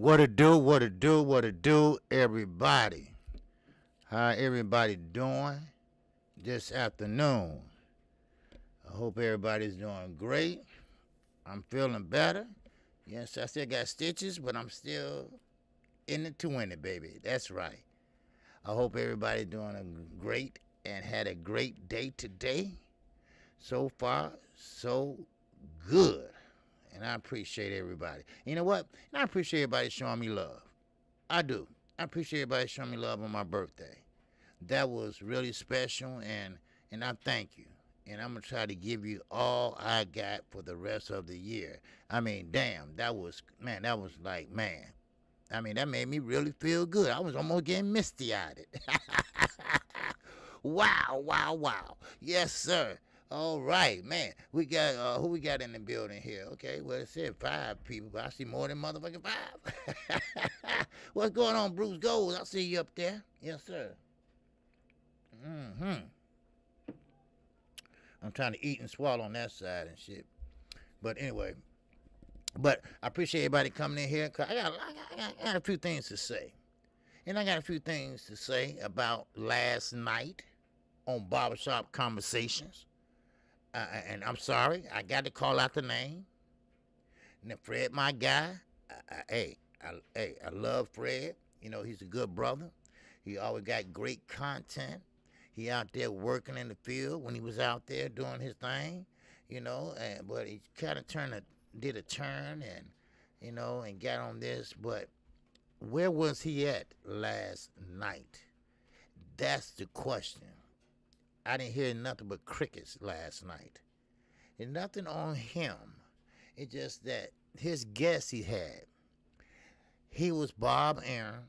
What it do, what it do, what it do, everybody. How everybody doing this afternoon? I hope everybody's doing great. I'm feeling better. Yes, I still got stitches, but I'm still in it to win it, baby. That's right. I hope everybody's doing great and had a great day today. So far, so good. And I appreciate everybody. You know what? And I appreciate everybody showing me love. I do. I appreciate everybody showing me love on my birthday. That was really special, and I thank you. And I'm going to try to give you all I got for the rest of the year. I mean, damn, that was like, man. I mean, that made me really feel good. I was almost getting misty-eyed. Wow, wow, wow. Yes, sir. All right, man. We got who we got in the building here? Okay, well it said 5 people, but I see more than motherfucking 5. What's going on, Bruce Gold? I see you up there. Yes, sir. I'm trying to eat and swallow on that side and shit. But anyway, I appreciate everybody coming in here. Cause I got a few things to say, and I got a few things to say about last night on Barbershop Conversations. And I'm sorry, I got to call out the name. Now, Fred, my guy, I love Fred. You know, he's a good brother. He always got great content. He out there working in the field when he was out there doing his thing, you know. But he kind of did a turn and, you know, and got on this. But where was he at last night? That's the question. I didn't hear nothing but crickets last night. And nothing on him. It's just that his guest he had, he was Bob Aaron,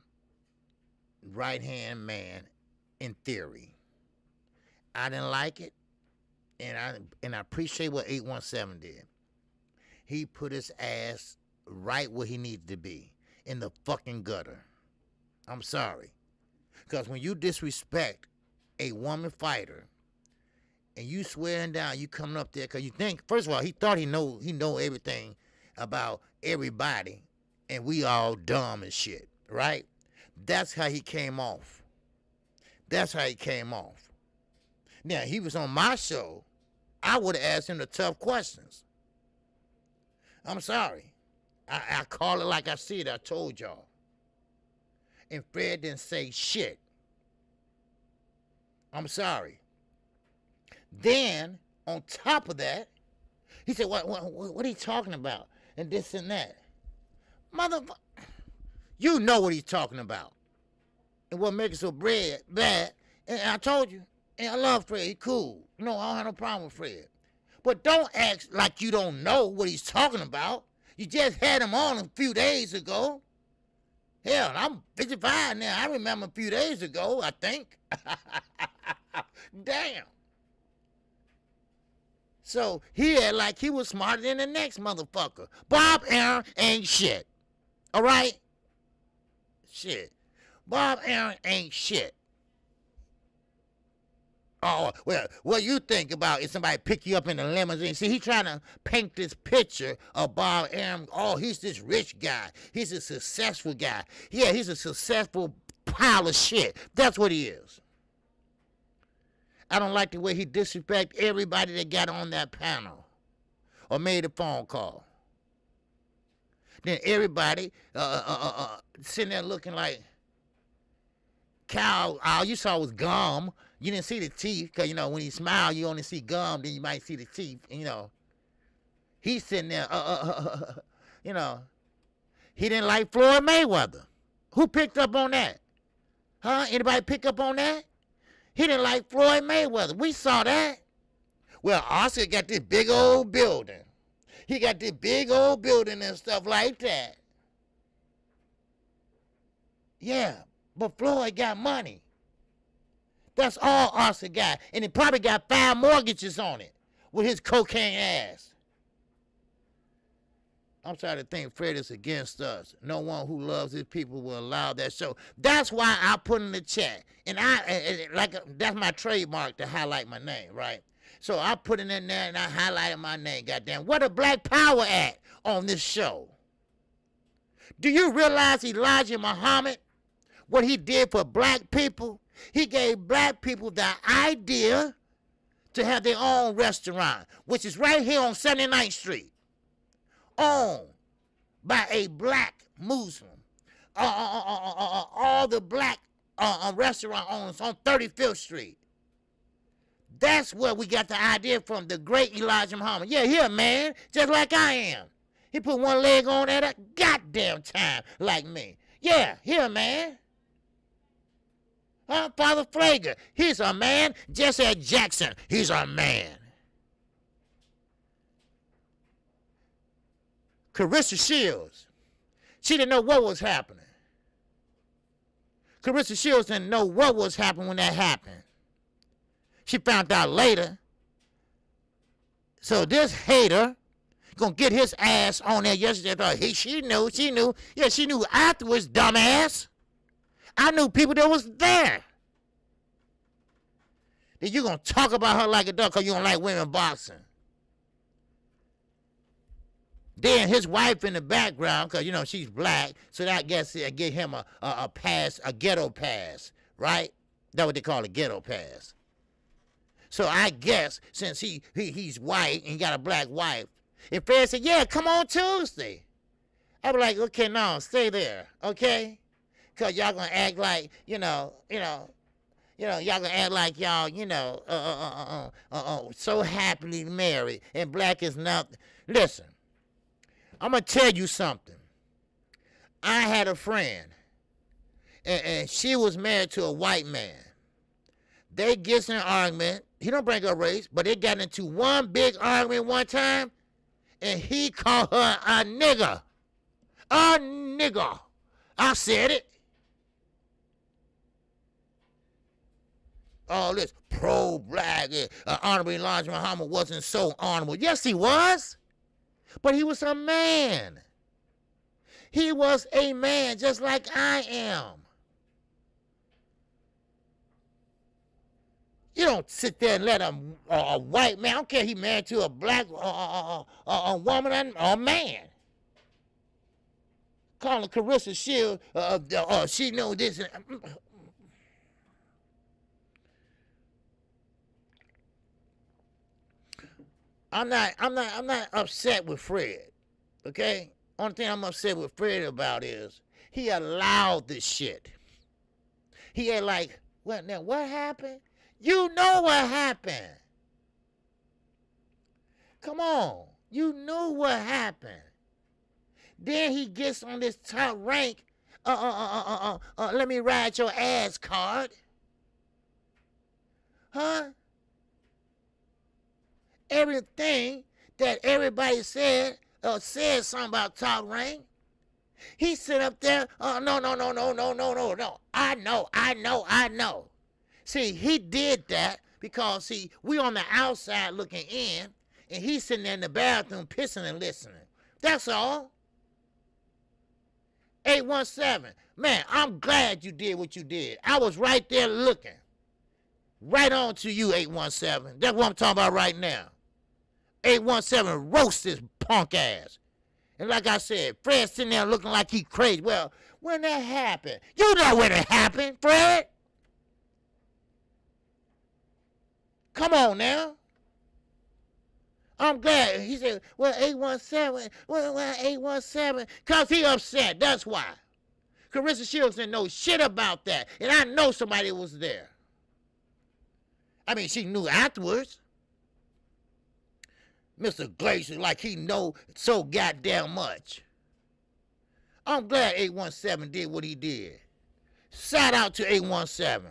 right-hand man, in theory. I didn't like it, and I appreciate what 817 did. He put his ass right where he needed to be, in the fucking gutter. I'm sorry. Because when you disrespect a woman fighter, and you swearing down, you coming up there, because you think, first of all, he thought he know everything about everybody, and we all dumb and shit, right? That's how he came off. That's how he came off. Now, he was on my show, I would have asked him the tough questions. I'm sorry. I call it like I see it, I told y'all. And Fred didn't say shit. I'm sorry. Then, on top of that, he said, what are you talking about? And this and that. Motherfucker, you know what he's talking about. And what makes it so bad, and I told you, and I love Fred, he cool. No, I don't have no problem with Fred. But don't act like you don't know what he's talking about. You just had him on a few days ago. Hell, I'm 55 now. I remember a few days ago, I think. Damn. So he had like he was smarter than the next motherfucker. Bob Aaron ain't shit. All right? Shit. Bob Aaron ain't shit. Oh, well, what you think about if somebody pick you up in a limousine? See, he trying to paint this picture of Bob Aaron. Oh, he's this rich guy. He's a successful guy. Yeah, he's a successful pile of shit. That's what he is. I don't like the way he disrespect everybody that got on that panel or made a phone call. Then everybody sitting there looking like cow. All you saw was gum. You didn't see the teeth because, you know, when he smiled, you only see gum. Then you might see the teeth. And, you know, he's sitting there, you know. He didn't like Floyd Mayweather. Who picked up on that? Huh? Anybody pick up on that? He didn't like Floyd Mayweather. We saw that. Well, Oscar got this big old building. He got this big old building and stuff like that. Yeah, but Floyd got money. That's all Oscar got. And he probably got 5 mortgages on it with his cocaine ass. I'm sorry to think Fred is against us. No one who loves his people will allow that show. That's why I put in the chat. And that's my trademark to highlight my name, right? So I put it in there and I highlighted my name, goddamn. Where the black power at on this show? Do you realize Elijah Muhammad, what he did for black people? He gave black people the idea to have their own restaurant, which is right here on 79th Street, owned by a black Muslim. All the black restaurant owners on 35th Street. That's where we got the idea from, the great Elijah Muhammad. Yeah, he a man, just like I am. He put one leg on at a goddamn time, like me. Yeah, he a man. Father Flager, he's a man. Jesse Jackson, he's a man. Carissa Shields, she didn't know what was happening. Carissa Shields didn't know what was happening when that happened. She found out later. So this hater gonna get his ass on there yesterday. Thought, hey, she knew. Yeah, she knew afterwards, dumbass. I knew people that was there. Then you gonna talk about her like a dog because you don't like women boxing. Then his wife in the background, because, you know, she's black, so that I guess it give him a pass, a ghetto pass, right? That's what they call a ghetto pass. So I guess since he's white and got a black wife, if Fred said, yeah, come on Tuesday, I'd be like, okay, no, stay there, okay? Because y'all going to act like, y'all going to act like y'all, so happily married and black is nothing. Listen. I'm going to tell you something. I had a friend, and she was married to a white man. They get in an argument. He don't bring up race, but they got into one big argument one time, and he called her a nigger. A nigger. I said it. All this pro-black, Honorable Elijah Muhammad wasn't so honorable. Yes, he was. But he was a man. He was a man just like I am. You don't sit there and let a white man, I don't care if he married to a black a woman or a man. Calling Carissa Shields, she know this. I'm not upset with Fred, okay? Only thing I'm upset with Fred about is he allowed this shit. He had like, well, now what happened? You know what happened. Come on, you knew what happened. Then he gets on this top rank, let me ride your ass card. Huh? Everything that everybody said something about top rank. He sit up there, no. I know. See, he did that because, see, we on the outside looking in, and he's sitting there in the bathroom pissing and listening. That's all. 817, man, I'm glad you did what you did. I was right there looking. Right on to you, 817. That's what I'm talking about right now. 817, roast this punk ass. And like I said, Fred's sitting there looking like he crazy. Well, when that happened, you know when it happened, Fred. Come on now. I'm glad. He said, well, 817, well, 817, because he upset. That's why. Carissa Shields didn't know shit about that. And I know somebody was there. I mean, she knew afterwards. Mr. Glacier, like he know so goddamn much. I'm glad 817 did what he did. Shout out to 817.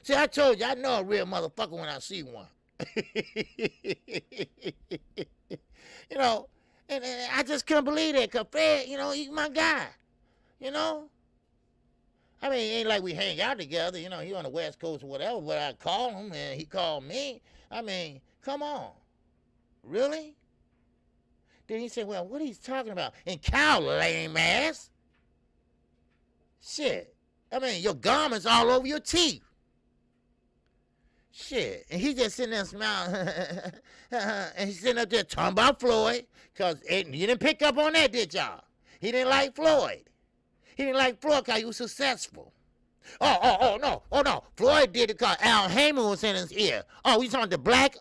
See, I told you, I know a real motherfucker when I see one. You know, and I just couldn't believe that, because Fred, you know, he's my guy. You know? I mean, it ain't like we hang out together, you know, he on the West Coast or whatever, but I call him and he called me. I mean, come on. Really? Then he said, well, what are you talking about? And cow lame ass. Shit. I mean, your garment's all over your teeth. Shit. And he just sitting there smiling. And he's sitting up there talking about Floyd. Because you didn't pick up on that, did y'all? He didn't like Floyd. He didn't like Floyd because he was successful. Oh no. Floyd did it because Al Heyman was in his ear. Oh, you talking the black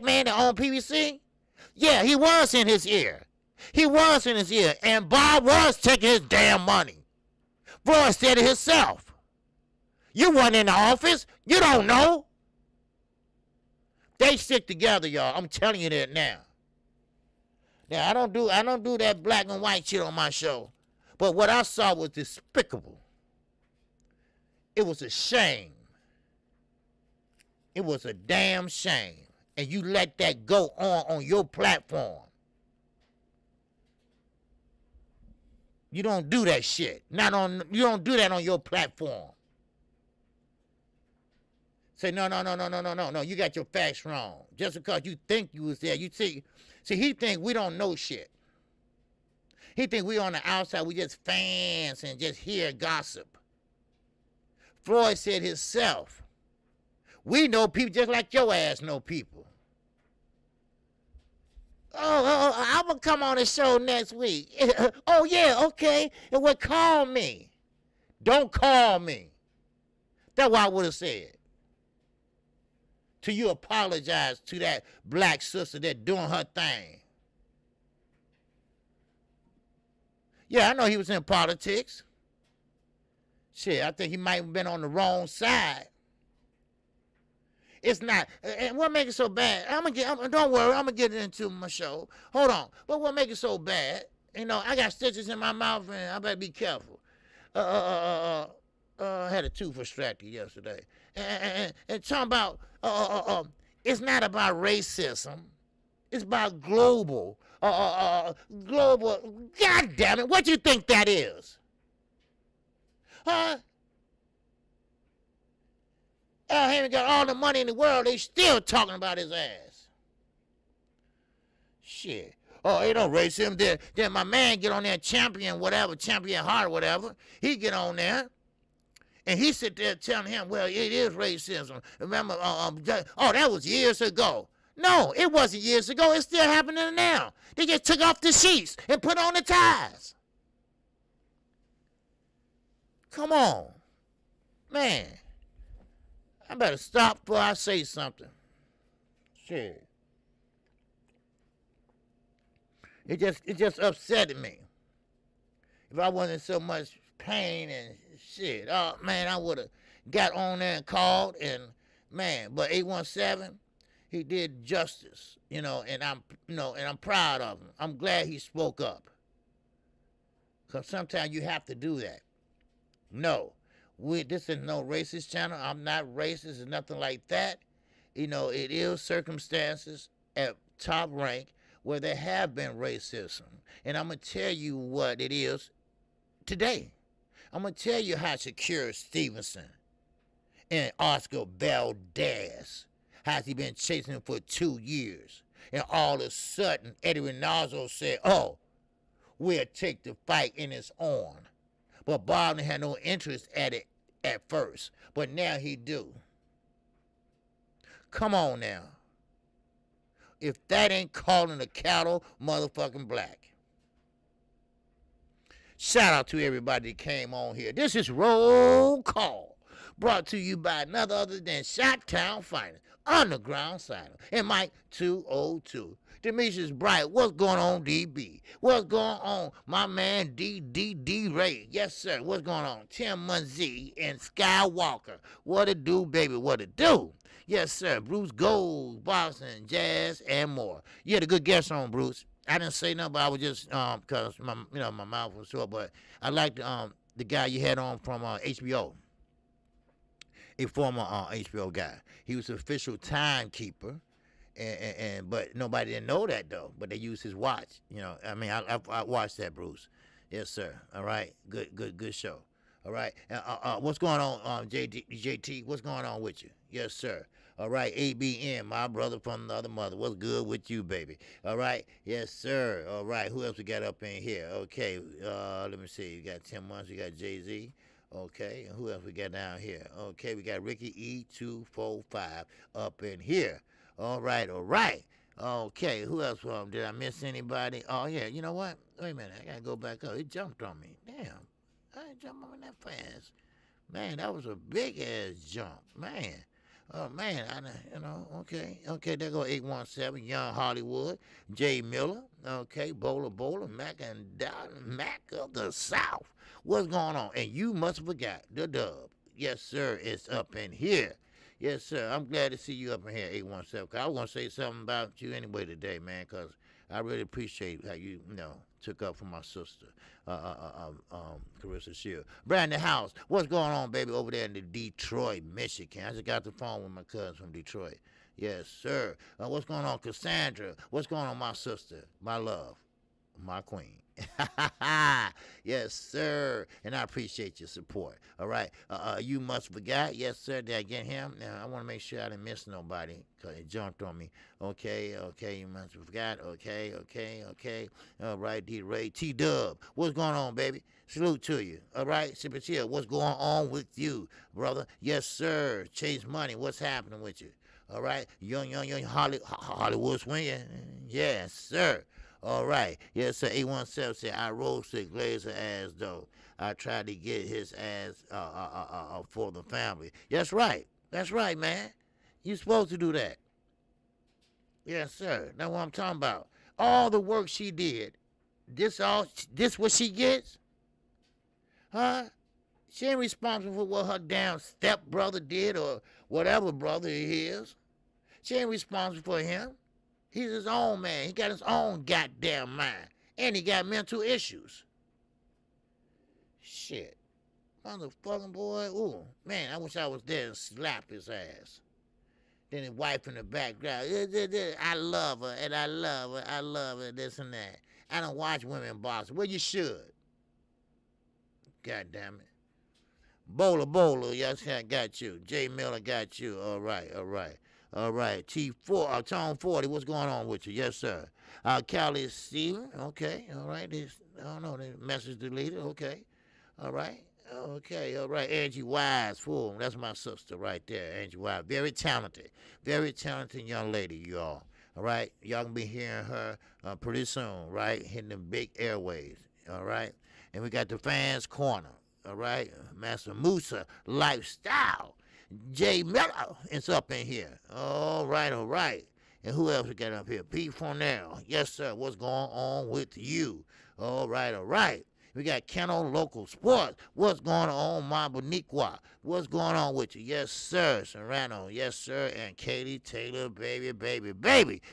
man that owned PBC? Yeah, he was in his ear. He was in his ear. And Bob was taking his damn money. Floyd said it himself. You weren't in the office. You don't know. They stick together, y'all. I'm telling you that now. Now, I don't do that black and white shit on my show. But what I saw was despicable. It was a shame. It was a damn shame. And you let that go on your platform. You don't do that shit. You don't do that on your platform. Say, no. You got your facts wrong. Just because you think you was there. You see, he think we don't know shit. He think we on the outside. We just fans and just hear gossip. Floyd said himself, we know people just like your ass know people. I'm going to come on the show next week. Oh, yeah, okay. And what, call me. Don't call me. That's what I would have said. Till you apologize to that black sister that doing her thing. Yeah, I know he was in politics. Shit, I think he might have been on the wrong side. It's not. And what makes it so bad? Don't worry, I'm gonna get into my show. Hold on. But what makes it so bad? You know, I got stitches in my mouth, and I better be careful. I had a tooth extracted yesterday, and talking about it's not about racism. It's about global. Global. God damn it! What do you think that is? Huh? Al Heyman got all the money in the world. They still talking about his ass. Shit. Oh, ain't no racism. Then my man get on there, champion heart or whatever. He get on there. And he sit there telling him, well, it is racism. Remember, that was years ago. No, it wasn't years ago. It's still happening now. They just took off the sheets and put on the ties. Come on. Man. I better stop before I say something. Shit. It just upset me. If I wasn't so much pain and shit, oh man, I would have got on there and called and man, but 817, he did justice, and I'm proud of him. I'm glad he spoke up. Cause sometimes you have to do that. No. This is no racist channel. I'm not racist or nothing like that. It is circumstances at top rank where there have been racism. And I'm going to tell you what it is today. I'm going to tell you how Shakira Stevenson and Oscar Valdez, has he been chasing him for 2 years. And all of a sudden, Eddie Renazzo said, oh, we'll take the fight in its own. But Bob had no interest at it at first. But now he do. Come on now. If that ain't calling the cattle motherfucking black. Shout out to everybody that came on here. This is Roll Call. Brought to you by none other than Shot-Town Fighter, Underground Signer, and Mike 202. Demetrius Bright, what's going on, DB? What's going on, my man D Ray? Yes, sir. What's going on? Tim Munzie and Skywalker. What it do, baby? What it do? Yes, sir. Bruce Gold, Boston, Jazz, and more. You had a good guest on, Bruce. I didn't say nothing, but I was just because my mouth was sore. But I liked the guy you had on from HBO. A former HBO guy. He was an official timekeeper. But nobody didn't know that though. But they used his watch. I watched that, Bruce. Yes, sir. All right. Good show. All right. What's going on, JT? What's going on with you? Yes, sir. All right. ABM, my brother from the other mother. What's good with you, baby? All right. Yes, sir. All right. Who else we got up in here? Okay. Let me see. You got Tim Munson. You got Jay-Z. Okay. And who else we got down here? Okay. We got Ricky E245 up in here. All right. Okay, who else? Did I miss anybody? Oh, yeah, you know what? Wait a minute, I got to go back up. It jumped on me. Damn. I ain't jump on that fast. Man, that was a big ass jump, man. Oh man, okay. There go 817, Young Hollywood, Jay Miller, okay, Bowler, Mac and Mac of the South. What's going on? And you must have forgot the dub. Yes, sir, it's up in here. Yes, sir. I'm glad to see you up in here, 817. Cause I was gonna say something about you anyway today, man. Cause I really appreciate how you took up for my sister, Carissa Shield. Brandon House, what's going on, baby, over there in the Detroit, Michigan? I just got the phone with my cousin from Detroit. Yes, sir. What's going on, Cassandra? What's going on, my sister, my love, my queen? Yes, sir. And I appreciate your support. All right. You must forgot. Yes, sir. Did I get him? Now, I want to make sure I didn't miss nobody because it jumped on me. Okay. You must have forgot. Okay. All right. D-Ray. T-Dub. What's going on, baby? Salute to you. All right. Sipatia, what's going on with you, brother? Yes, sir. Chase Money. What's happening with you? All right. Young Hollywood swinging. Yes, sir. All right. Yes, sir. 817 said, I roasted Glazer ass, though. I tried to get his ass for the family. That's right. That's right, man. You supposed to do that. Yes, sir. That's what I'm talking about. All the work she did. This what she gets? Huh? She ain't responsible for what her damn stepbrother did or whatever brother he is. She ain't responsible for him. He's his own man. He got his own goddamn mind. And he got mental issues. Shit. Motherfucking boy. Ooh, man, I wish I was there and slap his ass. Then his wife in the background. I love her, and I love her, this and that. I don't watch women boxing. Well, you should. God damn it. Bowler, yes, I got you. Jay Miller got you. All right. T4, Tone 40, what's going on with you? Yes, sir. Callie Steven, okay, all right. I don't know, the message deleted, okay. All right. Angie Wise, fool, that's my sister right there, Angie Wise. Very talented young lady, y'all. All right. Y'all gonna be hearing her pretty soon, right? Hitting the big airways, all right. And we got the Fans Corner, all right. Master Musa Lifestyle. Jay Miller is up in here. All right. And who else we got up here? Pete Fornell. Yes, sir. What's going on with you? All right. We got Keno Local Sports. What's going on, my Boniqua? What's going on with you? Yes, sir. Serrano. Yes, sir. And Katie Taylor, baby.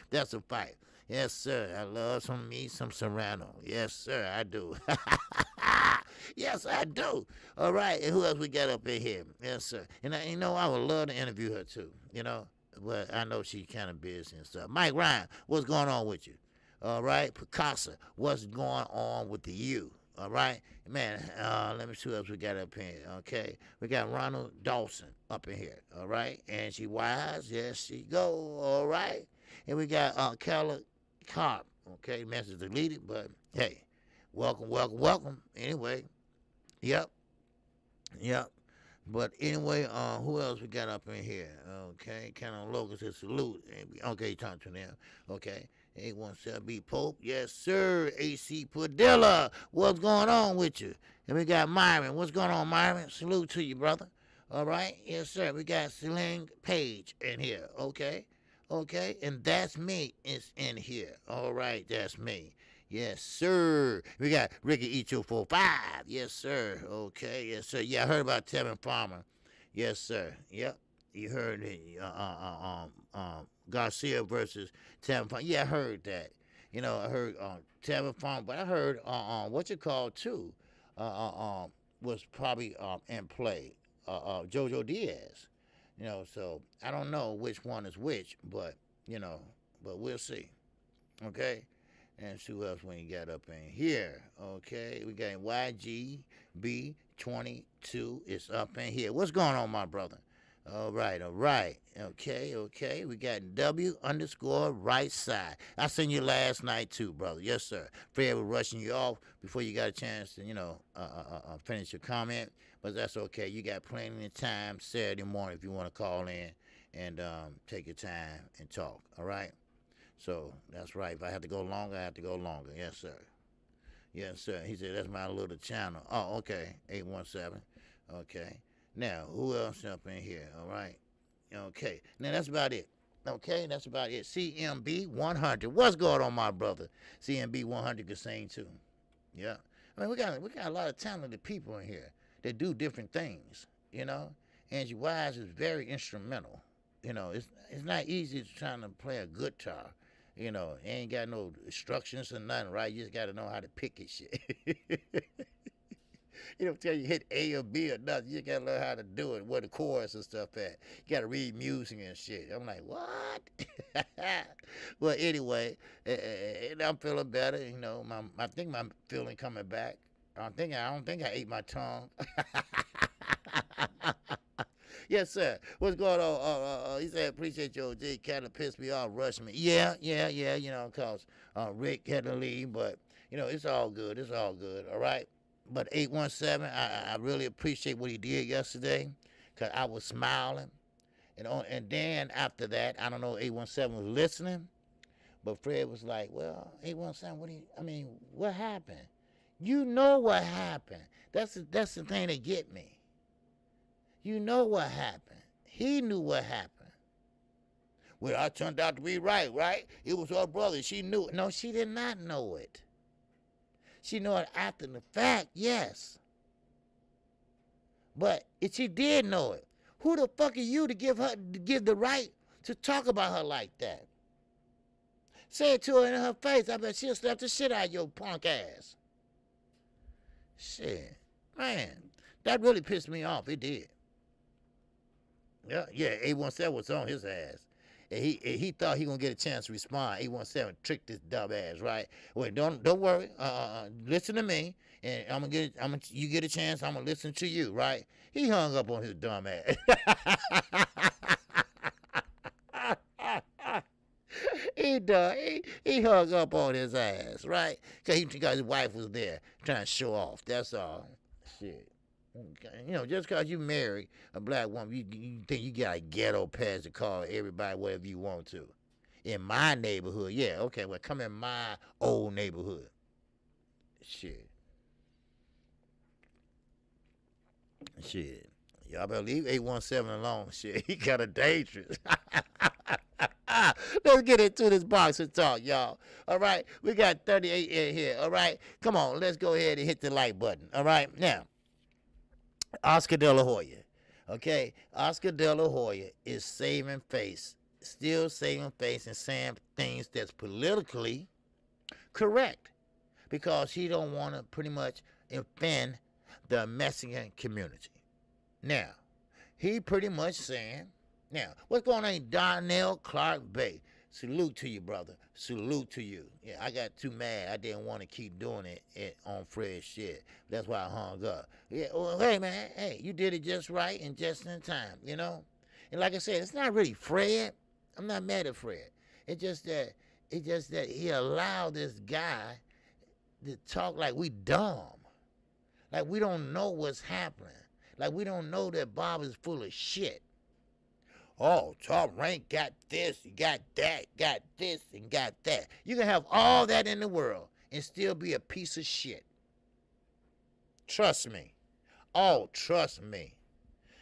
That's a fight. Yes, sir. I love some Serrano. Yes, sir. I do. Yes, I do. All right. And who else we got up in here? Yes, sir. And I would love to interview her too. But I know she's kind of busy and stuff. Mike Ryan, what's going on with you? All right. Picasso, what's going on with you? All right. Man, let me see what else we got up here. Okay. We got Ronald Dawson up in here. All right. Angie Wise, yes, she go. All right. And we got Keller Cobb. Okay. Message deleted, but hey, welcome. Anyway. Yep. But anyway, who else we got up in here? Okay, kind of locals says salute. Okay, talk to them. Okay, 817B Pope. Yes, sir. AC Padilla. What's going on with you? And we got Myron. What's going on, Myron? Salute to you, brother. All right. Yes, sir. We got Celine Page in here. Okay. And that's me is in here. All right. That's me. Yes, sir. We got Ricky E245. Yes, sir. Okay. Yes, sir. Yeah, I heard about Tevin Farmer. Yes, sir. Yep. You heard it. Garcia versus Tevin Farmer. Yeah, I heard that. I heard Tevin Farmer, but I heard what you call too was probably in play. Jojo Diaz. So I don't know which one is which, but we'll see. Okay. And see who else we got up in here. Okay, we got YGB22 is up in here. What's going on, my brother? All right. Okay. We got W_right side. I seen you last night too, brother. Yes, sir. Fred was rushing you off before you got a chance to, finish your comment. But that's okay. You got plenty of time Saturday morning if you want to call in and take your time and talk. All right. So that's right. If I have to go longer, I have to go longer. Yes, sir. Yes, sir. He said, that's my little channel. Oh, okay. 817. Okay. Now, who else up in here? All right. Okay. Now, that's about it. Okay, that's about it. CMB 100. What's going on, my brother? CMB 100 can sing too. Yeah. I mean, we got a lot of talented people in here that do different things, you know. Angie Wise is very instrumental. You know, it's not easy trying to play a guitar. You know, ain't got no instructions or nothing, right? You just got to know how to pick it shit. You don't tell you hit A or B or nothing. You got to learn how to do it, where the chorus and stuff at. You got to read music and shit. I'm like, what? Well, anyway, I'm feeling better. You know, I think my feeling coming back. I don't think I ate my tongue. Yes, sir. What's going on? He said, appreciate your OG. Kind of pissed me off, rushed me. Yeah. You know, because Rick had to leave. But, you know, it's all good. It's all good. All right. But 817, I really appreciate what he did yesterday, because I was smiling. And then after that, I don't know, 817 was listening. But Fred was like, well, 817, what happened? You know what happened. That's the thing that get me. You know what happened. He knew what happened. Well, I turned out to be right? It was her brother. She knew it. No, she did not know it. She knew it after the fact, yes. But if she did know it, who the fuck are you to give the right to talk about her like that? Say it to her in her face. I bet she'll slap the shit out of your punk ass. Shit. Man, that really pissed me off. It did. Yeah, 817 was on his ass. And he thought he gonna get a chance to respond. 817 tricked this dumb ass, right? Wait, don't worry. Listen to me, and you get a chance. I'm gonna listen to you, right? He hung up on his dumb ass. He hung up on his ass, right? Because his wife was there trying to show off. That's all. Shit. You know, just because you marry a black woman, you think you got a ghetto pass to call everybody whatever you want to. In my neighborhood, yeah, okay, well, come in my old neighborhood. Shit. Y'all better leave 817 alone. Shit, he kind of dangerous. Let's get into this boxing talk, y'all. All right, we got 38 in here. All right, come on, let's go ahead and hit the like button. All right, now. Oscar De La Hoya. Okay? Oscar De La Hoya is saving face. Still saving face and saying things that's politically correct. Because he don't want to pretty much offend the Mexican community. Now, he pretty much saying, now, what's going on, Donnell Clark Bay? Salute to you, brother. Salute to you. Yeah, I got too mad. I didn't want to keep doing it on Fred's shit. That's why I hung up. Yeah, well, hey, man. Hey, you did it just right and just in time, you know? And like I said, it's not really Fred. I'm not mad at Fred. It's just that he allowed this guy to talk like we dumb. Like we don't know what's happening. Like we don't know that Bob is full of shit. Oh, Top Rank got this, got that, got this, and got that. You can have all that in the world and still be a piece of shit. Trust me. Oh, trust me.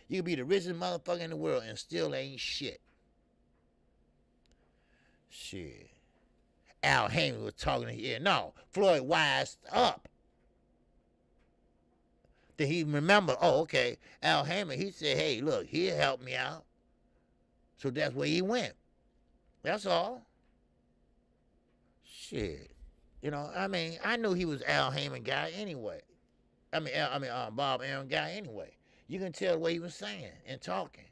You can be the richest motherfucker in the world and still ain't shit. Shit. Al Heyman was talking in here. No, Floyd wised up. Did he remember? Oh, okay. Al Heyman, he said, hey, look, he'll help me out. So that's where he went. That's all. Shit. You know, I knew he was Al Heyman guy anyway. Bob Aaron guy anyway. You can tell what he was saying and talking.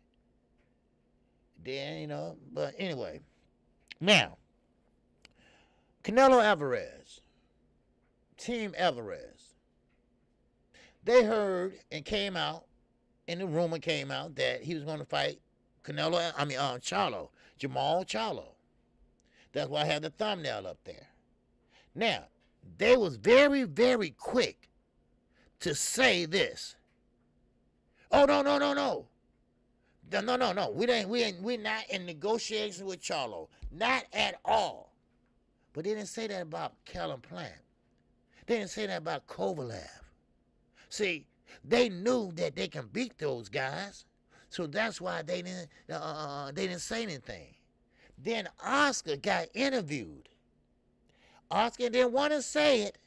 Then, you know, but anyway. Now, Canelo Alvarez, Team Alvarez, they heard and came out, and the rumor came out that he was going to fight Charlo, Jamal Charlo. That's why I have the thumbnail up there. Now, they was very, very quick to say this. Oh, no. No. We're not in negotiations with Charlo. Not at all. But they didn't say that about Callum Plant. They didn't say that about Kovalev. See, they knew that they can beat those guys, so that's why they didn't say anything. Then Oscar got interviewed. Oscar didn't want to say it,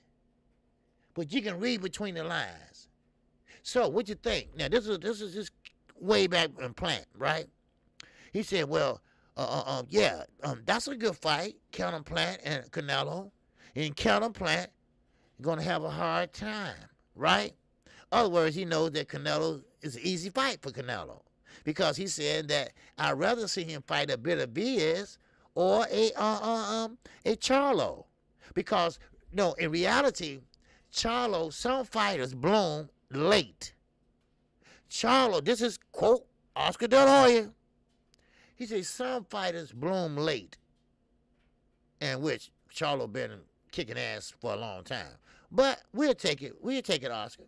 but you can read between the lines. So what you think? Now this is just way back in Plant, right? He said, well, that's a good fight, Calvin Plant and Canelo. And Calvin Plant gonna have a hard time, right? In other words, he knows that Canelo is an easy fight for Canelo, because he said that I'd rather see him fight a Benavidez or a Charlo, because no, in reality, Charlo, some fighters bloom late. Charlo, this is quote Oscar De La Hoya. He says some fighters bloom late, in which Charlo been kicking ass for a long time. But we'll take it, Oscar.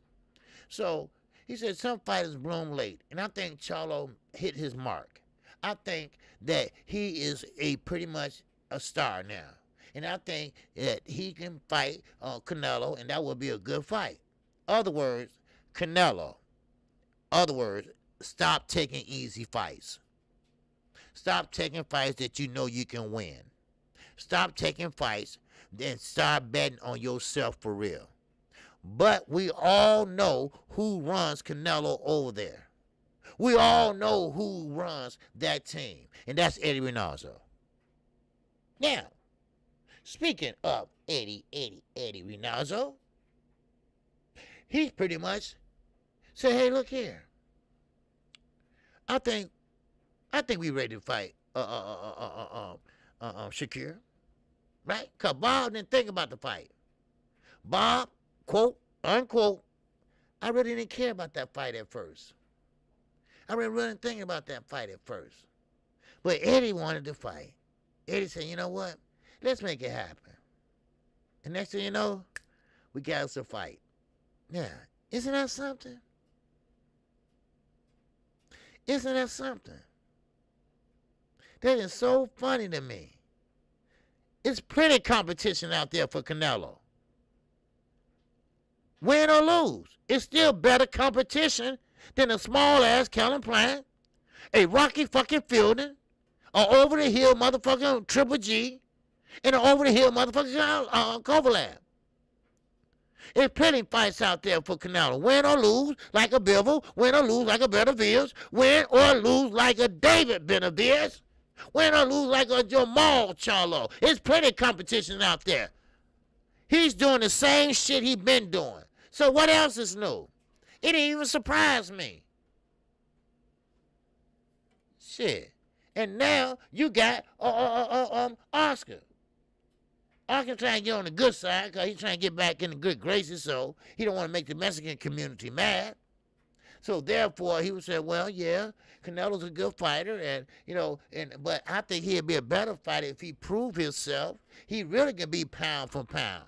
So he said some fighters bloom late, and I think Charlo hit his mark. I think that he is pretty much a star now, and I think that he can fight Canelo, and that would be a good fight. Other words, Canelo. Other words, stop taking easy fights. Stop taking fights that you know you can win. Stop taking fights, then start betting on yourself for real. But we all know who runs Canelo over there. We all know who runs that team, and that's Eddie Reynoso. Now, speaking of Eddie Reynoso, he pretty much said, hey, look here. I think we ready to fight Shakir, right? Because Bob didn't think about the fight. Bob, quote, unquote, I really didn't care about that fight at first. I really wasn't thinking about that fight at first. But Eddie wanted to fight. Eddie said, you know what? Let's make it happen. And next thing you know, we got us a fight. Now, isn't that something? Isn't that something? That is so funny to me. It's plenty of competition out there for Canelo. Win or lose, it's still better competition than a small-ass Calvin Plant, a Rocky fucking Fielding, an over-the-hill motherfucking Triple G, and an over-the-hill motherfucking Kovalev. There's plenty of fights out there for Canelo. Win or lose like a Bivol, win or lose like a Benavidez, win or lose like a David Benavidez, win or lose like a Jamal Charlo. There's plenty of competition out there. He's doing the same shit he's been doing. So what else is new? It didn't even surprise me. Shit. And now you got Oscar. Oscar trying to get on the good side because he's trying to get back in the good graces, so he don't want to make the Mexican community mad. So therefore, he would say, well, yeah, Canelo's a good fighter, and but I think he'd be a better fighter if he proved himself. He really can be pound for pound.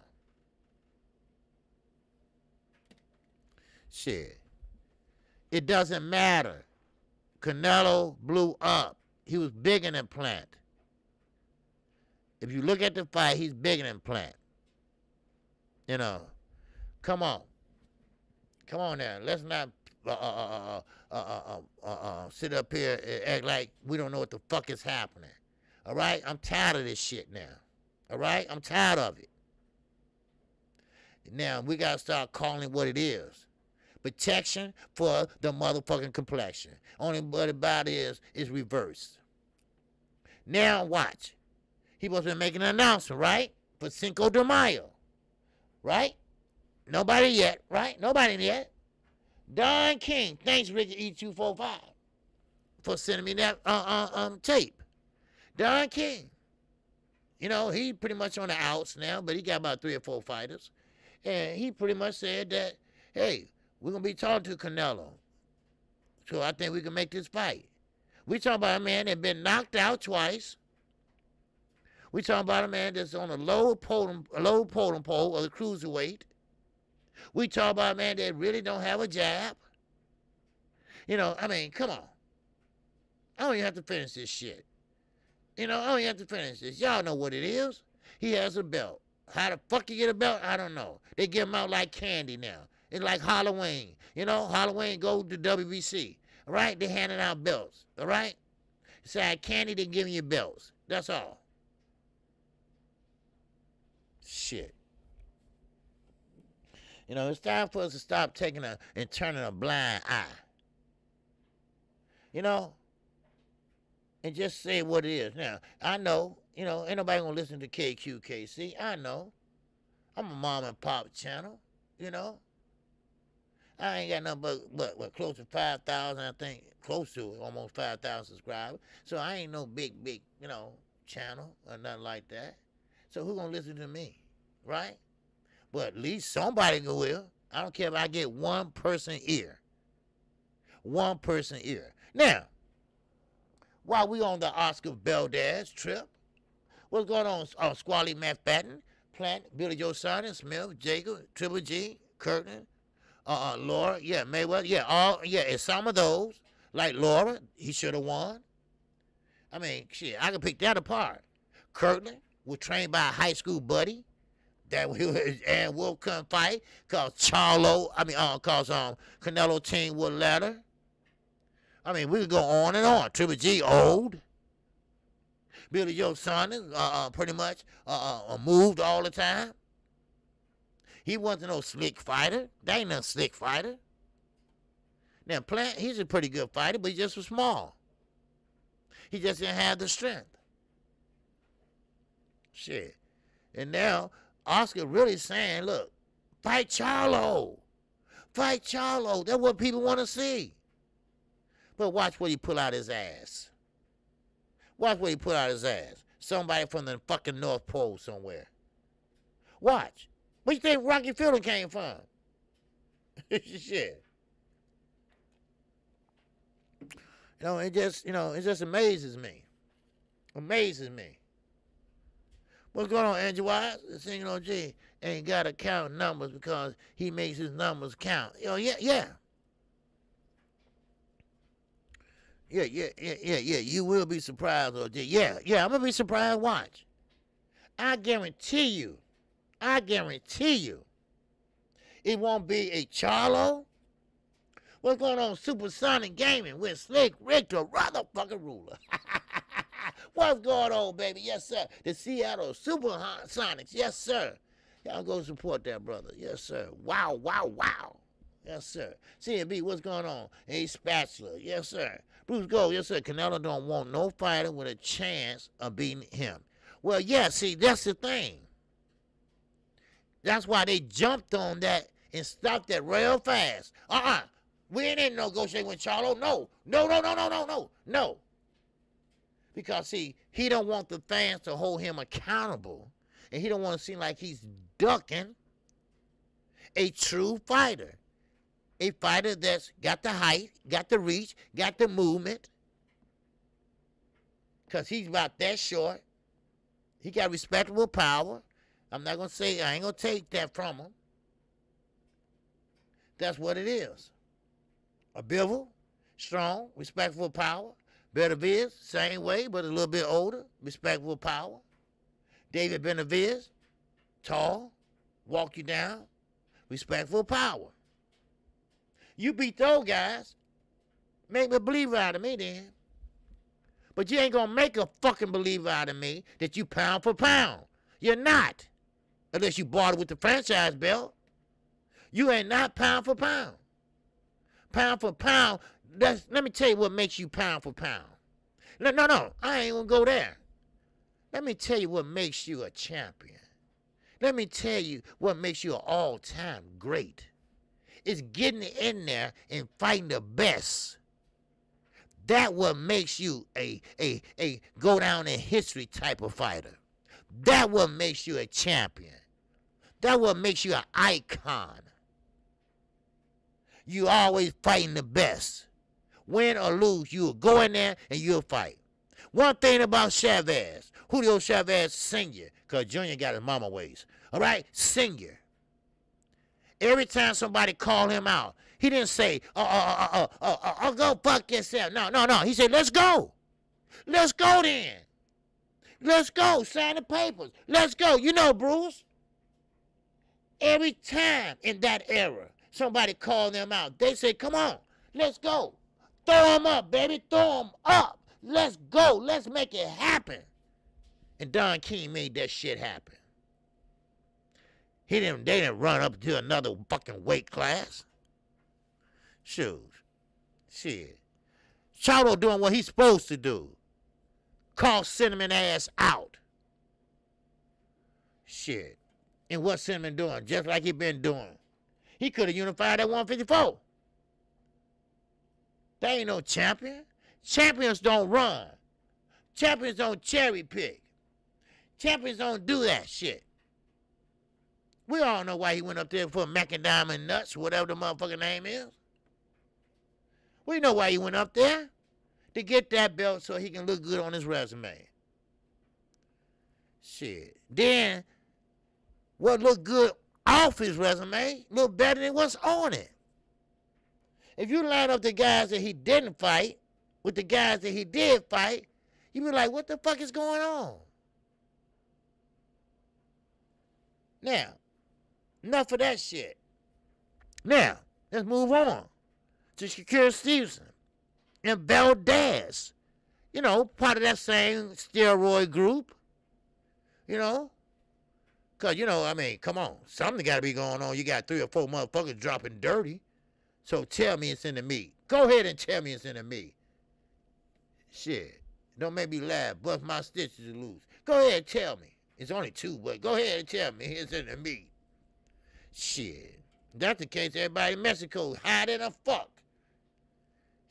Shit. It doesn't matter. Canelo blew up. He was bigger than Plant. If you look at the fight, he's bigger than Plant. Come on. Come on now. Let's not sit up here and act like we don't know what the fuck is happening. All right? I'm tired of this shit now. All right? I'm tired of it. Now, we got to start calling it what it is. Protection for the motherfucking complexion. Only what about it is reversed. Now, watch. He was making an announcement, right? For Cinco de Mayo. Right? Nobody yet, right? Nobody yet. Don King, thanks Ricky E245 for sending me that tape. Don King. He pretty much on the outs now, but he got about 3 or 4 fighters. And he pretty much said that, hey, we're going to be talking to Canelo. So I think we can make this fight. We talking about a man that been knocked out twice. We talking about a man that's on a low podium pole of the cruiserweight. We talking about a man that really don't have a jab. Come on. I don't even have to finish this shit. I don't even have to finish this. Y'all know what it is. He has a belt. How the fuck you get a belt? I don't know. They give them out like candy now. It's like Halloween. You know, Halloween go to WBC. All right? They handing out belts. All right? Say candy, they giving you belts. That's all. Shit. You know, it's time for us to stop taking and turning a blind eye. You know? And just say what it is. Now, I know, you know, ain't nobody gonna listen to KQKC. I know. I'm a mom and pop channel, you know. I ain't got nothing but close to 5,000, I think. Close to it, almost 5,000 subscribers. So I ain't no big, you know, channel or nothing like that. So who gonna listen to me, right? But at least somebody will. I don't care if I get one person ear. One person ear. Now, while we on the Oscar Valdez trip, what's going on Squally McFadden, Plant, Billy Joe Saunders, Smith, Jacob, Triple G, Curtin, Laura, yeah, Mayweather, yeah, it's some of those. Like Laura, he should have won. I mean, shit, I can pick that apart. Kirtland was trained by a high school buddy that and Wolf couldn't fight cause Canelo team would let her. I mean, we could go on and on. Triple G old. Billy Joe Saunders pretty much moved all the time. He wasn't no slick fighter. That ain't no slick fighter. Now, Plant, he's a pretty good fighter, but he just was small. He just didn't have the strength. Shit. And now, Oscar really saying, look, fight Charlo. Fight Charlo. That's what people want to see. But watch what he pull out his ass. Watch what he pull out his ass. Somebody from the fucking North Pole somewhere. Watch. Where you think Rocky Fielding came from? Shit. You know, it just amazes me. Amazes me. What's going on, Andrew Wise? Singing on G ain't got to count numbers because he makes his numbers count. You know, yeah. Yeah. You will be surprised, OG. Yeah, I'm going to be surprised. Watch. I guarantee you, it won't be a Charlo. What's going on, Supersonic Gaming with Slick Rick, the motherfucking ruler? What's going on, baby? Yes, sir. The Seattle Supersonics. Yes, sir. Y'all go support that brother. Yes, sir. Wow. Yes, sir. CNB, what's going on? A Spatula. Yes, sir. Bruce Gold. Yes, sir. Canelo don't want no fighter with a chance of beating him. Well, yeah, see, that's the thing. That's why they jumped on that and stopped that real fast. We ain't in negotiating with Charlo. No. Because, see, he don't want the fans to hold him accountable. And he don't want to seem like he's ducking a true fighter. A fighter that's got the height, got the reach, got the movement. Because he's about that short. He got respectable power. I'm not going to say, I ain't going to take that from him. That's what it is. A Bivol, strong, respectful power. Benavidez, same way, but a little bit older, respectful power. David Benavidez, tall, walk you down, respectful power. You beat those guys, make a believer out of me then. But you ain't gonna make a fucking believer out of me that you pound for pound. You're not. Unless you bought it with the franchise belt. You ain't not pound for pound. Pound for pound, let me tell you what makes you pound for pound. No, I ain't gonna go there. Let me tell you what makes you a champion. Let me tell you what makes you an all-time great. It's getting in there and fighting the best. That what makes you a go down in history type of fighter. That what makes you a champion. That what makes you an icon. You always fighting the best. Win or lose, you'll go in there and you'll fight. One thing about Chavez, Julio Chavez Sr., because Junior got his mama ways. All right? Senior. Every time somebody called him out, he didn't say, go fuck yourself. No. He said, let's go. Let's go then. Let's go. Sign the papers. Let's go. You know, Bruce. Every time in that era, somebody called them out. They say, come on, let's go. Throw them up, baby. Throw them up. Let's go. Let's make it happen. And Don King made that shit happen. They didn't run up to another fucking weight class. Shoot. Shit. Charlo doing what he's supposed to do. Call Cinnamon ass out. Shit. And what Cinnamon doing? Just like he been doing. He could have unified at 154. They ain't no champion. Champions don't run. Champions don't cherry pick. Champions don't do that shit. We all know why he went up there for macadamia nuts, whatever the motherfucking name is. We know why he went up there. To get that belt so he can look good on his resume. Shit. Then, what looked good off his resume looked better than what's on it. If you line up the guys that he didn't fight with the guys that he did fight, you be like, what the fuck is going on? Now, enough of that shit. Now, let's move on to Shakur Stevenson and Valdez. You know, part of that same steroid group. You know? Because, you know, I mean, come on. Something got to be going on. You got 3 or 4 motherfuckers dropping dirty. So tell me it's in the meat. Go ahead and tell me it's in the meat. Shit. Don't make me laugh. Bust my stitches loose. Go ahead and tell me. It's only 2, but go ahead and tell me it's in the meat. Shit. If that's the case, everybody in Mexico hiding a fuck.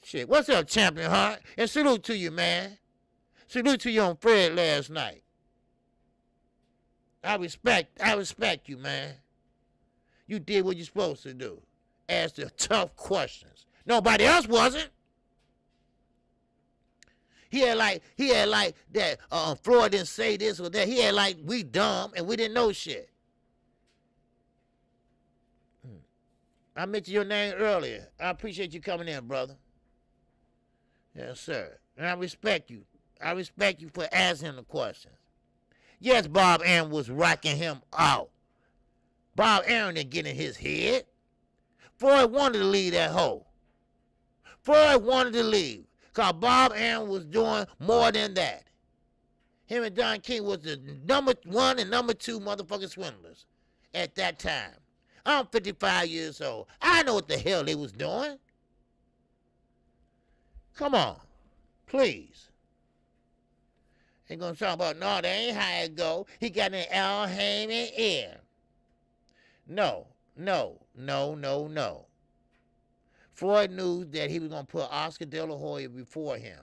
Shit. What's up, Champion Heart? And salute to you, man. Salute to you on Fred last night. I respect you, man. You did what you're supposed to do. Ask the tough questions. Nobody else wasn't. He had like that Floyd didn't say this or that. He had like we dumb and we didn't know shit. I mentioned your name earlier. I appreciate you coming in, brother. Yes, sir. And I respect you. I respect you for asking the questions. Yes, Bob Aaron was rocking him out. Bob Aaron didn't get in his head. Floyd wanted to leave that hole. Floyd wanted to leave. Because Bob Aaron was doing more than that. Him and Don King was the number 1 and number 2 motherfucking swindlers at that time. I'm 55 years old. I know what the hell they was doing. Come on. Please. Ain't gonna talk about, no, that ain't how it go. He got an Al Heyman ear. No. Floyd knew that he was gonna put Oscar De La Hoya before him.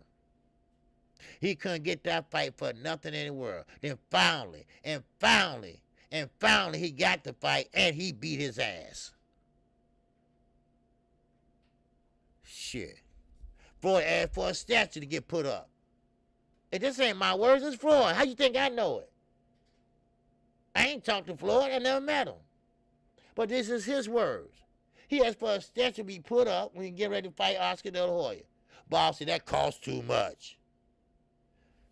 He couldn't get that fight for nothing in the world. Then finally, he got the fight and he beat his ass. Shit. Floyd asked for a statue to get put up. And this ain't my words, it's Floyd. How you think I know it? I ain't talked to Floyd, I never met him. But this is his words. He asked for a statue to be put up when he get ready to fight Oscar De La Hoya. Bob said that costs too much.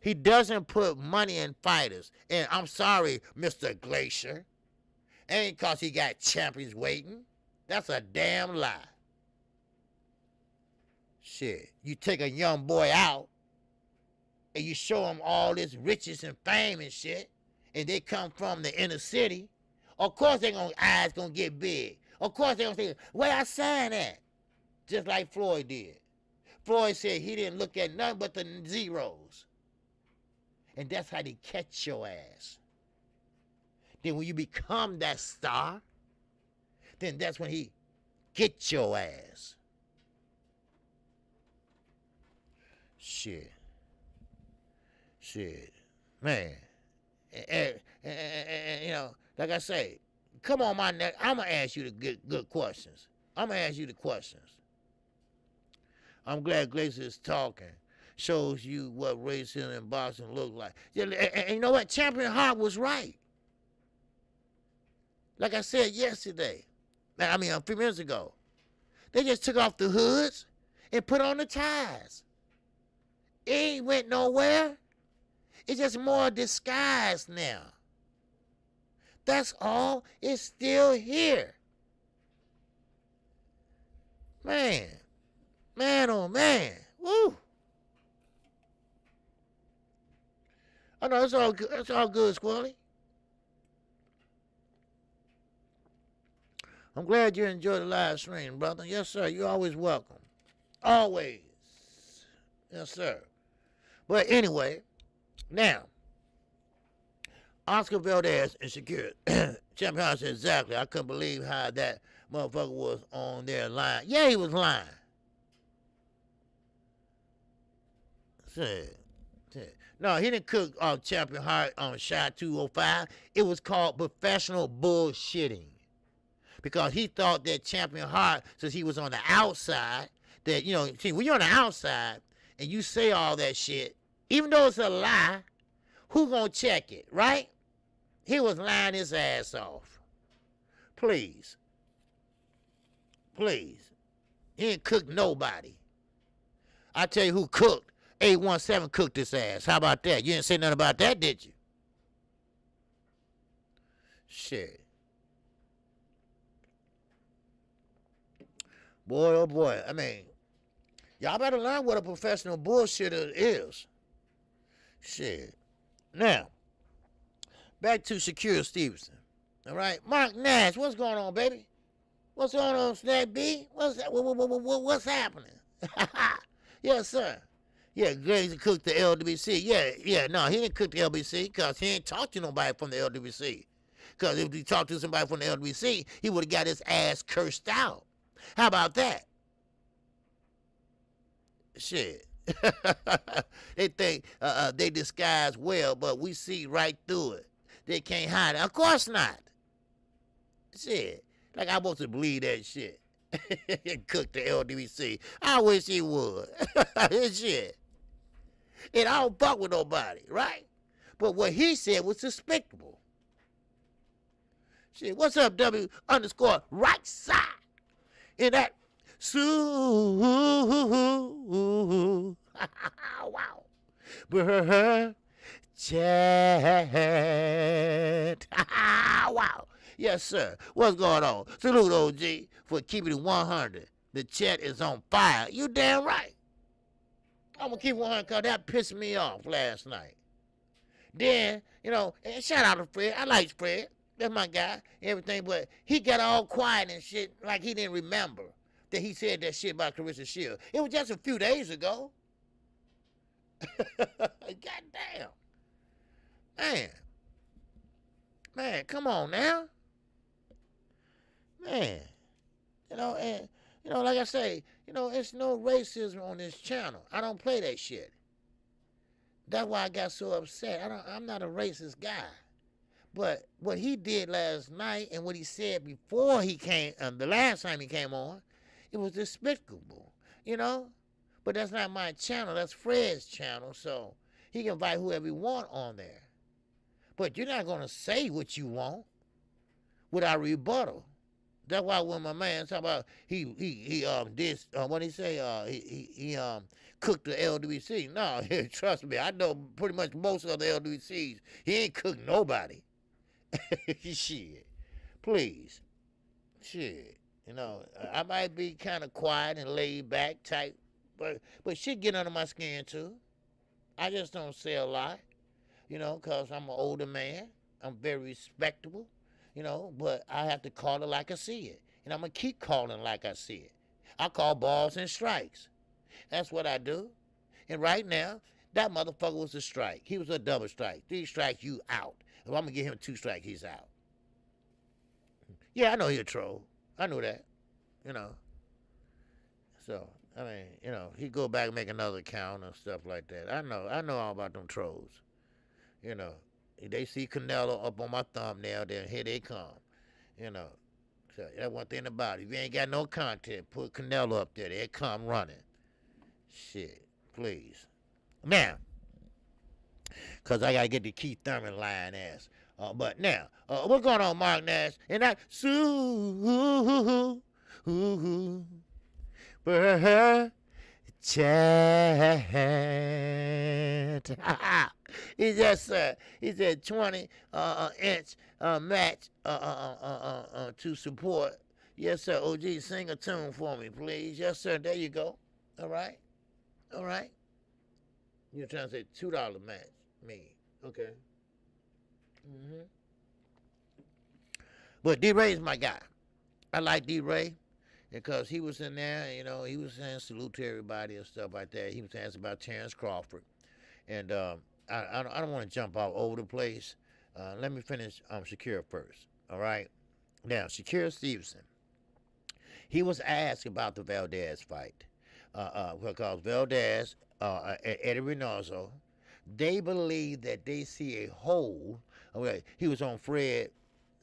He doesn't put money in fighters. And I'm sorry, Mr. Glacier. Ain't because he got champions waiting. That's a damn lie. Shit, you take a young boy out and you show him all this riches and fame and shit, and they come from the inner city, of course eyes gonna get big. Of course they gonna say, where I sign at? Just like Floyd did. Floyd said he didn't look at nothing but the zeros. And that's how they catch your ass. Then when you become that star, then that's when he gets your ass. Shit. Man. And, you know, like I say, come on, my neck. I'm going to ask you the good questions. I'm going to ask you the questions. I'm glad Glacier is talking. Shows you what racism in boxing look like. And you know what? Champion Hart was right. Like I said yesterday. A few minutes ago. They just took off the hoods and put on the ties. It ain't went nowhere. It's just more disguised now. That's all. It's still here. Man. Man, oh man. Woo. I know, it's all good. It's all good, Squally. I'm glad you enjoyed the live stream, brother. Yes, sir. You're always welcome. Always. Yes, sir. But anyway, now, Oscar Valdez and Shakira. Champion Hart said, exactly. I couldn't believe how that motherfucker was on there lying. Yeah, he was lying. Said. No, he didn't cook Champion Hart on Shot 205. It was called professional bullshitting. Because he thought that Champion Hart, since he was on the outside, that, you know, see, when you're on the outside and you say all that shit, even though it's a lie, who gonna check it, right? He was lying his ass off. Please. Please. He didn't cook nobody. I tell you who cooked. 817 cooked his ass. How about that? You didn't say nothing about that, did you? Shit. Boy, oh boy. I mean, y'all better learn what a professional bullshitter is. Shit. Now, back to Shakira Stevenson. All right? Mark Nash, what's going on, baby? What's going on, Snack B? What's happening? Yes, sir. Yeah, Glazer cooked the LWC. Yeah, no, he didn't cook the LWC because he ain't talked to nobody from the LWC. Because if he talked to somebody from the LWC, he would have got his ass cursed out. How about that? Shit. They think they disguise well, but we see right through it. They can't hide it. Of course not. Shit. Like I supposed to believe that shit. Cook the LWC. I wish he would. Shit. And I don't fuck with nobody, right? But what he said was despicable. Shit, what's up, W_right side? In that wow. Chat. Wow. Yes, sir. What's going on? Salute, OG, for keeping it 100. The chat is on fire. You damn right. I'm going to keep 100 because that pissed me off last night. Then, you know, and shout out to Fred. I like Fred. That's my guy, everything. But he got all quiet and shit like he didn't remember that he said that shit about Clarissa Shields. It was just a few days ago. Goddamn. Man, come on now. Man. You know, and, you know, like I say, you know, it's no racism on this channel. I don't play that shit. That's why I got so upset. I'm not a racist guy. But what he did last night and what he said before he came, the last time he came on, it was despicable, you know? But that's not my channel. That's Fred's channel, so he can invite whoever he want on there. But you're not going to say what you want without rebuttal. That's why when my man talk about he did what he say he cooked the LWC. No, trust me, I know pretty much most of the LWCs. He ain't cooked nobody. Shit, please, shit. You know, I might be kind of quiet and laid back type, but shit get under my skin too. I just don't say a lot, you know, cause I'm an older man. I'm very respectable. You know, but I have to call it like I see it. And I'm going to keep calling like I see it. I call balls and strikes. That's what I do. And right now, that motherfucker was a strike. He was a double strike. 3 strikes, you out. If I'm going to give him 2 strikes, he's out. Yeah, I know he a troll. I knew that. You know. So, I mean, you know, he go back and make another account and stuff like that. I know all about them trolls. You know. They see Canelo up on my thumbnail, then here they come. You know. So that's one thing about it. If you ain't got no content, put Canelo up there. They come running. Shit. Please. Now. Because I got to get the Keith Thurman line ass. But now, what's going on, Mark Nash? And that chant. He said 20 inch match to support. Yes, sir. OG, sing a tune for me, please. Yes, sir. There you go. All right. All right. You're trying to say $2 match. Me. Okay. Mm-hmm. But D-Ray's my guy. I like D-Ray because he was in there, you know, he was saying salute to everybody and stuff like that. He was asking about Terrence Crawford. And I don't want to jump all over the place. Let me finish Shakira first. All right. Now, Shakira Stevenson. He was asked about the Valdez fight. Because Valdez, Eddie Reynoso, they believe that they see a hole. Okay, he was on Fred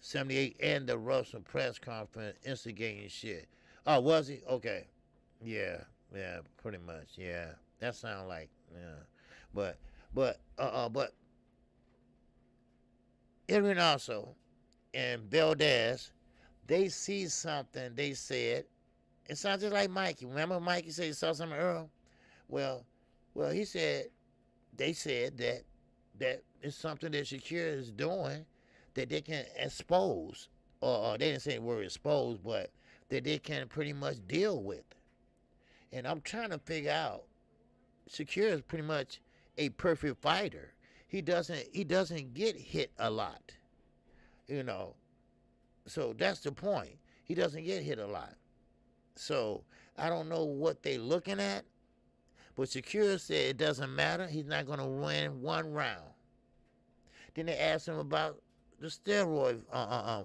78 and the Russell press conference instigating shit. Oh, was he? Okay. Yeah, pretty much. Yeah. That sounds like, yeah. But Eddie Reynoso and Valdez, they see something, they said. It sounds just like Mikey. Remember Mikey said he saw something earlier? Well, he said, they said that it's something that Shakira is doing that they can expose, or they didn't say the word expose, but that they can pretty much deal with. And I'm trying to figure out, Shakira is pretty much a perfect fighter. He doesn't get hit a lot, you know. So that's the point. He doesn't get hit a lot. So I don't know what they're looking at, but Shakira said it doesn't matter. He's not going to win one round. Then they asked him about the steroid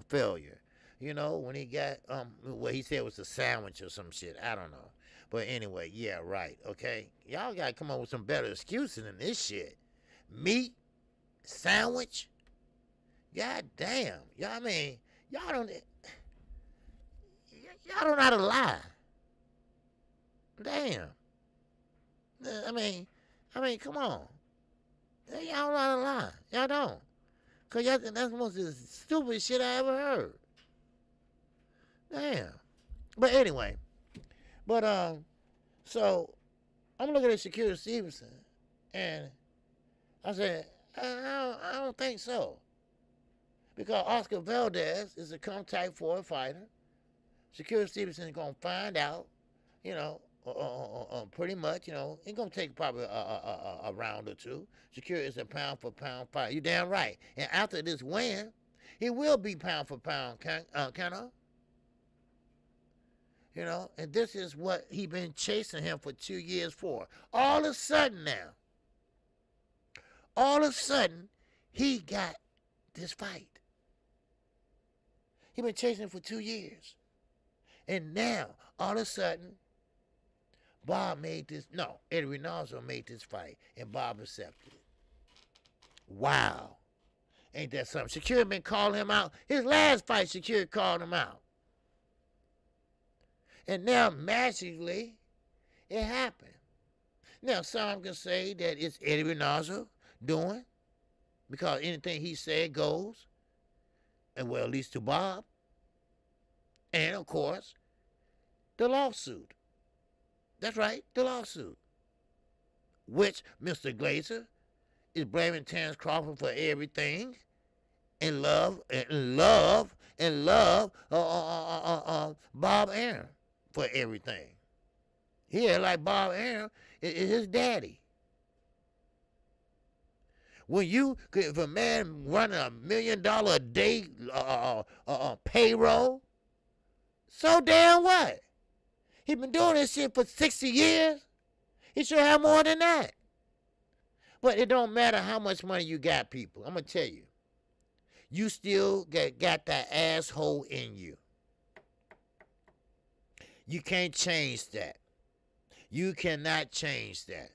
failure. You know, when he got, what he said was a sandwich or some shit. I don't know. But anyway, yeah, right, okay? Y'all got to come up with some better excuses than this shit. Meat, sandwich, god damn. Y'all, y'all don't know how to lie. Damn. I mean, come on. Y'all don't know how to lie. Y'all don't. Because that's the most stupid shit I ever heard. Damn. But anyway. So I'm looking at Shakira Stevenson, and I said, I don't think so. Because Oscar Valdez is a come type 4 fighter. Shakira Stevenson is going to find out, you know, pretty much, you know, it's going to take probably a round or two. Shakira is a pound for pound fighter. You damn right. And after this win, he will be pound for pound, Canelo. You know, and this is what he been chasing him for 2 years for. All of a sudden now, he got this fight. He been chasing it for 2 years. And now, all of a sudden, Eddie Reynoso made this fight, and Bob accepted it. Wow. Ain't that something? Shakira been calling him out. His last fight, Shakira called him out. And now, magically, it happened. Now, some can say that it's Eddie Reynoso doing, because anything he said goes, and well, at least to Bob. And, of course, the lawsuit. That's right, the lawsuit. Which Mr. Glazer is blaming Terrence Crawford for everything, and love Bob Arum for everything. Yeah, like Bob Arum is his daddy. If a man running $1 million a day payroll, so damn what? He been doing this shit for 60 years. He should have more than that. But it don't matter how much money you got, people. I'm going to tell you. You still got that asshole in you. You can't change that. You cannot change that.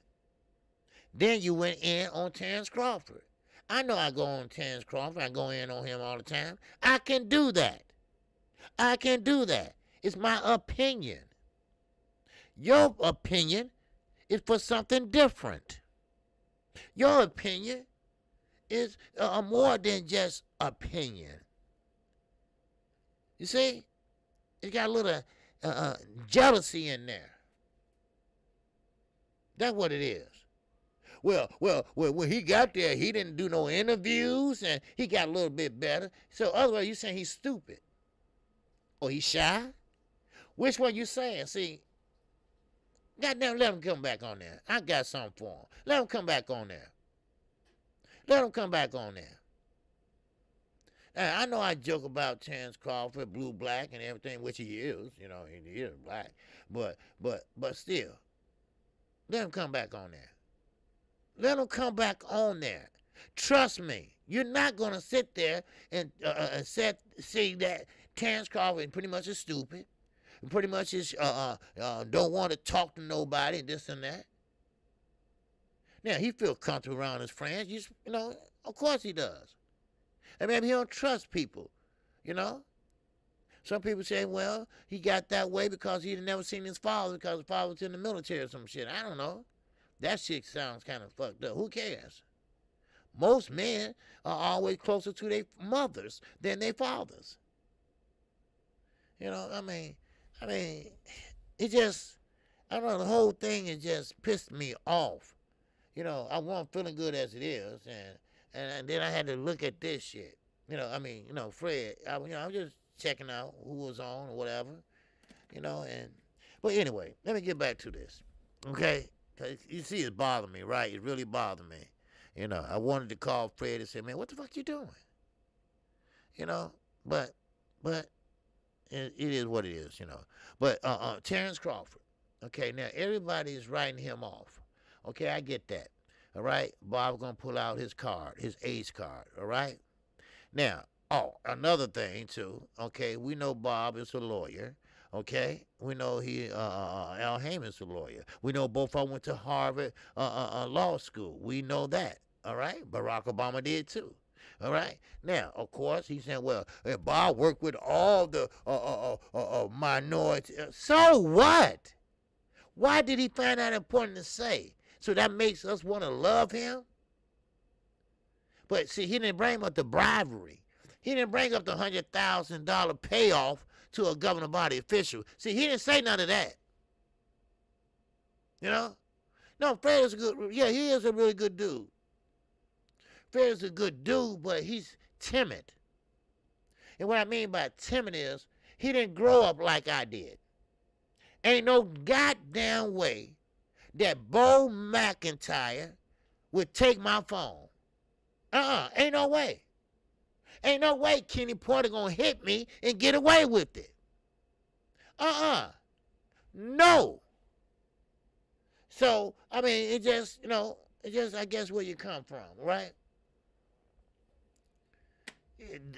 Then you went in on Terrence Crawford. I know I go on Terrence Crawford. I go in on him all the time. I can do that. It's my opinion. Your opinion is for something different. Your opinion is more than just opinion. You see? It got a little jealousy in there. That's what it is. Well, when he got there, he didn't do no interviews, and he got a little bit better. So otherwise, you saying he's stupid, or he's shy? Which one you saying? See, goddamn, let him come back on there. I got something for him. Let him come back on there. Let him come back on there. Now, I know I joke about Terrence Crawford, blue, black, and everything, which he is. You know, he is black. But still, let him come back on there. Let him come back on there. Trust me, you're not gonna sit there and see that Terrence Crawford pretty much is stupid, pretty much is don't want to talk to nobody, this and that. Now he feel comfortable around his friends. You know, of course he does. And maybe he don't trust people. You know. Some people say, well, he got that way because he'd never seen his father because his father was in the military or some shit. I don't know. That shit sounds kind of fucked up. Who cares? Most men are always closer to their mothers than their fathers. You know, I mean, it just, I don't know, the whole thing has just pissed me off. You know, I wasn't feeling good as it is, and then I had to look at this shit. You know, I mean, you know, Fred, I was just checking out who was on or whatever, you know, but anyway, let me get back to this, okay? Cause you see, it's bothering me, right? It really bothered me. You know, I wanted to call Fred and say, man, what the fuck you doing? You know, but it is what it is, you know. But Terrence Crawford, okay, now everybody is writing him off. Okay, I get that. All right, Bob's gonna pull out his card, his ace card. All right. Now, another thing too. Okay, we know Bob is a lawyer. Okay, we know Al Heyman's a lawyer. We know both of them went to Harvard law school. We know that. All right, Barack Obama did too. All right. Now, of course, he's saying, well, Bob worked with all the minorities. So what? Why did he find that important to say? So that makes us want to love him? But see, he didn't bring up the bribery. He didn't bring up the $100,000 payoff to a governing body official. See, he didn't say none of that. You know? No, Fred is a good, yeah, he is a really good dude. Fred is a good dude, but he's timid. And what I mean by timid is, he didn't grow up like I did. Ain't no goddamn way that Bo McIntyre would take my phone. Ain't no way. Ain't no way Kenny Porter gonna hit me and get away with it. No. So, I mean, it just, you know, I guess, where you come from, right?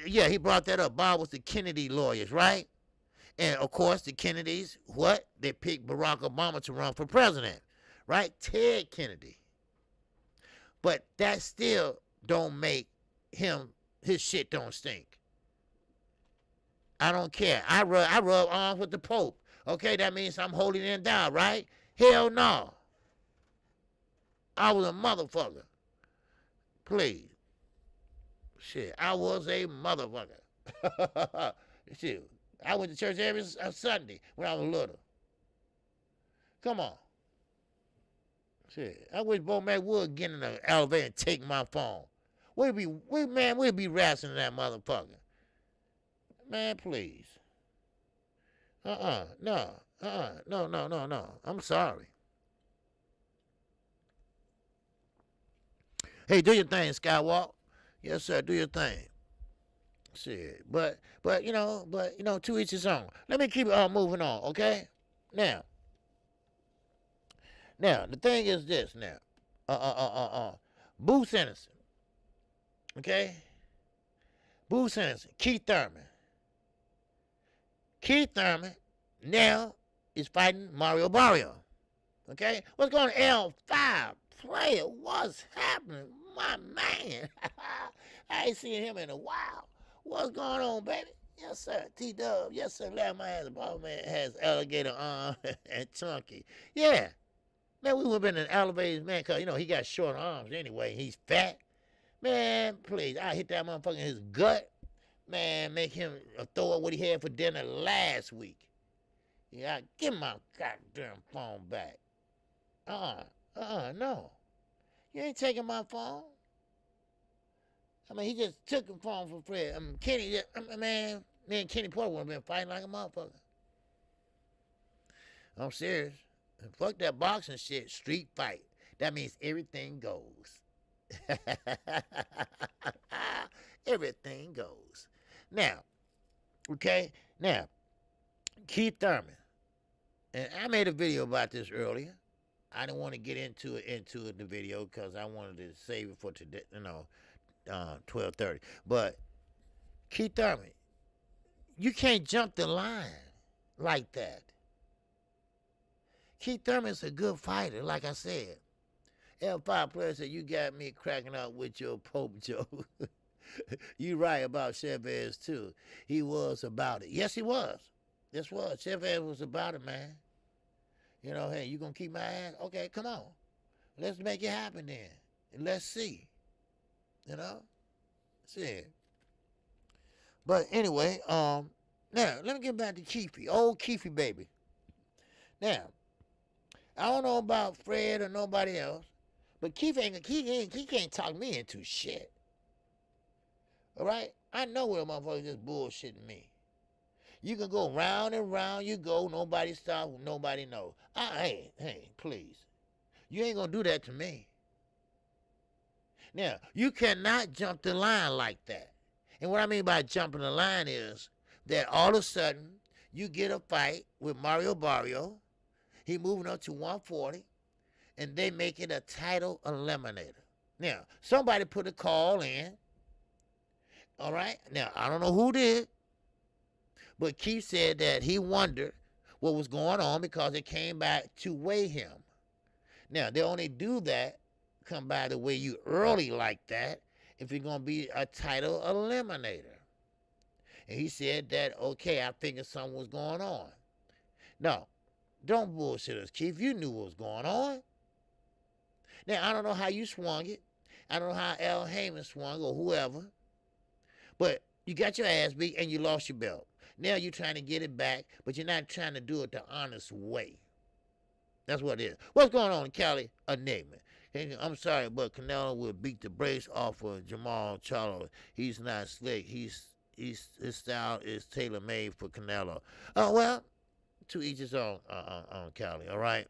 Yeah, he brought that up. Bob was the Kennedy lawyers, right? And, of course, the Kennedys, what? They picked Barack Obama to run for president, right? Ted Kennedy. But that still don't make his shit don't stink. I don't care. I rub arms with the Pope. Okay, that means I'm holding him down, right? Hell no. I was a motherfucker. Please. Shit, I was a motherfucker. Shit, I went to church every Sunday when I was little. Come on. Shit, I wish Bo Mac would get in the elevator and take my phone. We'll be wrestling that motherfucker. Man, please. No. No. I'm sorry. Hey, do your thing, Skywalk. Yes, sir, do your thing. Shit. But you know, to each his own. Let me keep moving on, okay? Now, the thing is this now. Boo Sentencing. Okay? Boo Sentencing. Keith Thurman. Keith Thurman now is fighting Mario Barrio. Okay? What's going on? L5 player. What's happening? My man. I ain't seen him in a while. What's going on, baby? Yes, sir. T-Dub. Yes, sir. Last man has alligator arm and chunky. Yeah. Man, we would have been an elevated man because, you know, he got short arms anyway. He's fat. Man, please. I hit that motherfucker in his gut. Man, make him throw up what he had for dinner last week. Yeah, give my goddamn phone back. No. You ain't taking my phone. I mean, he just took the phone from Fred. Kenny, man, me and Kenny Porter would have been fighting like a motherfucker. I'm serious. Fuck that boxing shit. Street fight. That means everything goes. Everything goes. Now, okay? Now, Keith Thurman. And I made a video about this earlier. I didn't want to get into the video because I wanted to save it for today, 12:30. But Keith Thurman, you can't jump the line like that. Keith Thurman's a good fighter, like I said. L5 player said, you got me cracking up with your Pope joke. You right about Chavez, too. He was about it. Yes, he was. Yes, was. Chavez was about it, man. You know, hey, you going to keep my ass? Okay, come on. Let's make it happen then. And let's see. You know? See. But anyway, now, let me get back to Keefy. Old Keefy, baby. Now, I don't know about Fred or nobody else, but he can't talk me into shit. All right? I know where motherfuckers just bullshitting me. You can go round and round, you go, nobody stop, nobody know. Hey, please. You ain't gonna do that to me. Now, you cannot jump the line like that. And what I mean by jumping the line is that all of a sudden, you get a fight with Mario Barrio. He moving up to 140, and they make it a title eliminator. Now, somebody put a call in. All right? Now, I don't know who did, but Keith said that he wondered what was going on because it came back to weigh him. Now, they only do that, come by to weigh you early like that, if you're going to be a title eliminator. And he said that, okay, I figured something was going on. No, don't bullshit us, Keith. You knew what was going on. Now, I don't know how you swung it. I don't know how Al Heyman swung or whoever. But you got your ass beat and you lost your belt. Now you're trying to get it back, but you're not trying to do it the honest way. That's what it is. What's going on in Cali? Enigma. I'm sorry, but Canelo will beat the brace off of Jamal Charlo. He's not slick. His style is tailor-made for Canelo. Oh, well, to each his own on Cali, all right?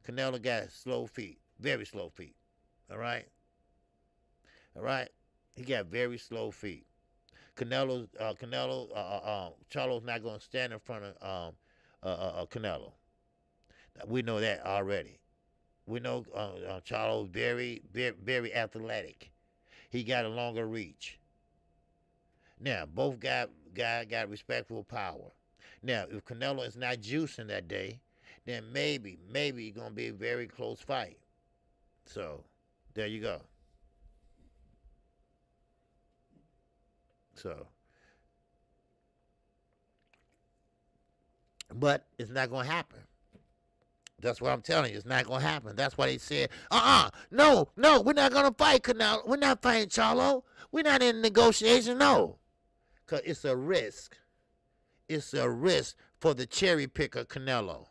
Canelo got slow feet, very slow feet, all right? All right? He got very slow feet. Charlo's not going to stand in front of Canelo. We know that already. We know Charlo's very, very, very athletic. He got a longer reach. Now, both guys got respectful power. Now, if Canelo is not juicing that day, then maybe it's going to be a very close fight. So, there you go. So, but it's not going to happen. That's what I'm telling you. It's not going to happen. That's why they said, no, we're not going to fight Canelo. We're not fighting Charlo. We're not in negotiation, no. Because it's a risk. It's a risk for the cherry picker Canelo.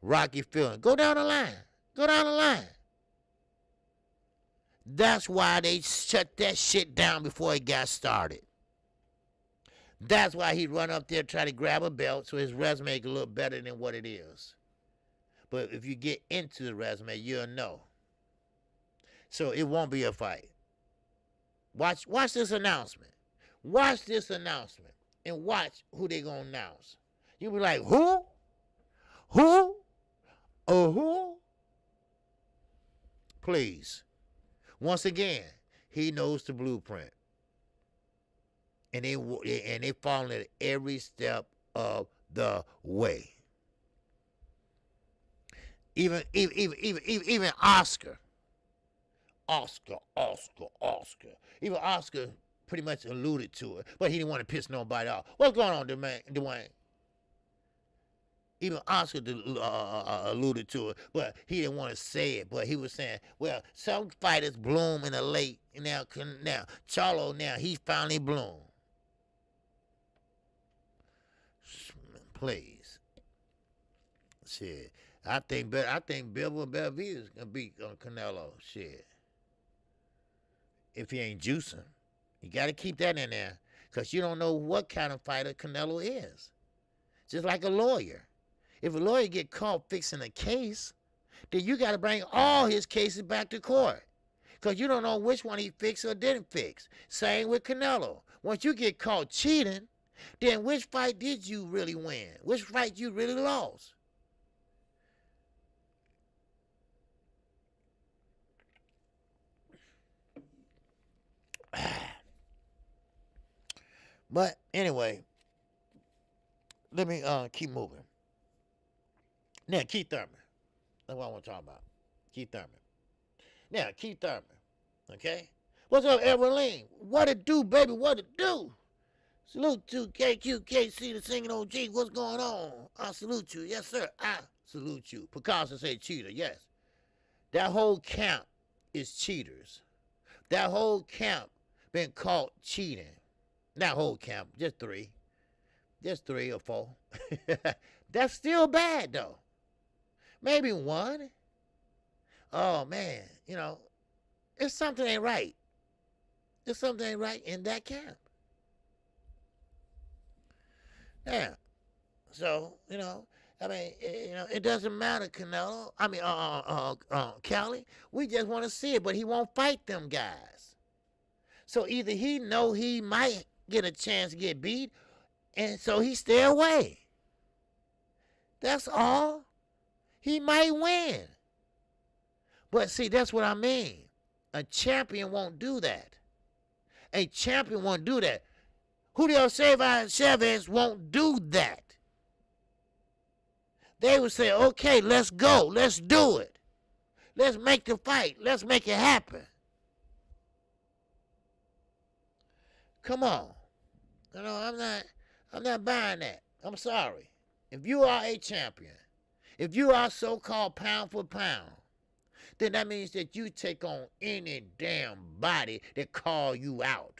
Rocky feeling. Go down the line. Go down the line. That's why they shut that shit down before it got started. That's why he run up there try to grab a belt so his resume can look better than what it is. But if you get into the resume, you'll know. So it won't be a fight. Watch this announcement. Watch this announcement. And watch who they gonna announce. You'll be like, who? Who? Oh, who? Please. Once again, he knows the blueprint. And they following it every step of the way. Even Oscar. Even Oscar pretty much alluded to it, but he didn't want to piss nobody off. What's going on, Dwayne? Even Oscar alluded to it, but he didn't want to say it. But he was saying, well, some fighters bloom in the late. Now Charlo, now he finally bloomed. Please. Shit. I think Bill Benavidez gonna beat Canelo. Shit, if he ain't juicing, you got to keep that in there, cause you don't know what kind of fighter Canelo is. Just like a lawyer, if a lawyer get caught fixing a case, then you got to bring all his cases back to court, cause you don't know which one he fixed or didn't fix. Same with Canelo. Once you get caught cheating, then which fight did you really win? Which fight you really lost? But anyway, let me keep moving. Now, Keith Thurman. That's what I want to talk about. Keith Thurman. Now, Keith Thurman. Okay? What's up, Everline? What it do, baby? What it do? Salute to KQKC, the singing OG. What's going on? I salute you. Yes, sir. I salute you. Picasso say cheater. Yes. That whole camp is cheaters. That whole camp been caught cheating. Not whole camp, just three. Just 3 or 4. That's still bad, though. Maybe 1. Oh, man. You know, if something ain't right. If something ain't right in that camp. Yeah. So, you know, I mean, you know, it doesn't matter, Canelo. I mean, Cali. We just want to see it, but he won't fight them guys. So either he know he might get a chance to get beat, and so he stay away. That's all. He might win. But see, that's what I mean. A champion won't do that. A champion won't do that. Julio Chavez won't do that. They would say, okay, let's go. Let's do it. Let's make the fight. Let's make it happen. Come on. You know, I'm not buying that. I'm sorry. If you are a champion, if you are so-called pound for pound, then that means that you take on any damn body that call you out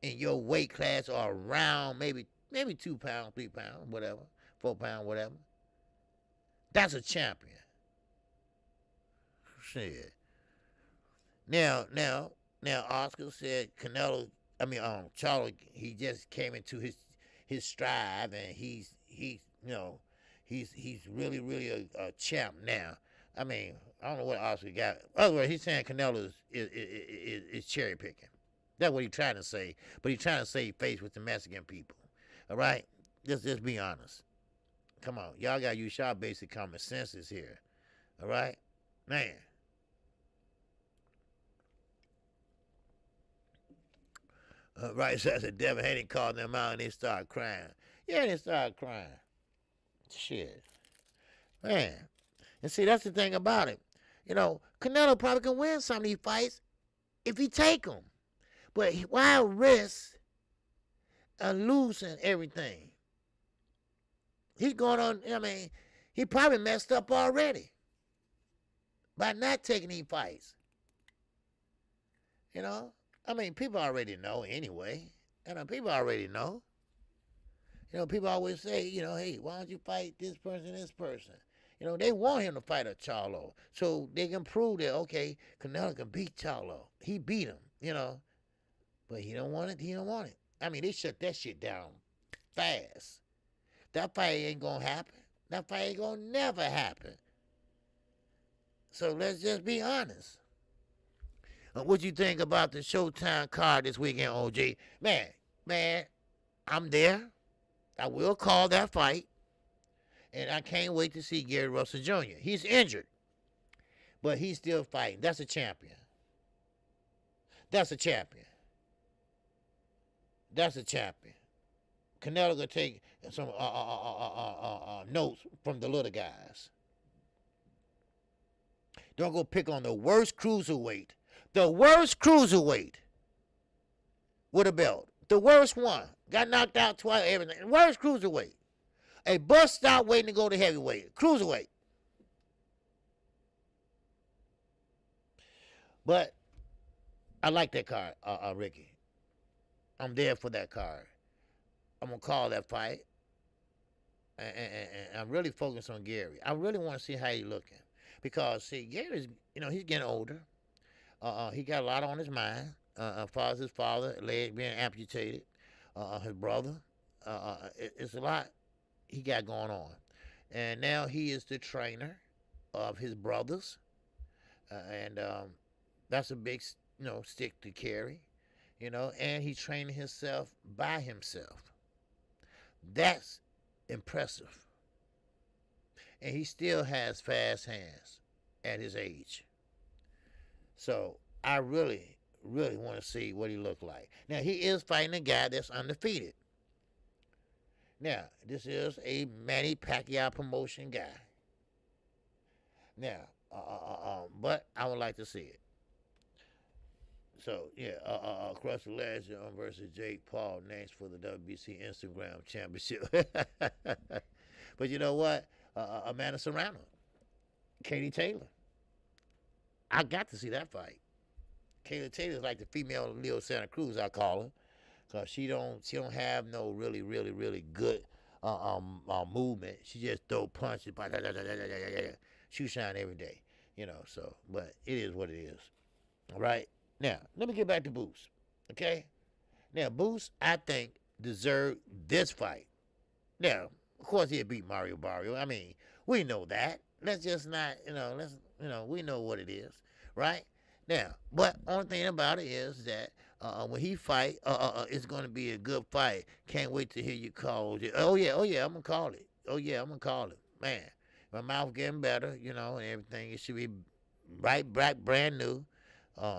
in your weight class or around maybe 2 pounds, 3 pounds, whatever, 4 pounds, whatever. That's a champion. Shit. Now, Oscar said Charlo, he just came into his stride, and he's really a champ now. I mean, I don't know what Oscar got. Otherwise, he's saying Canelo is cherry picking. That's what he's trying to say. But he's trying to save face with the Mexican people. All right? Just be honest. Come on. Y'all got to use y'all basic common senses here. All right? Man. Right, so the devil Haney called them out and they started crying. Yeah, they started crying. Shit. Man. And see, that's the thing about it. You know, Canelo probably can win some of these fights if he take them. But why risk losing everything? He's going on, I mean, he probably messed up already by not taking these fights. You know? I mean, people already know anyway. You know, people already know. You know, people always say, you know, hey, why don't you fight this person, this person? You know, they want him to fight a Charlo so they can prove that, okay, Canelo can beat Charlo. He beat him, you know. But he don't want it. He don't want it. I mean, they shut that shit down fast. That fight ain't going to happen. That fight ain't going to never happen. So let's just be honest. What you think about the Showtime card this weekend, OG? Man, I'm there. I will call that fight. And I can't wait to see Gary Russell Jr. He's injured, but he's still fighting. That's a champion. That's a champion. That's a champion. Canelo gonna take some notes from the little guys. Don't go pick on the worst cruiserweight. The worst cruiserweight with a belt. The worst one. Got knocked out twice, everything. Worst cruiserweight. A bus stop waiting to go to heavyweight. Cruiserweight. But I like that card, Ricky. I'm there for that card. I'm going to call that fight. and I'm really focused on Gary. I really want to see how he's looking because see, Gary's he's getting older. He got a lot on his mind. His father, leg being amputated. His brother. It's a lot he got going on, and now he is the trainer of his brothers, and that's a big stick to carry. And he's training himself by himself. That's impressive. And he still has fast hands at his age. So I really, really want to see what he looked like. Now, he is fighting a guy that's undefeated. Now, this is a Manny Pacquiao promotion guy. Now, but I would like to see it. So, yeah, Crusher Legend versus Jake Paul next for the WBC Instagram Championship. But you know what? Amanda Serrano, Katie Taylor. I got to see that fight. Katie Taylor's like the female Leo Santa Cruz, I call her, because she don't have no really, really, really good movement. She just throw punches, shoot shine every day, So, but it is what it is. All right. Now, let me get back to Boots, okay? Now, Boots, I think, deserved this fight. Now, of course, he'll beat Mario Barrio. I mean, we know that. Let's just not, we know what it is, right? Now, but only thing about it is that when he fight, it's going to be a good fight. Can't wait to hear you call it. Oh, yeah, I'm going to call it. Oh, yeah, I'm going to call it. Man, my mouth getting better, and everything. It should be right, brand new.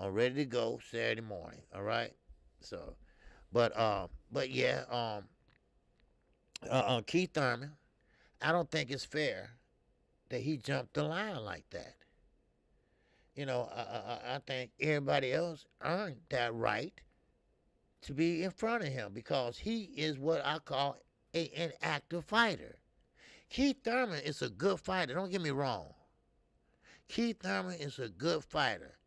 Ready to go Saturday morning. All right. So, but yeah. Keith Thurman, I don't think it's fair that he jumped the line like that. I think everybody else earned that right to be in front of him because he is what I call an active fighter. Keith Thurman is a good fighter. Don't get me wrong. Keith Thurman is a good fighter.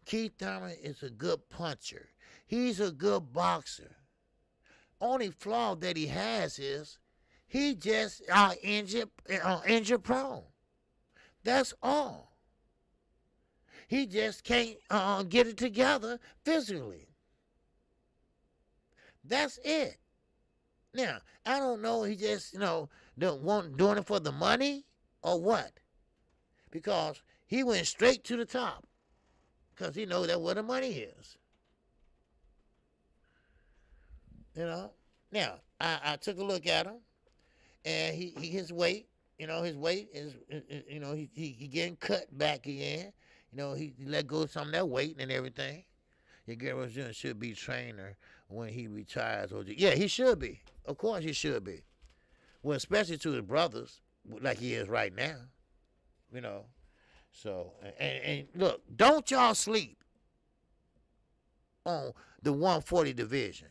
Keith Thurman is a good puncher. He's a good boxer. Only flaw that he has is he just injury prone. That's all. He just can't get it together physically. That's it. Now, I don't know, he just, doing it for the money or what. Because he went straight to the top. Because he knows that's where the money is. Now, I took a look at him, and his weight, his weight is, he getting cut back again. He let go of some of that weight and everything. Gary should be trainer when he retires. Yeah, he should be. Of course he should be. Well, especially to his brothers, like he is right now. So, and look, don't y'all sleep on the 140 division.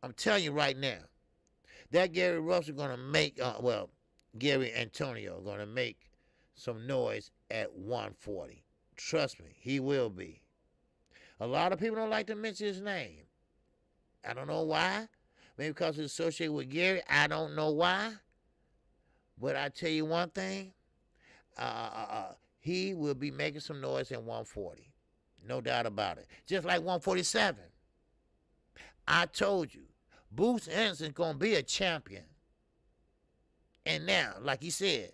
I'm telling you right now, that Gary Russell going to make, Gary Antonio going to make some noise at 140. Trust me, he will be. A lot of people don't like to mention his name. I don't know why. Maybe because it's associated with Gary. I don't know why. But I tell you one thing. He will be making some noise in 140. No doubt about it. Just like 147. I told you, Boots Anderson's going to be a champion. And now, like he said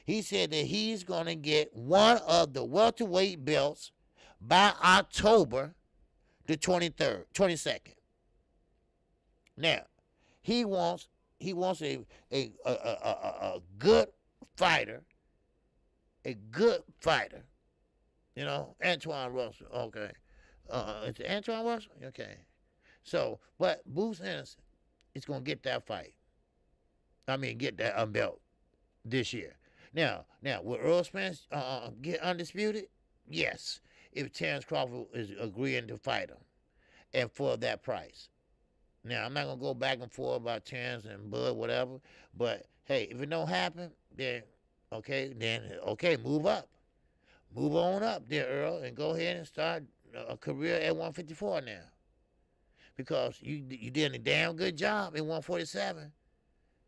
that he's going to get one of the welterweight belts by October the 22nd. Now, he wants a good fighter. A good fighter. Antoine Russell. Okay. It's Antoine Russell? Okay. So, but Boots Anderson is going to get that fight. Get that belt this year. Now, will Earl Spence get undisputed? Yes. If Terrence Crawford is agreeing to fight him. And for that price. Now, I'm not going to go back and forth about Terrence and Bud, whatever. But, hey, if it don't happen, then move up. Move on up there, Earl, and go ahead and start a career at 154 now. Because you did a damn good job at 147.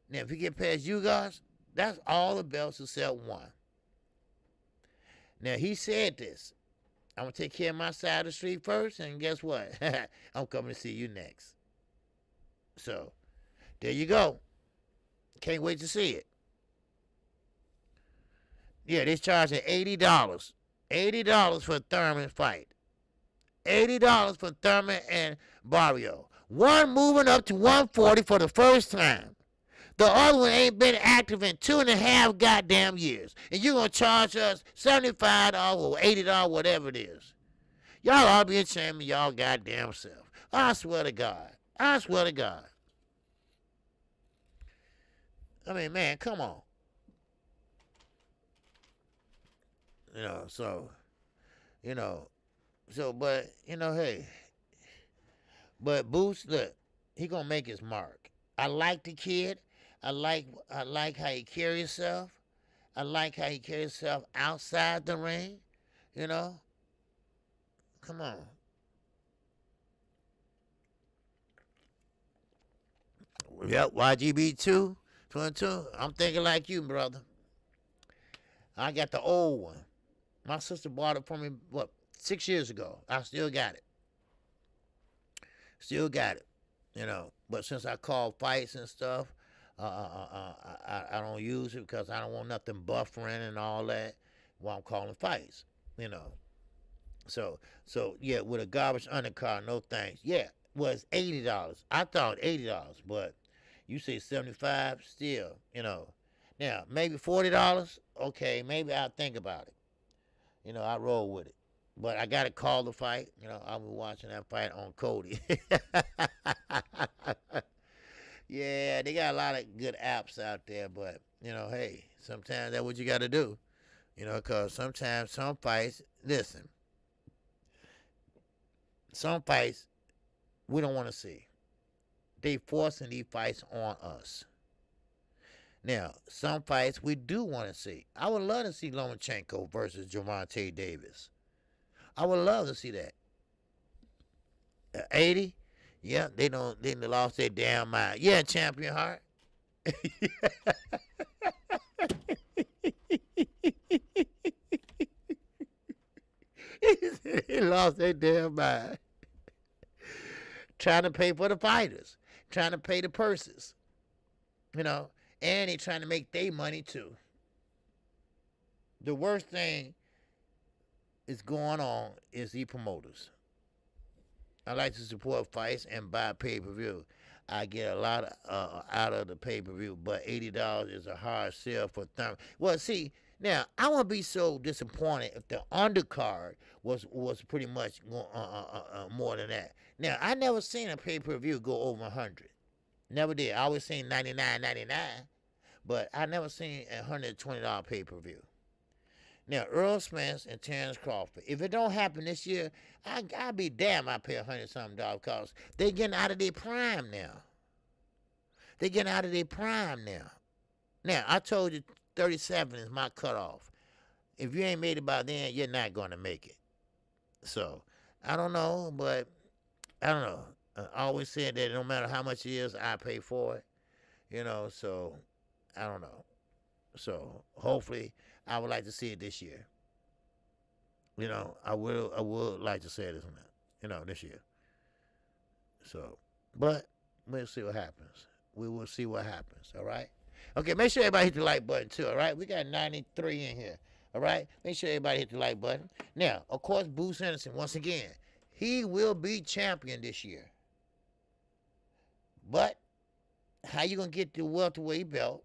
Now, if you get past you guys, that's all the belts except one. Now, he said this. I'm going to take care of my side of the street first, and guess what? I'm coming to see you next. So, there you go. Can't wait to see it. Yeah, they charging $80. $80 for Thurman fight. $80 for Thurman and Barrio. One moving up to 140 for the first time. The other one ain't been active in 2.5 goddamn years. And you're going to charge us $75 or $80, whatever it is. Y'all ought to be ashamed of y'all goddamn self. I swear to God. I swear to God. I mean, man, come on. But, hey. But Boots, look, he gonna make his mark. I like the kid. I like how he carry himself. I like how he carry himself outside the ring. Come on. Yep, YGB 22. I'm thinking like you, brother. I got the old one. My sister bought it for me, 6 years ago. I still got it. But since I call fights and stuff, I don't use it because I don't want nothing buffering and all that while I'm calling fights. So yeah, with a garbage undercard, no thanks. Yeah, was $80. I thought $80, but you say 75, still, Now maybe $40. Okay, maybe I'll think about it. I roll with it. But I gotta call the fight. I'll be watching that fight on Cody. Yeah, they got a lot of good apps out there, but hey, sometimes that's what you gotta do. Because sometimes some fights, listen, some fights we don't want to see. They forcing these fights on us. Now, some fights we do want to see. I would love to see Lomachenko versus Gervonta Davis. I would love to see that. 80? Yeah, they lost their damn mind. Yeah, Champion Heart. They lost their damn mind. Trying to pay for the fighters. Trying to pay the purses. And they trying to make their money too. The worst thing is going on is the promoters. I like to support fights and buy pay-per-view. I get a lot out of the pay-per-view, but $80 is a hard sell for Thurman. Well, see, now, I wouldn't be so disappointed if the undercard was pretty much more than that. Now, I never seen a pay-per-view go over 100. Never did. I always seen $99.99, but I never seen a $120 pay-per-view. Now, Earl Spence and Terrence Crawford. If it don't happen this year, I'll be damn I pay $100-something because they getting out of their prime now. Now, I told you 37 is my cutoff. If you ain't made it by then, you're not going to make it. So, I don't know, but I don't know. I always said that no matter how much it is, I pay for it. So I don't know. So hopefully I would like to see it this year. I would like to see it this year. So, but we'll see what happens. We will see what happens, all right? Okay, make sure everybody hit the like button too, all right? We got 93 in here, all right? Make sure everybody hit the like button. Now, of course, Bruce Henderson, once again, he will be champion this year. But how you going to get the welterweight belt?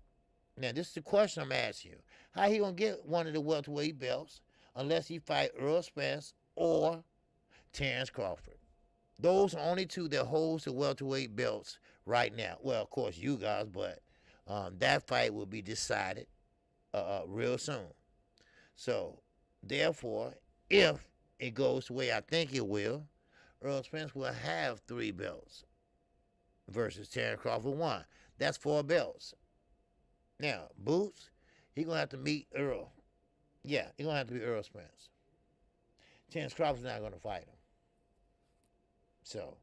Now, this is the question I'm asking you. How he going to get one of the welterweight belts unless he fight Earl Spence or Terrence Crawford? Those are only two that holds the welterweight belts right now. Well, of course, you guys, but that fight will be decided real soon. So, therefore, if it goes the way I think it will, Earl Spence will have 3 belts versus Terrence Crawford 1. That's 4 belts. Now, Boots, he going to have to meet Earl. Yeah, he going to have to be Earl Spence. Terrence Crawford's not going to fight him. So,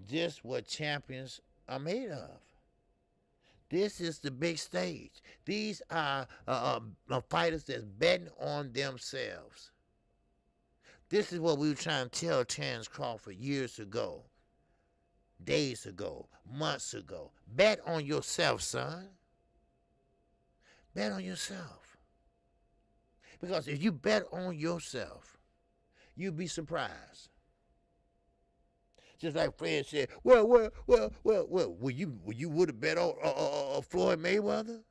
just what champions are made of. This is the big stage. These are fighters that's betting on themselves. This is what we were trying to tell Terrence Crawford years ago, days ago, months ago. Bet on yourself, son. Bet on yourself. Because if you bet on yourself, you'll be surprised. Just like Fred said, well, you would have bet on Floyd Mayweather?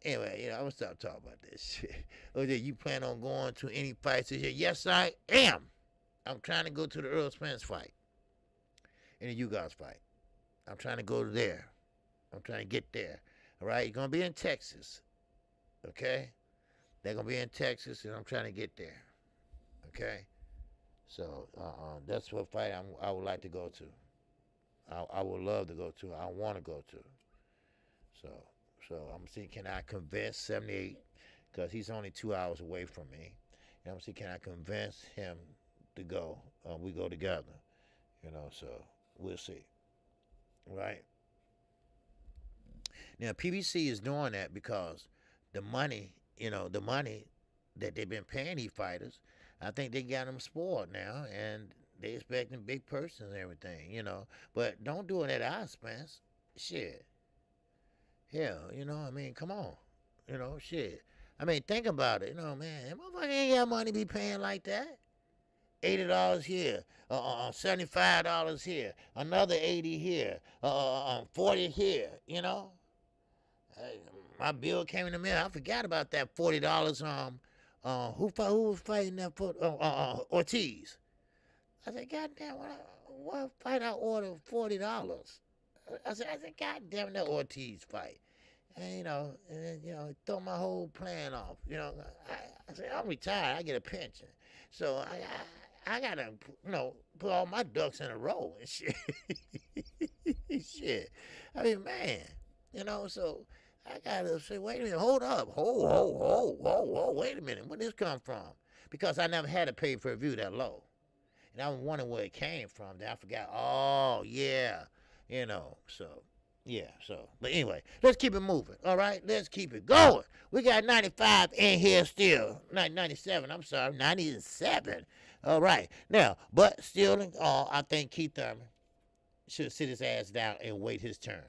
Anyway, I'm gonna stop talking about this shit. Okay, you plan on going to any fights this year? Yes, I am. I'm trying to go to the Earl Spence fight and the Ugas fight. I'm trying to go there. I'm trying to get there. All right, you're gonna be in Texas. Okay, they're gonna be in Texas, and I'm trying to get there. Okay, so that's what fight I would like to go to. I would love to go to. I want to go to. So I'm seeing, can I convince 78, because he's only 2 hours away from me. And I'm seeing, can I convince him to go? We go together, so we'll see. Right? Now, PBC is doing that because the money, the money that they've been paying these fighters, I think they got them spoiled now, and they expecting big purses and everything, But don't do it at our expense. Shit. Hell, come on. Shit. Think about it. Man, motherfucker ain't got money to be paying like that. $80 here, $75 here, another 80 here, 40 here, My bill came in the mail. I forgot about that $40. Who was fighting that for? Ortiz. I said, goddamn, what fight I ordered $40? I said, goddamn, that Ortiz fight. And, throw my whole plan off. I said, I'm retired. I get a pension. So I got to, put all my ducks in a row and shit. Shit. Man, so I got to say, wait a minute, hold up. Whoa, wait a minute. Where did this come from? Because I never had a pay-per-view that low. And I was wondering where it came from. Then I forgot, oh, yeah. But anyway, let's keep it moving, all right? Let's keep it going. We got 95 in here still. 97, I'm sorry, 97. All right. Now, but still in all, I think Keith Thurman should sit his ass down and wait his turn.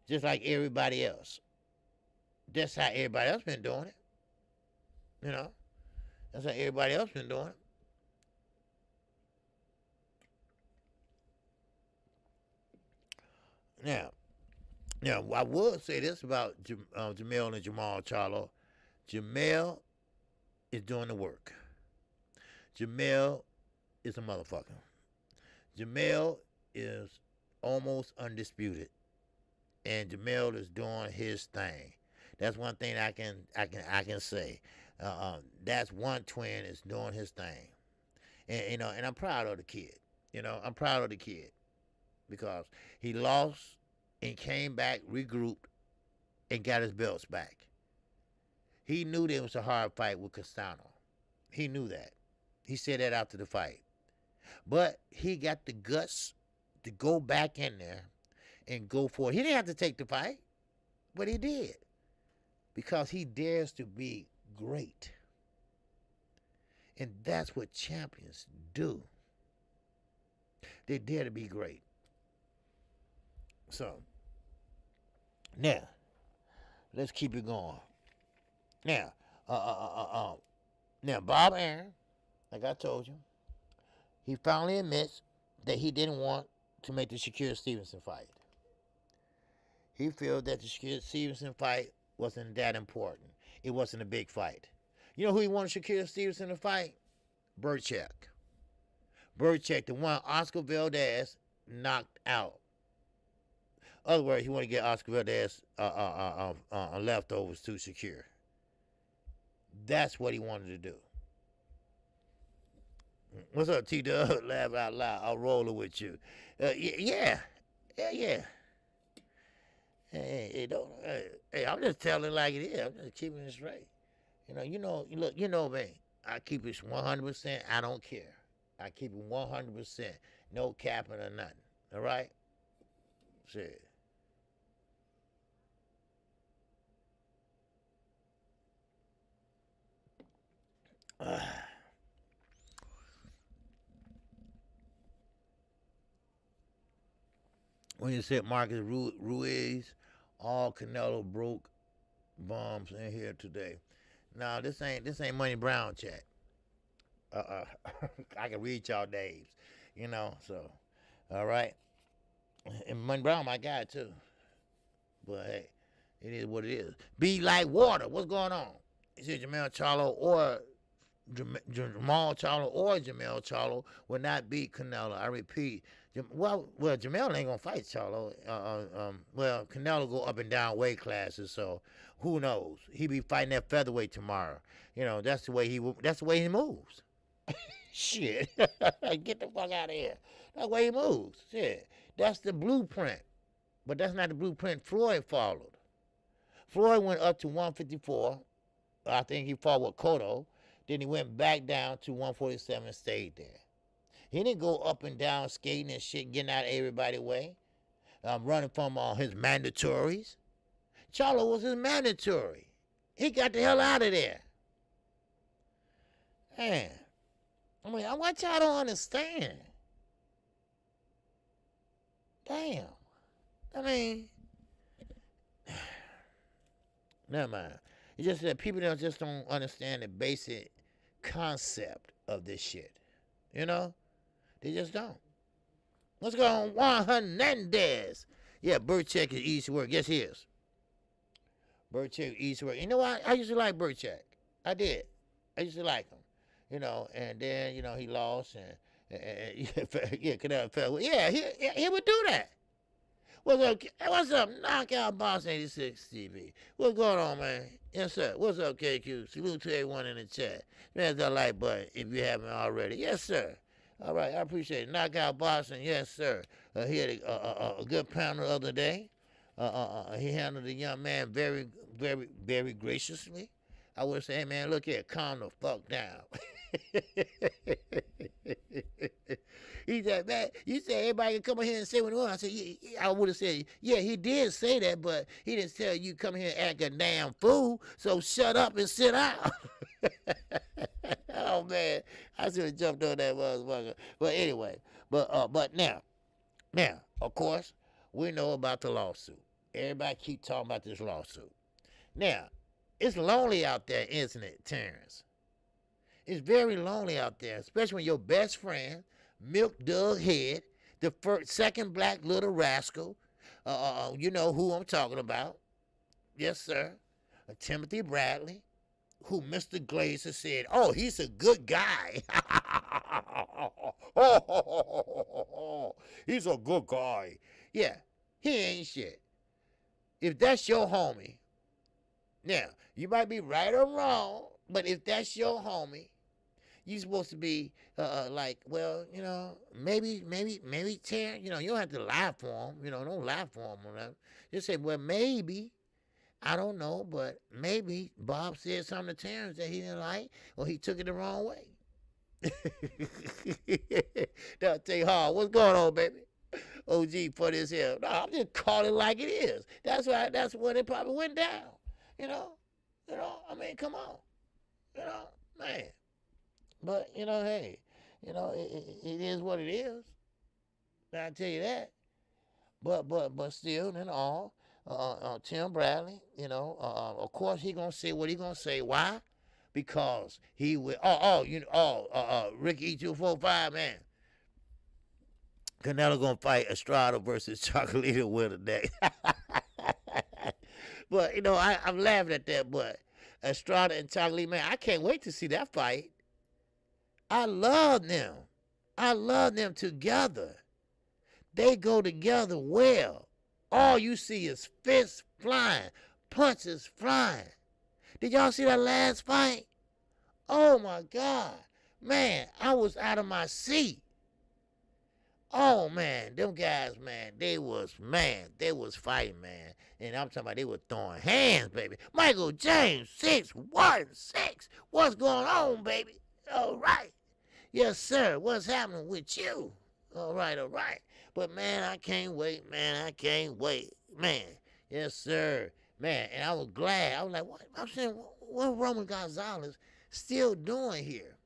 Just like everybody else. That's how everybody else been doing it. That's how everybody else been doing it. Now, I would say this about Jamel and Jamal Charlo. Jamel is doing the work. Jamel is a motherfucker. Jamel is almost undisputed, and Jamel is doing his thing. That's one thing I can say. That's one twin is doing his thing, and and I'm proud of the kid. I'm proud of the kid. Because he lost and came back, regrouped, and got his belts back. He knew there was a hard fight with Castano. He knew that. He said that after the fight. But he got the guts to go back in there and go for it. He didn't have to take the fight, but he did. Because he dares to be great. And that's what champions do. They dare to be great. So, now, let's keep it going. Now, Bob Arum, like I told you, he finally admits that he didn't want to make the Shakur Stevenson fight. He feels that the Shakur Stevenson fight wasn't that important. It wasn't a big fight. You know who he wanted Shakur Stevenson to fight? Burchak. Burchak, the one Oscar Valdez knocked out. Other words, he wanted to get Oscar Valdez leftovers to Shakur. That's what he wanted to do. What's up, T-Dub? Laugh out loud. I'll roll it with you. Yeah. Hey, I'm just telling it like it is. I'm just keeping it straight. Look, me. I keep it 100%. I don't care. I keep it 100%. No capping or nothing. All right? Shit. When you said Marcus Ruiz, all Canelo broke bombs in here today. Now this ain't Money Brown chat. I can read y'all names, So, all right. And Money Brown, my guy too. But hey, it is what it is. Be like water. What's going on? Is it Jamal Charlo or Jamal Charlo or Jamel Charlo will not beat Canelo? I repeat. Well, Jamel ain't gonna fight Charlo. Well, Canelo go up and down weight classes, so who knows? He be fighting that featherweight tomorrow. That's the way he moves. Shit, get the fuck out of here. That's the way he moves. Shit, that's the blueprint. But that's not the blueprint Floyd followed. Floyd went up to 154. I think he fought with Cotto. Then he went back down to 147 and stayed there. He didn't go up and down skating and shit, getting out of everybody's way, running from his mandatories. Charlo was his mandatory. He got the hell out of there. Man, I mean, what y'all don't understand? Damn. I mean, never mind. It's just that people just don't understand the basic concept of this shit. They just don't. What's going on? Juan Hernandez. Yeah, Burchak is easy work. Yes, he is. Burchak is easy work. You know what? I used to like Burchak. I did. I used to like him. And then, he lost. And Canelo fell. Yeah, he would do that. What's up? Knockout Boss 86 TV. What's going on, man? Yes, sir. What's up, KQ? Salute to everyone in the chat. Smash that like button if you haven't already. Yes, sir. All right, I appreciate it. Knockout Boston, yes, sir. He had a good panel the other day. He handled the young man very, very, very graciously. I would say, hey, man, look here, calm the fuck down. He said, man, you said everybody can come in here and say what they want. I said, yeah, I would have said, yeah, he did say that, but he didn't tell you come here and act a damn fool, so shut up and sit down. Oh, man, I should have jumped on that motherfucker. But anyway, but now, of course, we know about the lawsuit. Everybody keep talking about this lawsuit. Now, it's lonely out there, isn't it, Terrence? It's very lonely out there, especially when your best friend, Milk Dug Head, the second black little rascal, you know who I'm talking about. Yes, sir. Timothy Bradley, who Mr. Glazer said, oh, he's a good guy. He's a good guy. Yeah, he ain't shit. If that's your homie, now, you might be right or wrong, but if that's your homie, you're supposed to be like, well, maybe, Terrence, you don't have to lie for him. Don't lie for him or nothing. Just say, well, maybe, I don't know, but maybe Bob said something to Terrence that he didn't like, or he took it the wrong way. Now, tell you, what's going on, baby? OG for this here. No, I'm just calling it like it is. That's what it probably went down. I mean, come on. Man. But, hey, it is what it is. I tell you that. But still, in all, Tim Bradley, of course he gonna say what he gonna say. Why? Because he will. Ricky E245, man. Canelo gonna fight Estrada versus Chocolito with today. But I'm laughing at that. But Estrada and Chocolito, man, I can't wait to see that fight. I love them. I love them together. They go together well. All you see is fists flying, punches flying. Did y'all see that last fight? Oh my God. Man, I was out of my seat. Oh man, them guys, man, they was fighting, man. And I'm talking about they were throwing hands, baby. Michael James, 616. What's going on, baby? All right. Yes, sir. What's happening with you? All right, all right. But man, I can't wait, man. I can't wait, man. Yes, sir, man. And I was glad. I was like, what? I'm saying, what Roman Gonzalez still doing here?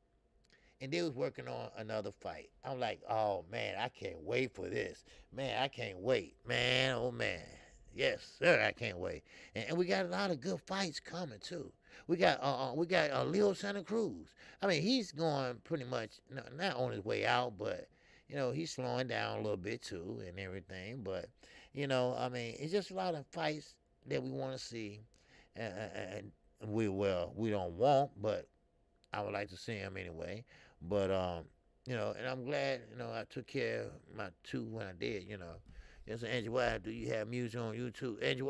And they was working on another fight. I'm like, oh man, I can't wait for this. Man, I can't wait. Man, oh man. Yes, sir, I can't wait. And we got a lot of good fights coming too. We got Leo Santa Cruz. I mean, he's going pretty much not on his way out, but he's slowing down a little bit too and everything. But I mean, it's just a lot of fights that we want to see, and we don't want, but I would like to see him anyway. But and I'm glad, I took care of my two when I did, Yes, Angie Wise, do you have music on YouTube? Angie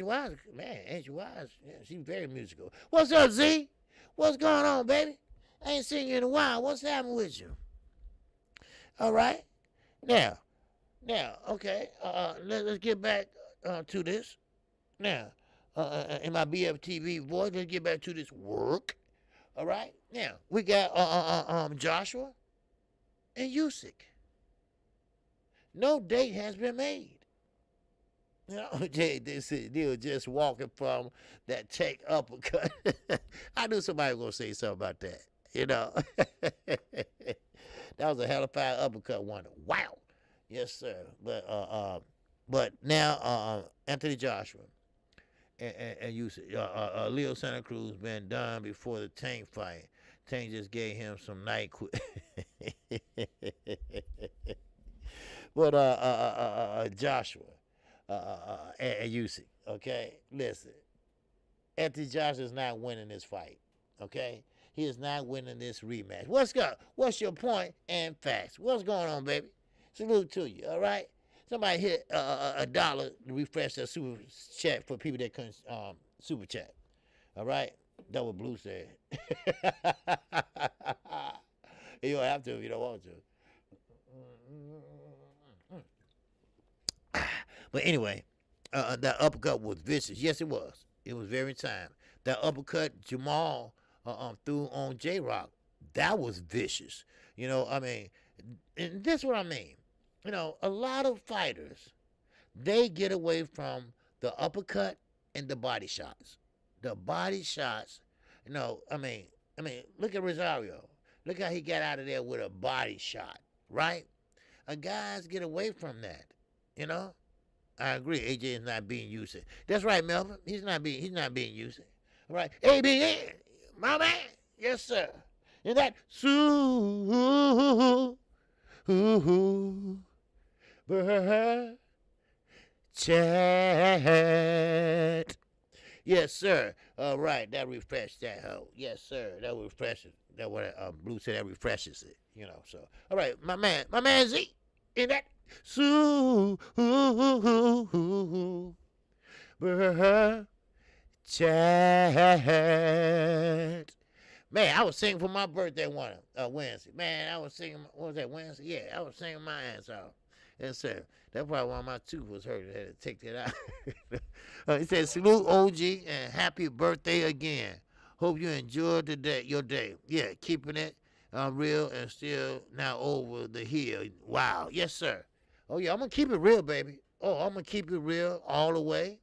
Wise, man, Angie Wise, yeah, she's very musical. What's up, Z? What's going on, baby? I ain't seen you in a while. What's happening with you? All right. Now, okay. Let's get back to this. Now, in my BFTV voice, let's get back to this work. All right. Now we got Joshua and Usyk. No date has been made. They were just walking from that take uppercut. I knew somebody was gonna say something about that. That was a hell of a fire uppercut one. Wow. Yes, sir. But now Anthony Joshua and Usyk, Leo Santa Cruz been done before the Tank fight. Tank just gave him some night quit. But Joshua and Usyk, okay? Listen, Anthony Joshua is not winning this fight, okay? He is not winning this rematch. What's your point and facts? What's going on, baby? Salute to you, all right? Somebody hit $1 to refresh their super chat for people that couldn't super chat, all right? That what Blue said. You don't have to if you don't want to. But anyway, that uppercut was vicious. Yes, it was. It was very time. That uppercut Jamal threw on J-Rock, that was vicious. I mean, and this is what I mean. A lot of fighters, they get away from the uppercut and the body shots. The body shots, I mean, look at Rosario. Look how he got out of there with a body shot, right? Guys get away from that, I agree. AJ is not being used. That's right, Melvin. He's not being used. All right. ABN, my man. Yes, sir. And that chat. Yes, sir. All right. That refreshed that hoe. Yes, sir. That refreshes. That what Blue said. That refreshes it. So all right, my man Z. In that chat. Man, I was singing for my birthday Wednesday. Man, I was singing. What was that, Wednesday? Yeah, I was singing my ass off. Yes, sir. That's probably why my tooth was hurt. I had to take that out. He said, salute OG and happy birthday again. Hope you enjoyed your day. Yeah, keeping it real and still now over the hill. Wow. Yes, sir. Oh, yeah, I'm going to keep it real, baby. Oh, I'm going to keep it real all the way.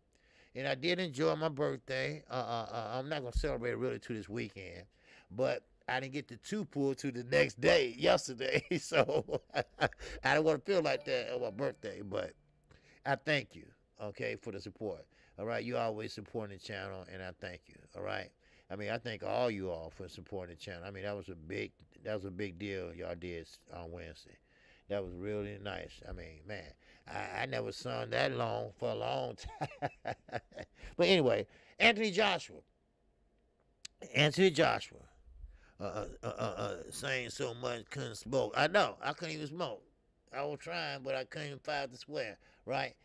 And I did enjoy my birthday. I'm not going to celebrate really to this weekend. But I didn't get the two pull to the next day, yesterday. So I don't want to feel like that on my birthday. But I thank you, okay, for the support. All right, you always supporting the channel, and I thank you. All right. I mean, I thank all you all for supporting the channel. I mean, that was a big deal y'all did on Wednesday. That was really nice. I mean, man, I never sung that long for a long time. But anyway, Anthony Joshua, saying so much, couldn't smoke. I know, I couldn't even smoke. I was trying, but I couldn't even find the square, right?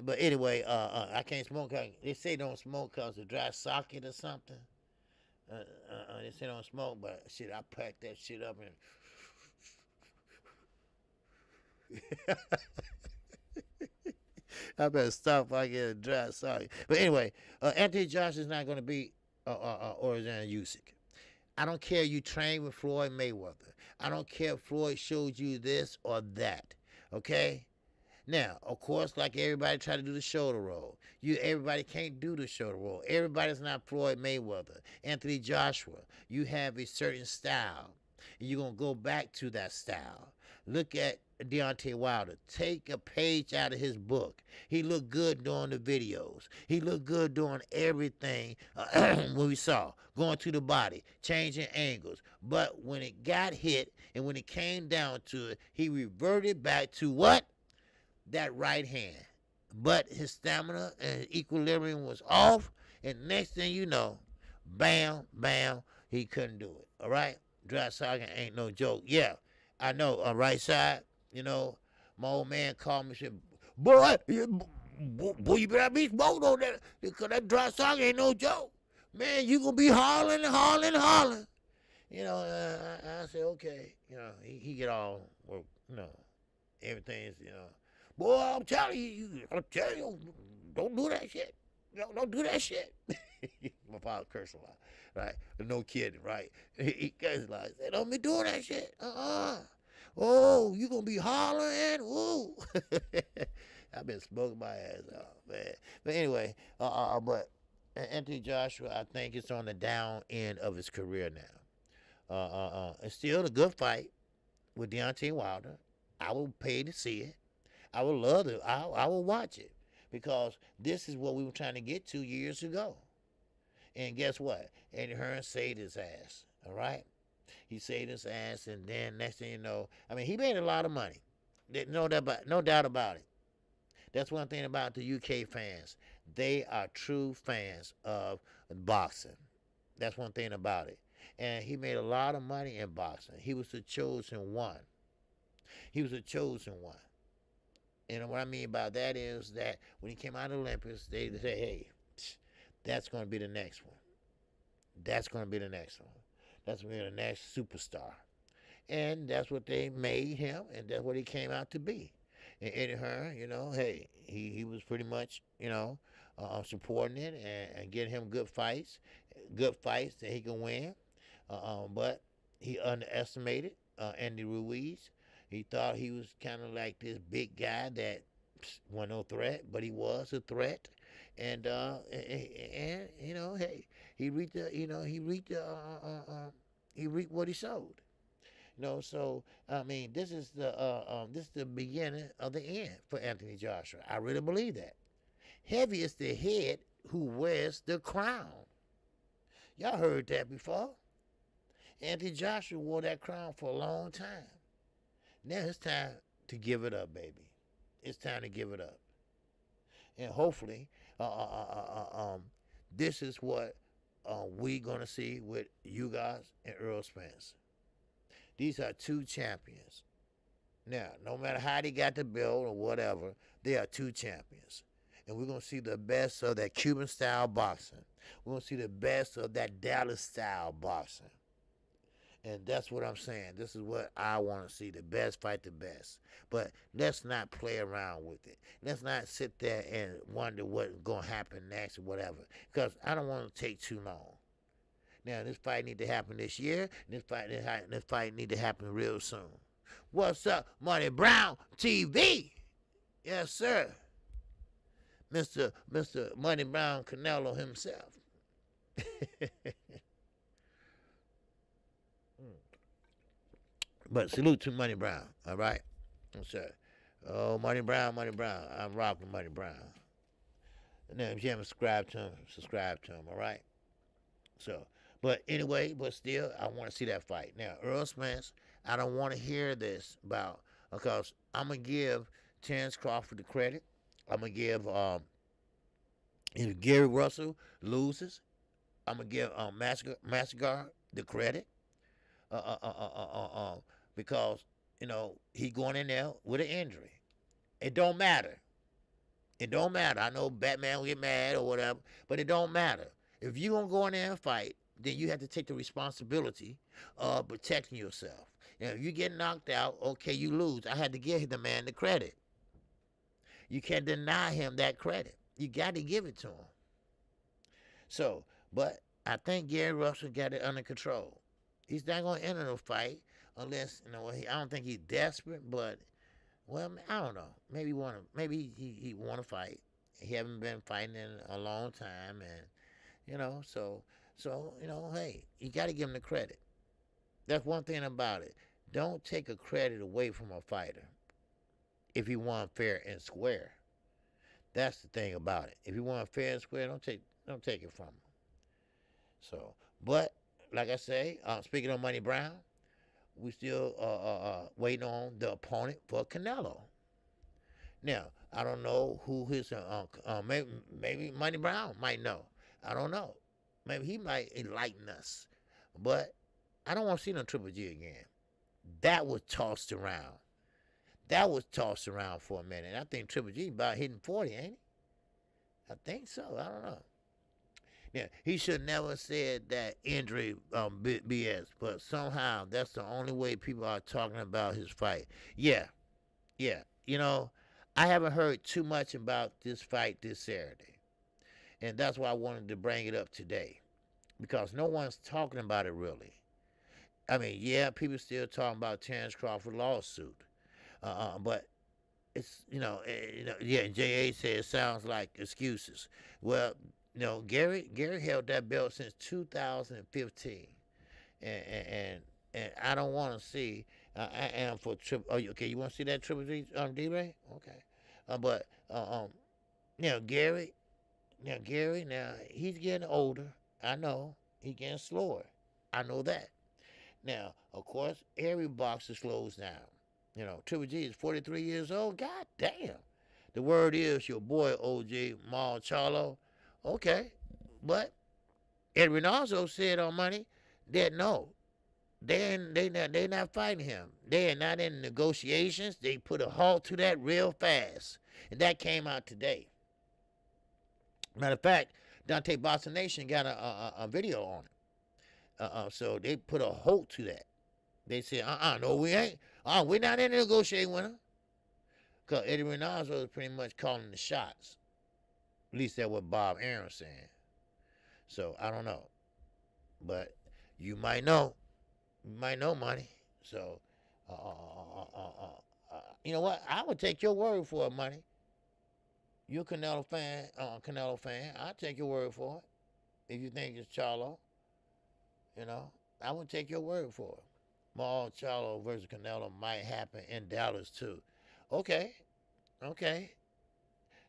But anyway, I can't smoke. They say don't smoke because of dry socket or something. They say don't smoke, but shit, I packed that shit up and I better stop if I get a dry socket. But anyway, Anthony Joshua is not going to be Alexander Usyk. I don't care you train with Floyd Mayweather. I don't care if Floyd showed you this or that. Okay? Now, of course, like everybody try to do the shoulder roll. Everybody can't do the shoulder roll. Everybody's not Floyd Mayweather, Anthony Joshua. You have a certain style, and you're gonna go back to that style. Look at Deontay Wilder. Take a page out of his book. He looked good doing the videos. He looked good doing everything when we saw going to the body, changing angles. But when it got hit and when it came down to it, he reverted back to what? That right hand. But his stamina and equilibrium was off, and next thing you know, bam, bam, he couldn't do it. All right? Dry Sergeant ain't no joke. Yeah, I know. On right side, you know, my old man called me and said, boy, you better be smoked on that, because that Dry Sergeant ain't no joke. Man, you gonna be hollering and hollering and hollering. You know, I said, okay. You know, he get all, you know, everything's, you know. Boy, I'm telling you, don't do that shit. Don't do that shit. My father cursed a lot, right? No kidding, right? He cursed a lot. He said, don't be doing that shit. Oh, you gonna be hollering? Ooh. I've been smoking my ass off, man. But anyway, but Anthony Joshua, I think it's on the down end of his career now. It's still a good fight with Deontay Wilder. I will pay to see it. I would love to. I will watch it, because this is what we were trying to get to years ago. And guess what? Eddie Hearn saved his ass. All right, he saved his ass, and then next thing you know, I mean, he made a lot of money. No doubt about it. That's one thing about the UK fans. They are true fans of boxing. That's one thing about it. And he made a lot of money in boxing. He was the chosen one. He was the chosen one. And what I mean by that is that when he came out of the Olympics, they say, hey, that's going to be the next one. That's going to be the next one. That's going to be the next superstar. And that's what they made him, and that's what he came out to be. And Eddie Hearn, you know, hey, he was pretty much, you know, supporting it and getting him good fights that he can win. But he underestimated Andy Ruiz. He thought he was kind of like this big guy that wasn't no threat, but he was a threat. And you know, hey, he reaped what he sowed. You know, so I mean, this is the beginning of the end for Anthony Joshua. I really believe that. Heavy is the head who wears the crown. Y'all heard that before. Anthony Joshua wore that crown for a long time. Now it's time to give it up, baby. It's time to give it up. And hopefully, this is what we're going to see with you guys and Earl Spence. These are two champions. Now, no matter how they got the belt or whatever, they are two champions. And we're going to see the best of that Cuban-style boxing. We're going to see the best of that Dallas-style boxing. And that's what I'm saying. This is what I want to see. The best fight the best. But let's not play around with it. Let's not sit there and wonder what's going to happen next or whatever. Because I don't want to take too long. Now, this fight need to happen this year. This fight need to happen real soon. What's up, Money Brown TV? Yes, sir. Mr. Money Brown Canelo himself. But salute to Money Brown, all right? Yes, sir. Oh, Money Brown. I'm rocking Money Brown. And then if you haven't subscribed to him, all right? So, but anyway, but still, I want to see that fight. Now, Earl Spence, I don't want to hear this about, because I'm going to give Terrence Crawford the credit. I'm going to give, if Gary Russell loses, I'm going to give Massagar the credit. Because, you know, he going in there with an injury. It don't matter. It don't matter. I know Batman will get mad or whatever, but it don't matter. If you're going to go in there and fight, then you have to take the responsibility of protecting yourself. Now, if you get knocked out, okay, you lose. I had to give the man the credit. You can't deny him that credit. You got to give it to him. So, but I think Gary Russell got it under control. He's not going to enter the fight unless, you know, I don't think he's desperate, but Well, I don't know. Maybe maybe he want to fight. He haven't been fighting in a long time, and so hey, you got to give him the credit. That's one thing about it. Don't take a credit away from a fighter if you want fair and square. That's the thing about it. If you want fair and square, don't take it from him. So, but like I say, speaking of Money Brown, we still waiting on the opponent for Canelo. Now, I don't know who his maybe Money Brown might know. I don't know. Maybe he might enlighten us. But I don't want to see no Triple G again. That was tossed around. That was tossed around for a minute. I think Triple G about hitting 40, ain't he? I think so. I don't know. Yeah, he should never said that injury BS, but somehow that's the only way people are talking about his fight. Yeah, yeah. I haven't heard too much about this fight this Saturday, and that's why I wanted to bring it up today because no one's talking about it really. I mean, yeah, people still talking about Terrence Crawford lawsuit, but it's yeah. Ja said it sounds like excuses. Well, Gary held that belt since 2015, and I don't want to see. I am for triple. Oh, okay. You want to see that Triple G D-Ray? Okay, but Gary, now he's getting older. I know he's getting slower. I know that. Now, of course, every boxer slows down. Triple G is 43 years old. God damn. The word is your boy OG Maul Charlo. Okay, but Ed Rinaldo said on Money that no, they not fighting him. They are not in negotiations. They put a halt to that real fast, and that came out today. Matter of fact, Dante Boston Nation got a video on it. So they put a halt to that. They said, no, we ain't. We're not in negotiating with him. Because Eddie Rinaldo is pretty much calling the shots. At least that's what Bob Aaron's saying. So, I don't know. But you might know. You might know, Money. So, you know what? I would take your word for it, Money. You're a Canelo fan. I'll take your word for it. If you think it's Charlo. I would take your word for it. Maul Charlo versus Canelo might happen in Dallas too. Okay.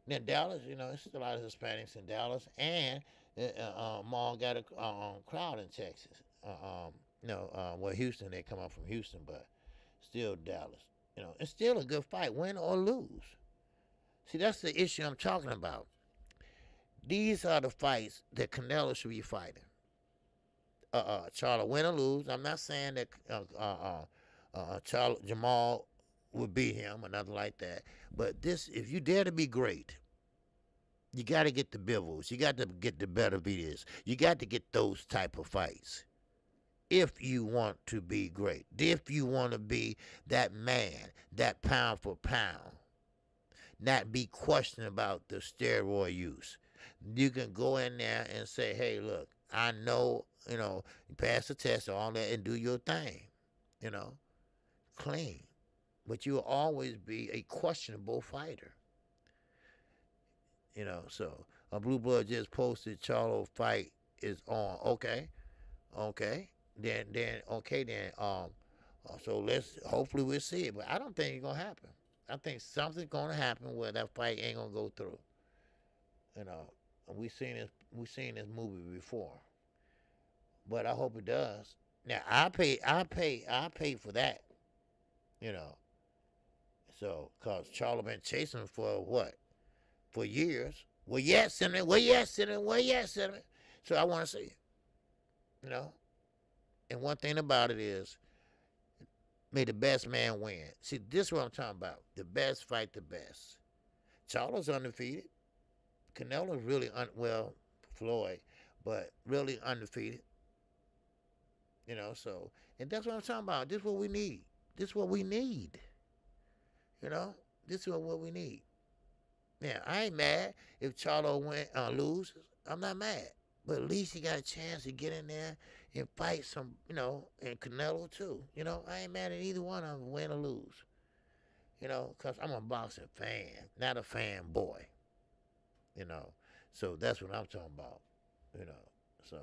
Now Dallas, it's a lot of Hispanics in Dallas, and Maul got a crowd in Texas. Well, Houston, they come up from Houston, but still Dallas. It's still a good fight, win or lose. See, that's the issue I'm talking about. These are the fights that Canelo should be fighting. Charlo, win or lose. I'm not saying that Jamal would beat him or nothing like that. But this, if you dare to be great, you got to get the Bivels. You got to get the better videos. You got to get those type of fights. If you want to be great, if you want to be that man, that pound for pound, not be questioned about the steroid use. You can go in there and say, hey, look, I know, you pass the test and all that and do your thing, clean. But you'll always be a questionable fighter. So Blue Blood just posted Charlo fight is on. Okay. Then so hopefully we'll see it. But I don't think it's gonna happen. I think something's gonna happen where that fight ain't gonna go through. We've seen this movie before. But I hope it does. Now I pay for that. So cause Charlo been chasing for what? For years. Well, yes, Cinnamon. So I want to see it. And one thing about it is, may the best man win. See, this is what I'm talking about. The best fight the best. Charlo's undefeated. Canelo's really, Floyd, but really undefeated. So, and that's what I'm talking about. This is what we need. This is what we need. This is what we need. Now, I ain't mad if Charlo loses. I'm not mad. But at least he got a chance to get in there and fight some, and Canelo too. I ain't mad at either one of them, win or lose. You know, because I'm a boxing fan, not a fanboy. You know, so that's what I'm talking about. You know, so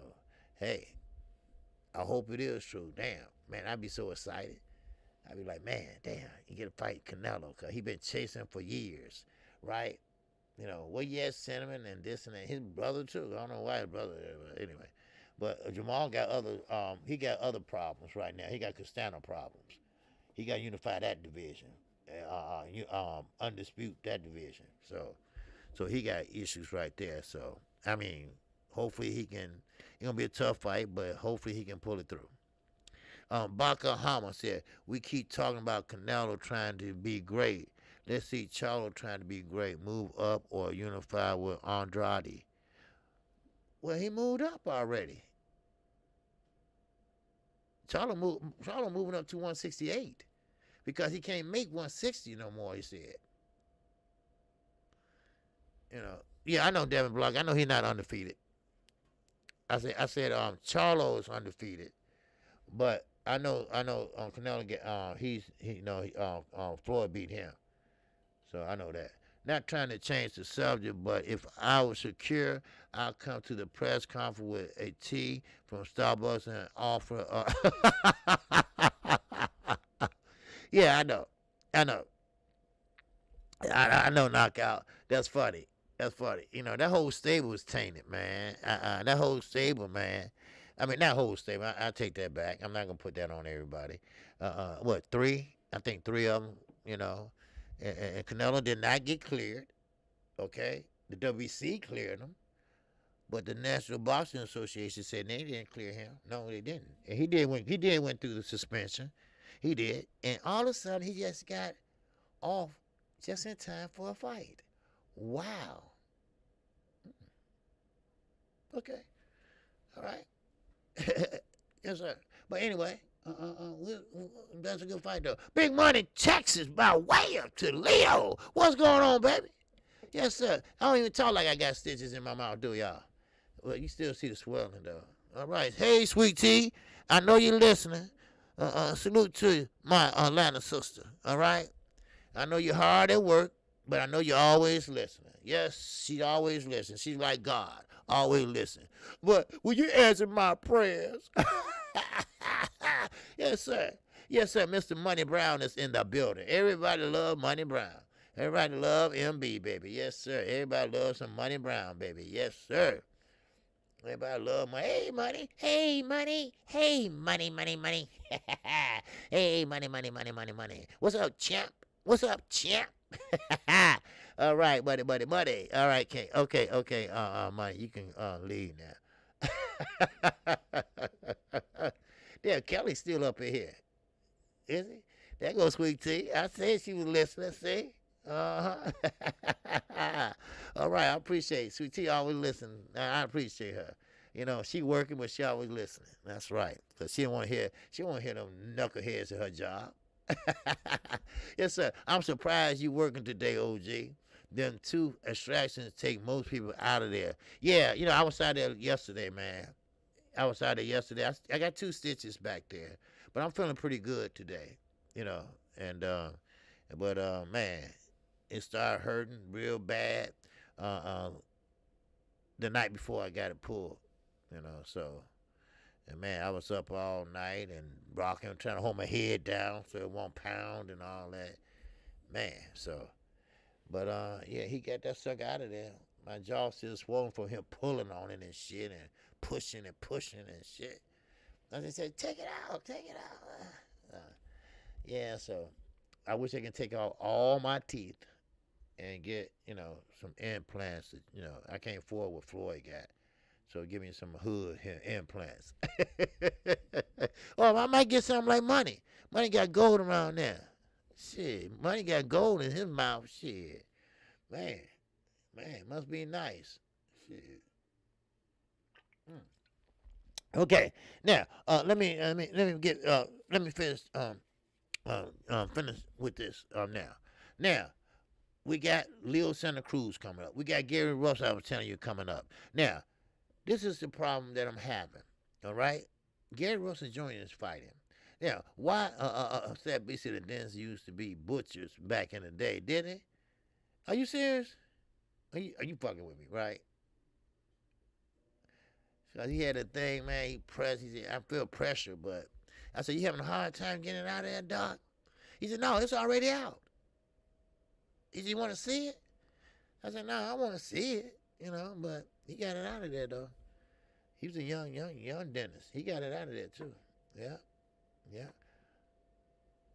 hey, I hope it is true. Damn, man, I'd be so excited. I'd be like, man, damn, you get to fight Canelo because he been chasing for years, right? You know, well, yes, sentiment and this and that. His brother too. I don't know why his brother. But anyway, but Jamal got other. He got other problems right now. He got Castano problems. He got to unify that division. Undispute that division. So he got issues right there. So I mean, hopefully he can. It's gonna be a tough fight, but hopefully he can pull it through. Baka Hama said, we keep talking about Canelo trying to be great. Let's see Charlo trying to be great. Move up or unify with Andrade. Well, he moved up already. Charlo moving up to 168 because he can't make 160 no more, he said. You know, yeah, I know Devin Block. I know he's not undefeated. I said Charlo is undefeated, but I know Canelo get Floyd beat him, so I know that. Not trying to change the subject, but if I was secure, I'll come to the press conference with a tea from Starbucks and offer. Yeah, I know, I know. Knockout. That's funny. That's funny. You know that whole stable was tainted, man. That whole stable, man. I mean, not whole stable. I take that back. I'm not gonna put that on everybody. What, three? I think three of them. You know, and Canelo did not get cleared. Okay, the WBC cleared him, but the National Boxing Association said they didn't clear him. No, they didn't. And he did went through the suspension. He did, and all of a sudden he just got off just in time for a fight. Wow. Okay. All right. Yes, sir. But anyway, that's a good fight, though. Big Money, Texas, by way of Toledo. What's going on, baby? Yes, sir. I don't even talk like I got stitches in my mouth, do y'all? Well, you still see the swelling, though. All right. Hey, Sweet Tea, I know you're listening. Salute to my Atlanta sister, all right? I know you're hard at work, but I know you're always listening. Yes, she always listens. She's like God, always listen. But will you answer my prayers? Yes, sir. Yes, sir. Mr. Money Brown is in the building. Everybody love Money Brown. Everybody love MB, baby. Yes, sir. Everybody loves some Money Brown, baby. Yes, sir. Everybody love money. Hey, money. Hey, money. Hey, money, money, money. Hey, money, money, money, money, money. What's up, champ? What's up, champ? All right, buddy. All right, okay. Money, you can leave now. Damn, Kelly's still up in here. Is he? There goes Sweet Tea. I said she was listening, see? Uh-huh. All right, I appreciate it. Sweet Tea always listen. I appreciate her. You know, she working, but she always listening. That's right. Because she don't want to hear them knuckleheads at her job. Yes, sir. I'm surprised you working today, OG. Them two extractions take most people out of there. Yeah, you know, I was out there yesterday, man. I got 2 stitches back there, but I'm feeling pretty good today, you know. And but man, it started hurting real bad the night before I got it pulled, you know. So, and man, I was up all night and rocking, trying to hold my head down so it won't pound and all that, man. So, but yeah, he got that sucker out of there. My jaw still swollen from him pulling on it and shit and pushing and shit. I just said, take it out. Yeah, so I wish I could take out all my teeth and get, you know, some implants. That, you know, I can't afford what Floyd got. So give me some hood implants. Or I might get something like Money. Money got gold around there. Shit, Money got gold in his mouth. Shit. Man, must be nice. Shit. Okay, now let me finish finish with this now we got Leo Santa Cruz coming up. We got Gary Russell, I was telling you, coming up. Now this is the problem that I'm having. All right, Gary Russell Jr. is fighting. Yeah, why Sad B said the dentists used to be butchers back in the day, did they? Are you serious? Are you fucking with me, right? So he had a thing, man. He said, I feel pressure, but I said, you having a hard time getting it out of there, doc? He said, no, it's already out. He said, you want to see it? I said, no, I want to see it, but he got it out of there, though. He was a young dentist. He got it out of there, too. Yeah, yeah.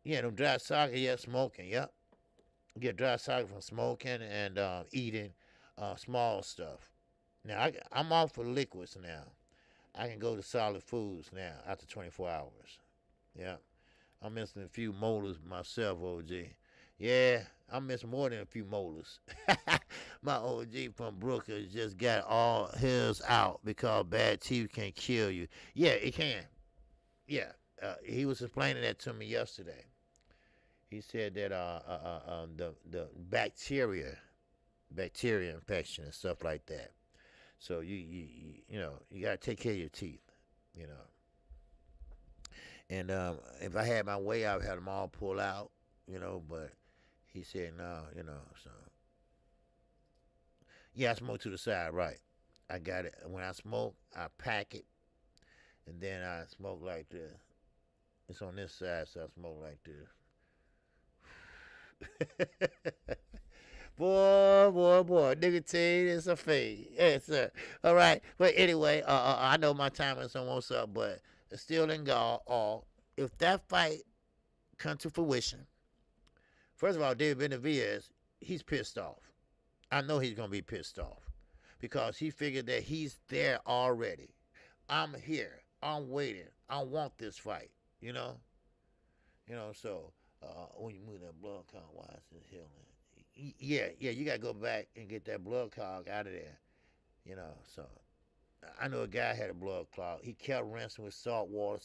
Yeah, them dry socket, yeah, smoking, yep. Get dry socket from smoking and eating small stuff. Now, I'm off for liquids now. I can go to solid foods now after 24 hours. Yeah. I'm missing a few molars myself, OG. Yeah, I'm missing more than a few molars. My OG from Brooklyn just got all his out because bad teeth can kill you. Yeah, it can. Yeah. He was explaining that to me yesterday. He said that the bacteria infection and stuff like that. So you gotta take care of your teeth, you know. And if I had my way, I would have them all pull out, But he said no, So yeah, I smoke to the side, right? I got it. When I smoke, I pack it, and then I smoke like this. It's on this side, so I smoke like this. Boy, nicotine is a fiend. Yes, sir. All right. But anyway, I know my time is almost up, but it's still in all. If that fight comes to fruition, first of all, David Benavidez, he's pissed off. I know he's gonna be pissed off because he figured that he's there already. I'm here. I'm waiting. I want this fight. So when you move that blood count, why is it healing? Yeah, you gotta go back and get that blood clot out of there. So I know a guy had a blood clot. He kept rinsing with salt water.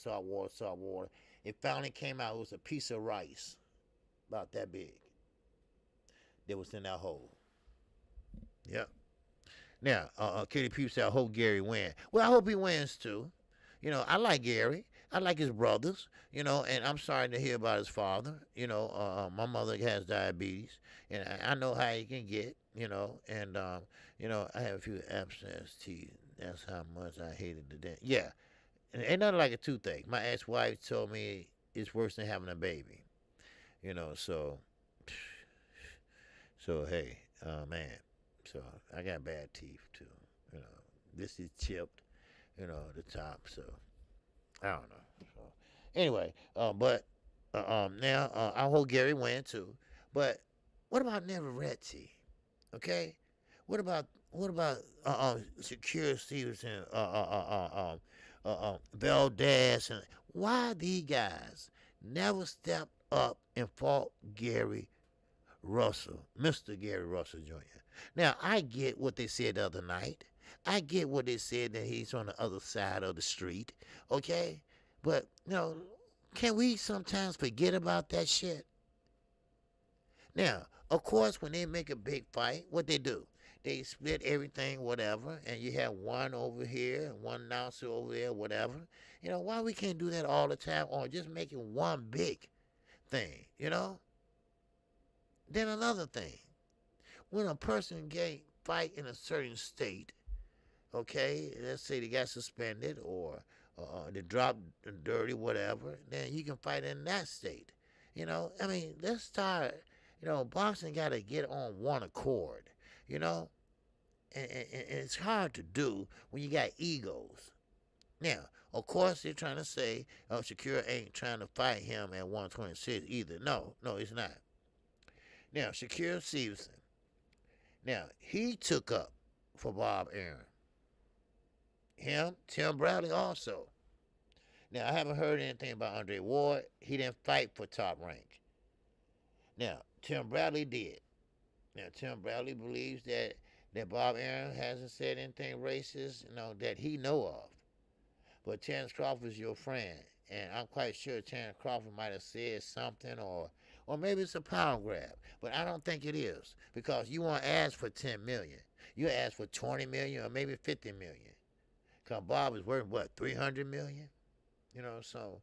It finally came out. It was a piece of rice, about that big, that was in that hole. Yep. Now, Katie Pugh said, I hope Gary wins. Well, I hope he wins too. I like Gary. I like his brothers, and I'm sorry to hear about his father. My mother has diabetes, and I know how he can get, and, I have a few abscess teeth. That's how much I hated the dent. Yeah, and ain't nothing like a toothache. My ex-wife told me it's worse than having a baby, so, hey, man, so I got bad teeth too, this is chipped, the top, so. I don't know. So, anyway, but now I hope Gary wins too. But what about Neveretti? Okay, what about Shakira Stevenson, Valdez, and why these guys never stepped up and fought Gary Russell, Mr. Gary Russell Jr. Now I get what they said the other night. I get what they said that he's on the other side of the street, okay? But, can we sometimes forget about that shit? Now, of course, when they make a big fight, what they do? They split everything, whatever, and you have one over here and one announcer over there, whatever. Why we can't do that all the time or just make it one big thing, Then another thing, when a person get fight in a certain state, okay, let's say they got suspended or they dropped dirty, whatever, then you can fight in that state. Let's start, boxing got to get on one accord, and it's hard to do when you got egos. Now, of course, they're trying to say, Shakira ain't trying to fight him at 126 either. No, it's not. Now, Shakira Stevenson, now, he took up for Bob Arum. Him, Tim Bradley also. Now, I haven't heard anything about Andre Ward. He didn't fight for top rank. Now, Tim Bradley did. Now, Tim Bradley believes that Bob Arum hasn't said anything racist, that he know of. But Terrence Crawford is your friend, and I'm quite sure Terrence Crawford might have said something, or maybe it's a power grab. But I don't think it is, because you won't ask for $10 million. You ask for $20 million or maybe $50 million. Because Bob is worth, what, $300 million? So,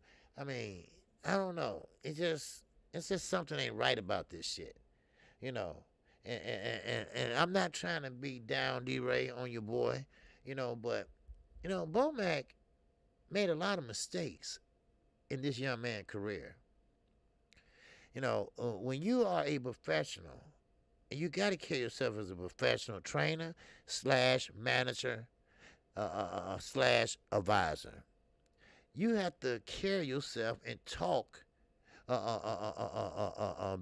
I don't know. It's just something ain't right about this shit, you know. And I'm not trying to be down D-Ray on your boy, but Bomac made a lot of mistakes in this young man's career. When you are a professional, and you got to carry yourself as a professional trainer slash manager slash advisor. You have to carry yourself and talk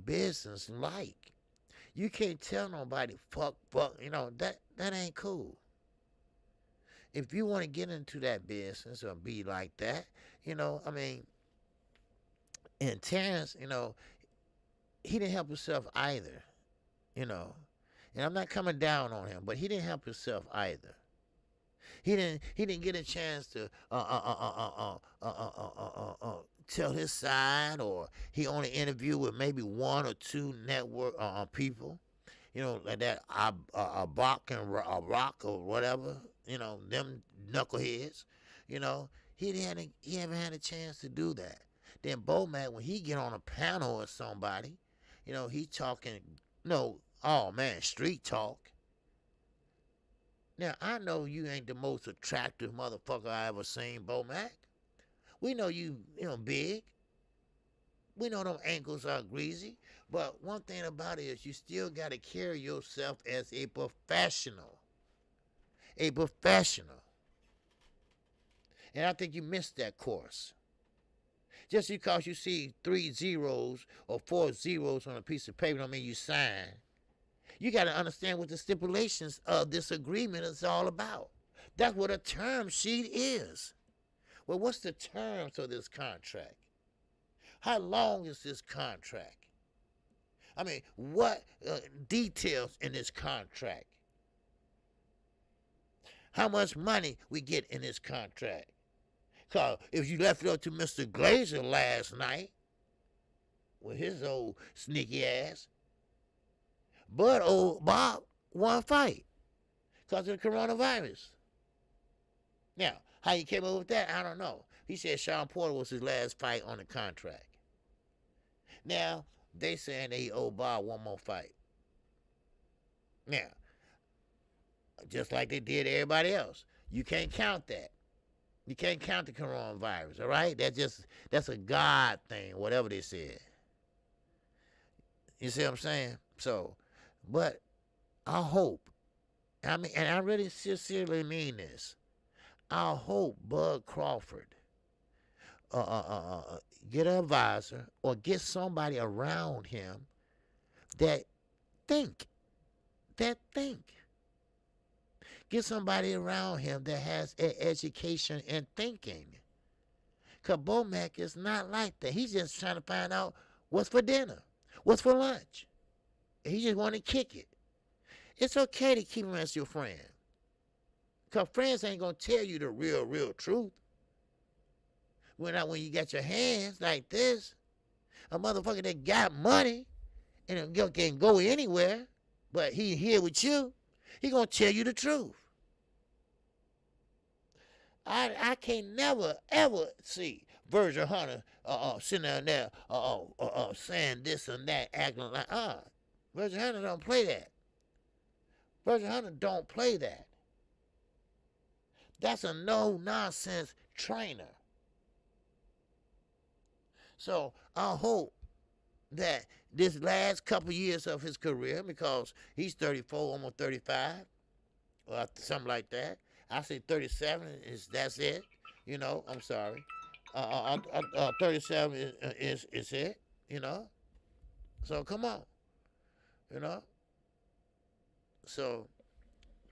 business like. You can't tell nobody fuck. That ain't cool. If you want to get into that business or be like that, I mean, and Terrence, he didn't help himself either, you know. And I'm not coming down on him, but he didn't help himself either. He didn't get a chance to tell his side, or he only interviewed with maybe one or two network people, like that Bach and Rock or whatever, them knuckleheads, he haven't had a chance to do that. Then Bomac, when he get on a panel or somebody, he talking, oh man, street talk. Now, I know you ain't the most attractive motherfucker I ever seen, Bomac. We know you big. We know them ankles are greasy. But one thing about it is you still got to carry yourself as a professional. A professional. And I think you missed that course. Just because you see 3 zeros or 4 zeros on a piece of paper don't mean you sign. You got to understand what the stipulations of this agreement is all about. That's what a term sheet is. Well, what's the terms of this contract? How long is this contract? I mean, what details in this contract? How much money we get in this contract? Because if you left it up to Mr. Glazer last night with his old sneaky ass, but old Bob won a fight because of the coronavirus. Now, how he came up with that, I don't know. He said Sean Porter was his last fight on the contract. Now, they saying they owe Bob one more fight. Now, just like they did everybody else, you can't count that. You can't count the coronavirus, all right? That's a God thing, whatever they said. You see what I'm saying? So, but I hope, and I really sincerely mean this, I hope Bud Crawford get an advisor or get somebody around him that think. Get somebody around him that has an education in thinking. Because Bomac is not like that. He's just trying to find out what's for dinner, what's for lunch. He just want to kick it. It's okay to keep him as your friend. Because friends ain't going to tell you the real truth. When you got your hands like this, a motherfucker that got money and can go anywhere, but he here with you, he going to tell you the truth. I can't never, ever see Virgil Hunter sitting down there saying this and that, acting like, Virgil Hunter don't play that. Virgil Hunter don't play that. That's a no-nonsense trainer. So I hope that this last couple years of his career, because he's 34, almost 35, or something like that. I say 37 that's it. I'm sorry. 37 is it. So come on. So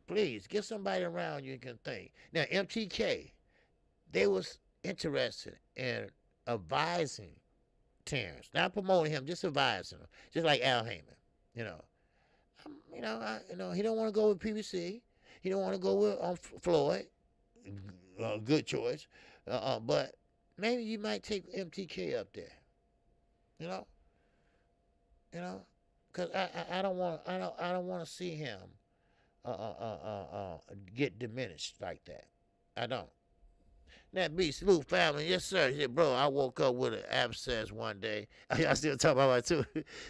please get somebody around you can think. Now MTK, they was interested in advising Terrence, not promoting him, just advising him, just like Al Heyman. He don't want to go with PBC. He don't want to go with Floyd. Good choice. But maybe you might take MTK up there. Because I don't want to see him get diminished like that. I don't. That beat, salute family. Yes, sir. He said, bro, I woke up with an abscess one day. I still talk about it too.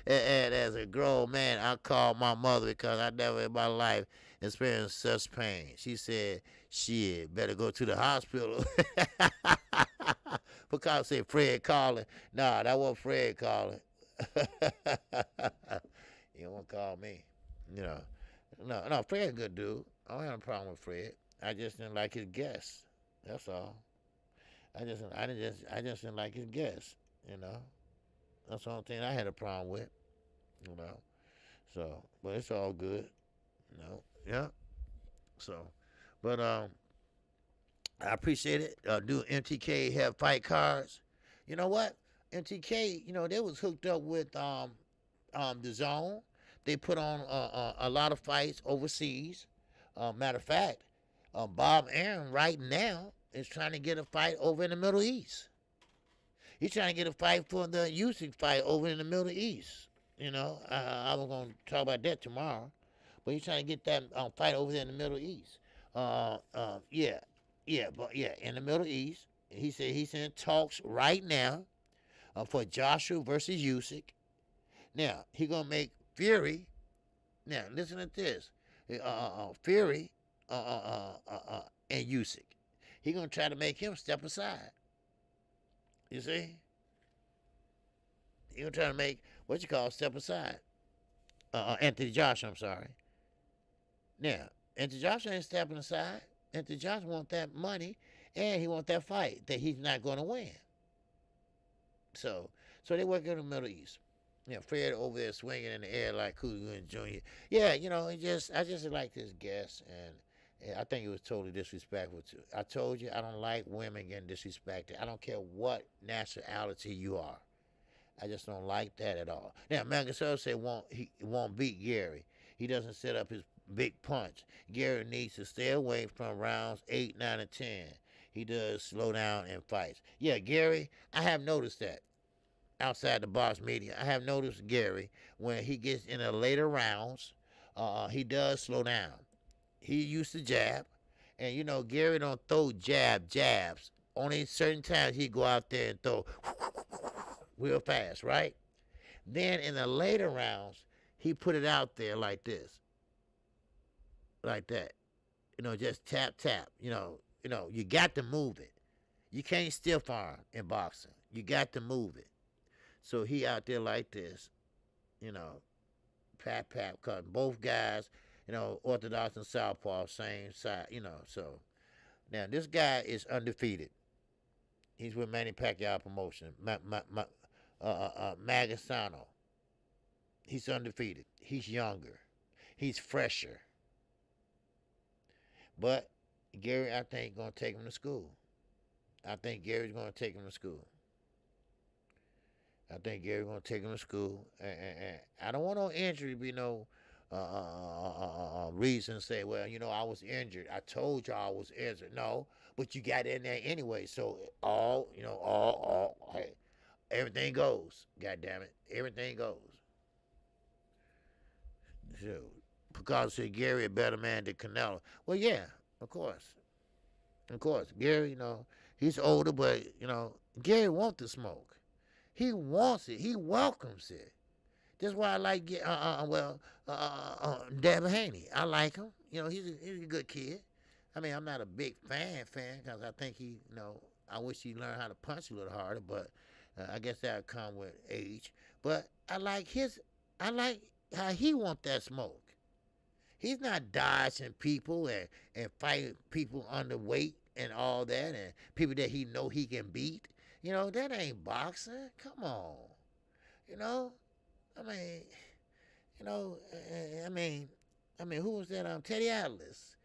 And as a grown man, I called my mother because I never in my life experienced such pain. She said, shit, better go to the hospital. Because I said Fred calling. Nah, that wasn't Fred calling. You don't want to call me. You know. No, Fred's a good dude. I don't have a problem with Fred. I just didn't like his guests. That's all. I just didn't like his guests. You know, that's the only thing I had a problem with. You know, so but it's all good. You know, yeah. So, but I appreciate it. Do MTK have fight cards? You know what? MTK, they was hooked up with the Zone. They put on a lot of fights overseas. Matter of fact, Bob Aaron right now is trying to get a fight over in the Middle East. He's trying to get a fight for the Usyk fight over in the Middle East. I was going to talk about that tomorrow, but he's trying to get that fight over there in the Middle East. Yeah, in the Middle East. He said he's in talks right now for Joshua versus Usyk. Now he gonna make Fury. Now listen to this. Fury and Usyk. He gonna try to make him step aside. You see? He gonna try to make step aside. Anthony Joshua. I'm sorry. Now Anthony Joshua ain't stepping aside. Anthony Joshua want that money and he want that fight that he's not gonna win. So they work in the Middle East. Fred over there swinging in the air like Cougar Jr. Yeah, I just like this guest, and I think it was totally disrespectful. I told you I don't like women getting disrespected. I don't care what nationality you are. I just don't like that at all. Now, Mangasol said he won't beat Gary. He doesn't set up his big punch. Gary needs to stay away from rounds 8, 9, and 10. He does slow down in fights. Yeah, Gary, I have noticed that. Outside the box media, I have noticed Gary, when he gets in the later rounds, he does slow down. He used to jab, and Gary don't throw jabs. Only certain times he go out there and throw real fast, right? Then in the later rounds, he put it out there like this, like that. Just tap. You got to move it. You can't stiff arm in boxing. You got to move it. So he out there like this, pat, cause both guys, orthodox and southpaw, same side, So now this guy is undefeated. He's with Manny Pacquiao promotion, Magasano. He's undefeated. He's younger. He's fresher. But Gary, I think, gonna take him to school. I think Gary's gonna take him to school. I think Gary's gonna take him to school, and I don't want no injury to be no reason to say, well, I was injured. I told y'all I was injured. No, but you got in there anyway. So hey, everything goes. God damn it, everything goes. So, because said Gary a better man than Canelo. Well, yeah, of course. Gary, he's older, but Gary wants the smoke. He wants it. He welcomes it. That's why I like Devin Haney. I like him. He's a good kid. I mean, I'm not a big fan because I think I wish he learned how to punch a little harder, but I guess that'll come with age. But I like how he want that smoke. He's not dodging people and fighting people underweight and all that, and people that he know he can beat. That ain't boxing. Come on. Who was that? Teddy Atlas,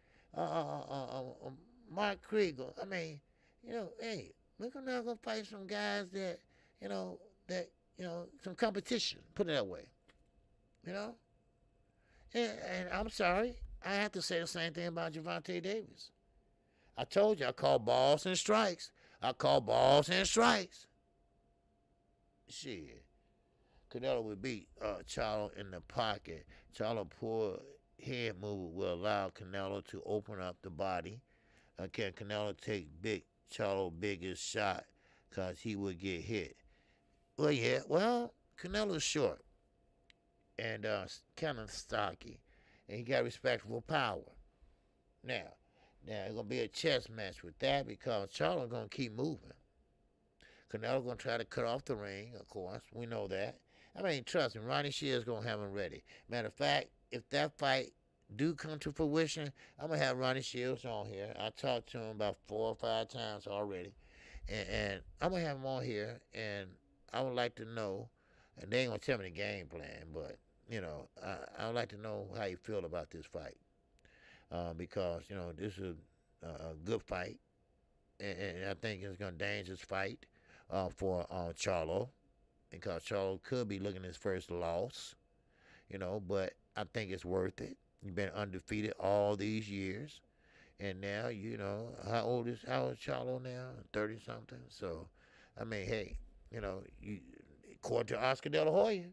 Mark Krieger. Hey, we're not gonna fight some guys that, some competition. Put it that way. And I'm sorry, I have to say the same thing about Gervonta Davis. I told you I call balls and strikes. Shit. Canelo would beat Charlo in the pocket. Charlo poor head move will allow Canelo to open up the body. Can Canelo take big Charlo biggest shot because he would get hit. Well, yeah, well, Canelo's short and kind of stocky, and he got respectable power. Now, it's gonna be a chess match with that because Charlo gonna keep moving. Canelo gonna try to cut off the ring, of course. We know that. I mean, trust me, Ronnie Shields gonna have him ready. Matter of fact, if that fight do come to fruition, I'm gonna have Ronnie Shields on here. I talked to him about 4 or 5 times already, and I'm gonna have him on here, and I would like to know. And they ain't gonna tell me the game plan, but I would like to know how you feel about this fight, because this is a good fight, and I think it's gonna dangerous fight for Charlo, because Charlo could be looking at his first loss, but I think it's worth it. You've been undefeated all these years, and now how old is Charlo now? 30 something. So, I mean, hey, you according to Oscar De La Hoya,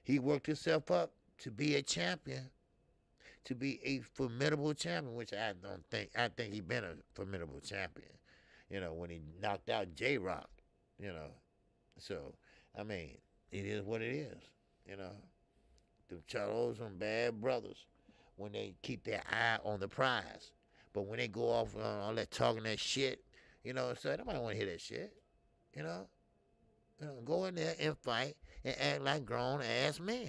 he worked himself up to be a champion, to be a formidable champion, which I don't think. I think he been a formidable champion. When he knocked out J Rock, So, I mean, it is what it is. The Charlos some bad brothers when they keep their eye on the prize. But when they go off on all that talking that shit, so nobody want to hear that shit. You know? Go in there and fight and act like grown ass men.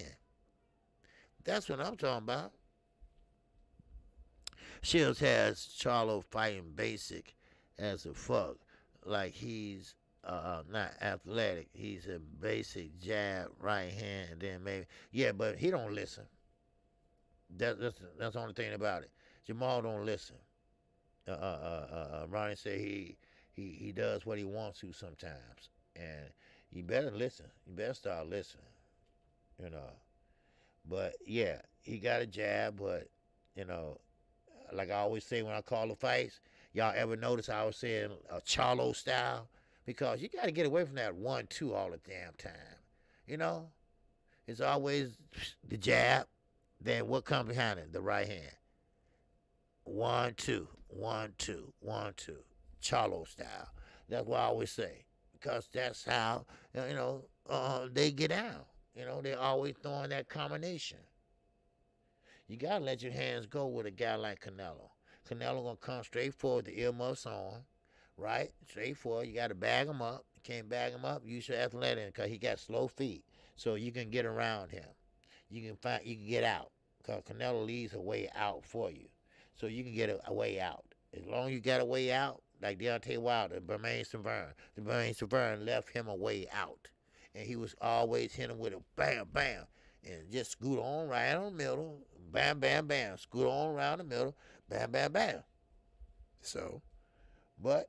That's what I'm talking about. Shields has Charlo fighting basic as a fuck. Like he's not athletic. He's a basic jab, right hand, and then maybe but he don't listen. That's the only thing about it. Jamal don't listen. Ronnie said he does what he wants to sometimes, and you better listen. You better start listening. You know. But yeah, he got a jab, but like I always say when I call the fights, y'all ever notice I was saying a Charlo style? Because you got to get away from that 1-2 all the damn time. It's always the jab, then what comes behind it? The right hand. 1-2, 1-2, 1-2. Charlo style. That's what I always say. Because that's how, they get down. They're always throwing that combination. You got to let your hands go with a guy like Canelo. Canelo going to come straight forward, the earmuffs on, right? Straight forward. You got to bag him up. You can't bag him up, use your athletic because he got slow feet. So you can get around him. You can get out because Canelo leaves a way out for you. So you can get a way out. As long as you got a way out, like Deontay Wilder, Bermain Severn left him a way out. And he was always hitting with a bam, bam. And just scoot on right on the middle. Bam, bam, bam. Scoot on around the middle. Bam, bam, bam. So, but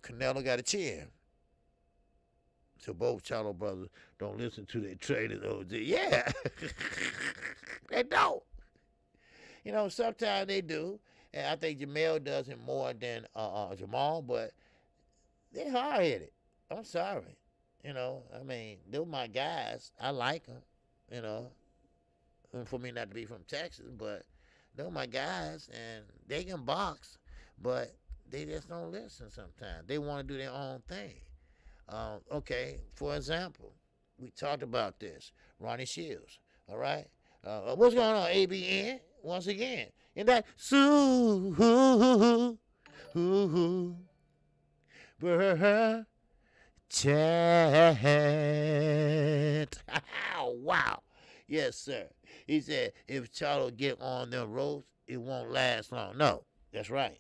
Canelo got a chin. So both Charlo brothers don't listen to their trainers. Yeah. They don't. Sometimes they do. And I think Jamel does it more than Jamal, but they're hard-headed. I'm sorry. I mean, they're my guys. I like them, for me not to be from Texas, but they're my guys, and they can box, but they just don't listen sometimes. They want to do their own thing. Okay, for example, we talked about this. Ronnie Shields, all right? What's going on, ABN? Once again, in that chant. Wow. Yes, sir. He said, if Charlo get on them ropes, it won't last long. No, that's right.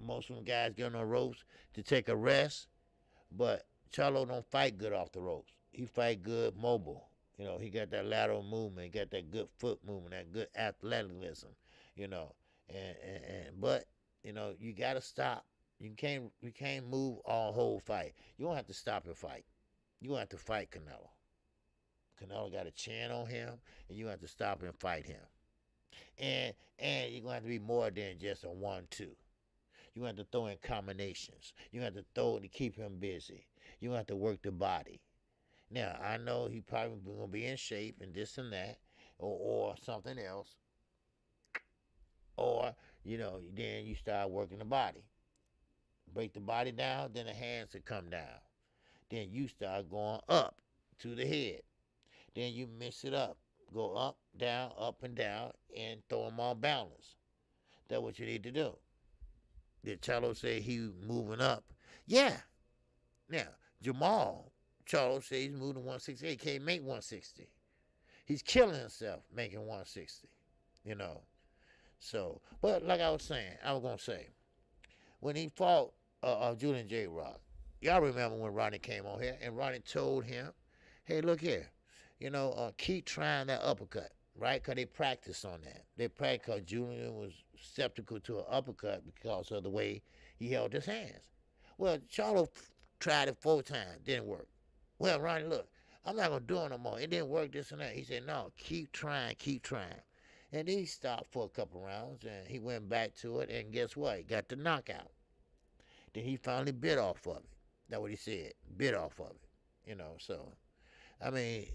Most of them guys get on the ropes to take a rest, but Charlo don't fight good off the ropes. He fight good mobile. He got that lateral movement, he got that good foot movement, that good athleticism, but you gotta stop. You can't move all whole fight. You don't have to stop and fight. You don't have to fight Canelo. Canelo got a chin on him, and you have to stop and fight him. And you're gonna have to be more than just a 1-2. You have to throw in combinations. You have to throw to keep him busy. You have to work the body. Now I know he probably gonna be in shape and this and that, or something else, or then you start working the body. Break the body down, then the hands will come down. Then you start going up to the head. Then you mix it up. Go up and down, and throw them all balanced. That's what you need to do. Did Charlo say he moving up? Yeah. Now, Jamal, Charlo says he's moving to 168. He can't make 160. He's killing himself making 160, you know. So, but like I was going to say, when he fought Julian J. Rock, y'all remember when Ronnie came on here, and Ronnie told him, hey, look here, keep trying that uppercut, right? Because they practiced on that. They practiced because Julian was skeptical to an uppercut because of the way he held his hands. Well, Charlo tried it 4 times, didn't work. Well, Ronnie, look, I'm not going to do it no more. It didn't work, this and that. He said, no, keep trying, keep trying. And then he stopped for a couple rounds, and he went back to it, and guess what? He got the knockout. Then he finally bit off of it. That's what he said, bit off of it. So, I mean,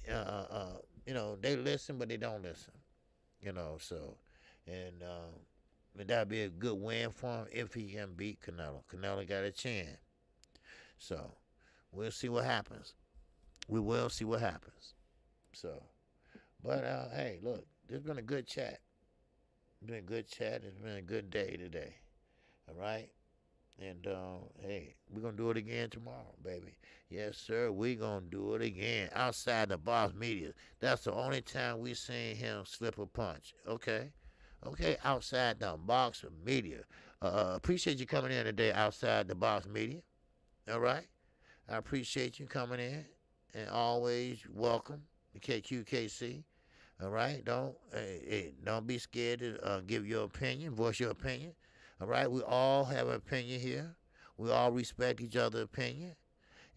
they listen, but they don't listen. So, and that would be a good win for him if he can beat Canelo. Canelo got a chance. So, we'll see what happens. We will see what happens. So, but, hey, look, this has been a good chat. It's been a good chat. It's been a good day today. All right? And, hey, we're going to do it again tomorrow, baby. Yes, sir, we're going to do it again. Outside the box media. That's the only time we seen him slip a punch. Okay? Okay, outside the box media. Appreciate you coming in today, outside the box media. All right? I appreciate you coming in. And always welcome to KQKC. All right? Don't be scared to give your opinion, voice your opinion. All right? We all have an opinion here. We all respect each other's opinion.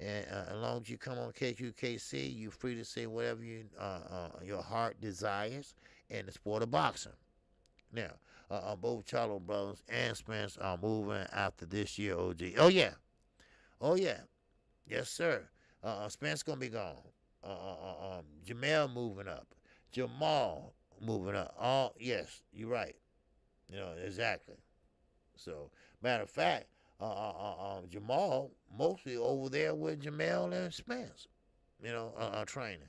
And as long as you come on KQKC, you're free to say whatever your heart desires in the sport of boxing. Now, both Charlo brothers and Spence are moving after this year, OG. Oh, yeah. Oh, yeah. Yes, sir. Spence going to be gone. Jamel moving up. Jamal moving up. Yes, you're right. Exactly. So, matter of fact, Jamal mostly over there with Jamel and Spence, training.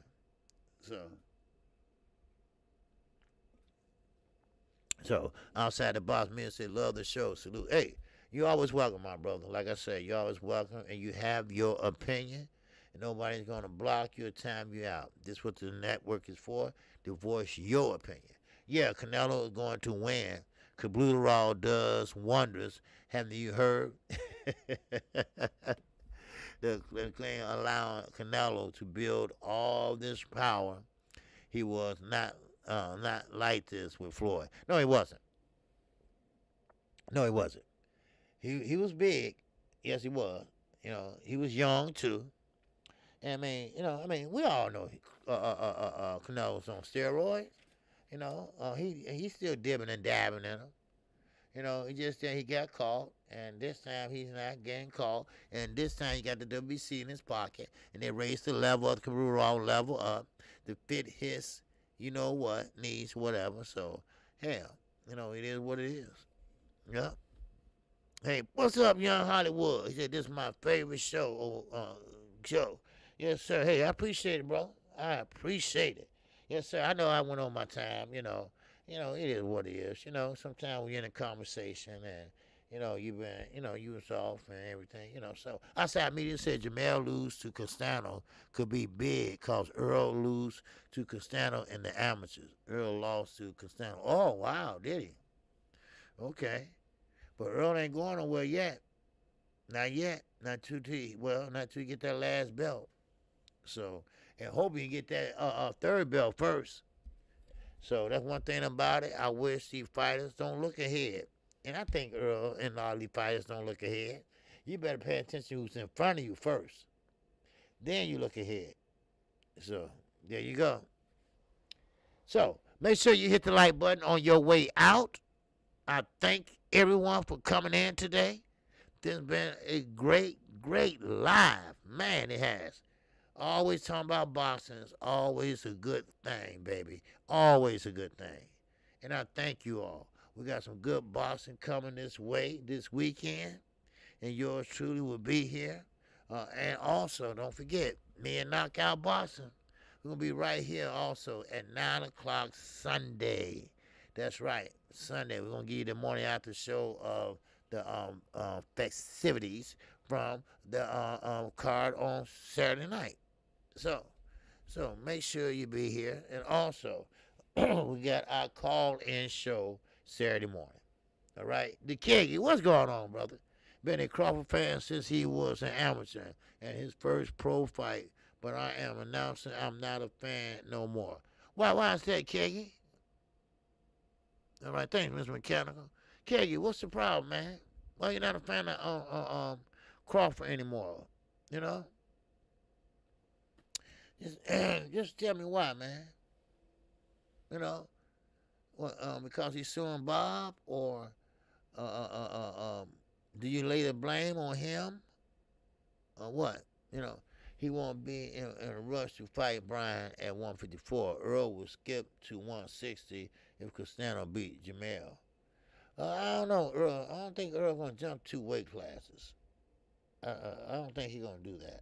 So, outside the box, me and say, love the show. Salute. Hey, you always welcome, my brother. Like I said, you always welcome, and you have your opinion. And nobody's going to block you or time you out. This is what the network is for, to voice your opinion. Yeah, Canelo is going to win. Kablutarol does wonders. Haven't you heard? the claim allowing Canelo to build all this power. He was not like this with Floyd. No, he wasn't. No, he wasn't. He was big. Yes, he was. He was young too. And we all know Canelo's on steroids. He's still dipping and dabbing in them. He just he got caught, and this time he's not getting caught, and this time he got the WBC in his pocket, and they raised the level of the Kablutarol level up to fit his, needs, whatever. So, hell, it is what it is. Yeah. Hey, what's up, Young Hollywood? He said, this is my favorite show. Yes, sir. Hey, I appreciate it, bro. I appreciate it. Yes, sir. I know I went on my time, it is what it is. Sometimes we're in a conversation and, you've been, you was off and everything, So, outside media said Jamel lose to Castano could be big because Earl lose to Castano in the amateurs. Earl lost to Castano. Oh, wow, did he? Okay. But Earl ain't going nowhere yet. Not yet. Not till you get that last belt. So, and hope you get that third belt first. So that's one thing about it. I wish these fighters don't look ahead. And I think Earl and all these fighters don't look ahead. You better pay attention to who's in front of you first. Then you look ahead. So, there you go. So, make sure you hit the like button on your way out. I thank everyone for coming in today. This has been a great, great live. Man, it has. Always talking about boxing is always a good thing, baby. Always a good thing. And I thank you all. We got some good boxing coming this way this weekend. and yours truly will be here. And also, don't forget, me and Knockout Boxing, we're going to be right here also at 9 o'clock Sunday. That's right, Sunday. We're going to give you the morning after show of the festivities from the card on Saturday night. So make sure you be here. And also, we got our call-in show Saturday morning. All right? The Keggy, what's going on, brother? Been a Crawford fan since he was an amateur and his first pro fight, but I am announcing I'm not a fan no more. Why is that, Keggy? All right, thanks, Mr. Mechanical. Keggy, what's the problem, man? Why you not a fan of Crawford anymore? You know? Just tell me why, man. You know? What, because he's suing Bob, or do you lay the blame on him, or what? You know, he won't be in a rush to fight Brian at 154. Earl will skip to 160 if Castano beat Jamel. I don't know, Earl. I don't think Earl's going to jump 2 weight classes. I don't think he's going to do that.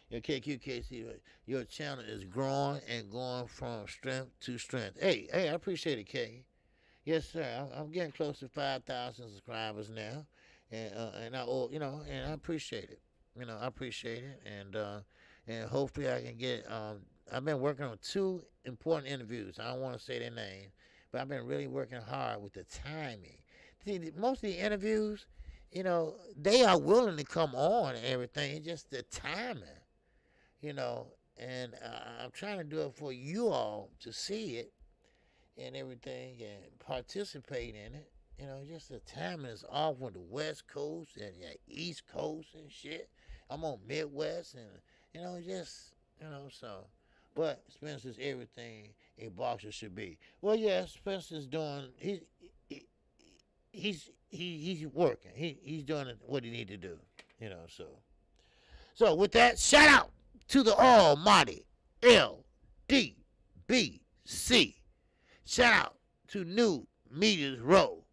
Your KQKC, your channel is growing and going from strength to strength. Hey, I appreciate it, K. Yes, sir. I'm getting close to 5,000 subscribers now, and I appreciate it. You know, I appreciate it, and hopefully I can get. I've been working on 2 important interviews. I don't want to say their name, but I've been really working hard with the timing. See, most of the interviews, you know, they are willing to come on and everything. It's just the timing, you know. And I'm trying to do it for you all to see it and everything and participate in it. You know, just the timing is off on the West Coast and the East Coast and shit. I'm on Midwest and, you know, just, you know, so. But Spencer's everything a boxer should be. Well, yeah, Spencer's doing, he's working. He's doing what he need to do, you know, so. So with that, shout out to the almighty LDBC. Shout out to New Meters Row.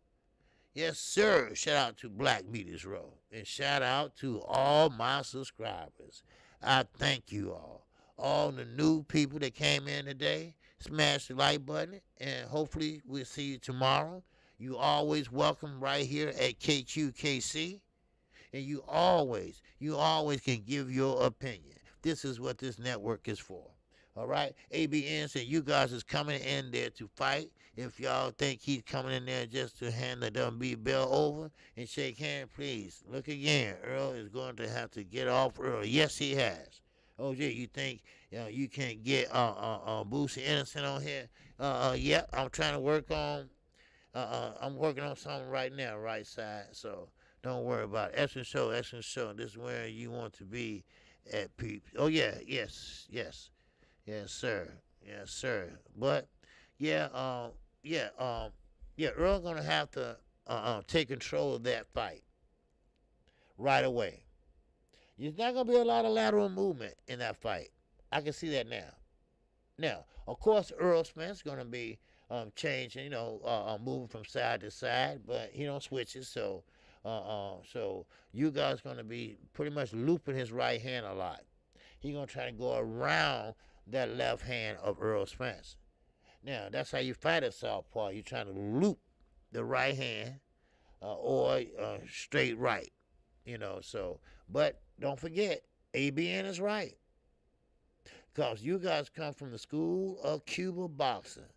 Yes, sir. Shout out to Black Meters Row. And shout out to all my subscribers. I thank you all. All the new people that came in today, smash the like button, and hopefully we'll see you tomorrow. You always welcome right here at KQKC. And you always can give your opinion. This is what this network is for. All right? ABN said you guys is coming in there to fight. If y'all think he's coming in there just to hand the WB bell over and shake hands, please look again. Earl is going to have to get off Earl. Yes, he has. OJ, you think you can't get Boosie Innocent on here? Yeah, I'm trying to work on. I'm working on something right now, right side. So don't worry about it. Essence Show. This is where you want to be at, peeps. Oh yeah, yes, sir. But Earl gonna have to take control of that fight right away. There's not gonna be a lot of lateral movement in that fight. I can see that now. Now, of course, Earl Smith's gonna be changing, you know, moving from side to side, but he don't switch it. So you guys gonna be pretty much looping his right hand a lot. He's gonna try to go around that left hand of Earl Spence. Now, that's how you fight a southpaw. You're trying to loop the right hand or straight right, you know. So, but don't forget, ABN is right. Because you guys come from the school of Cuba boxing.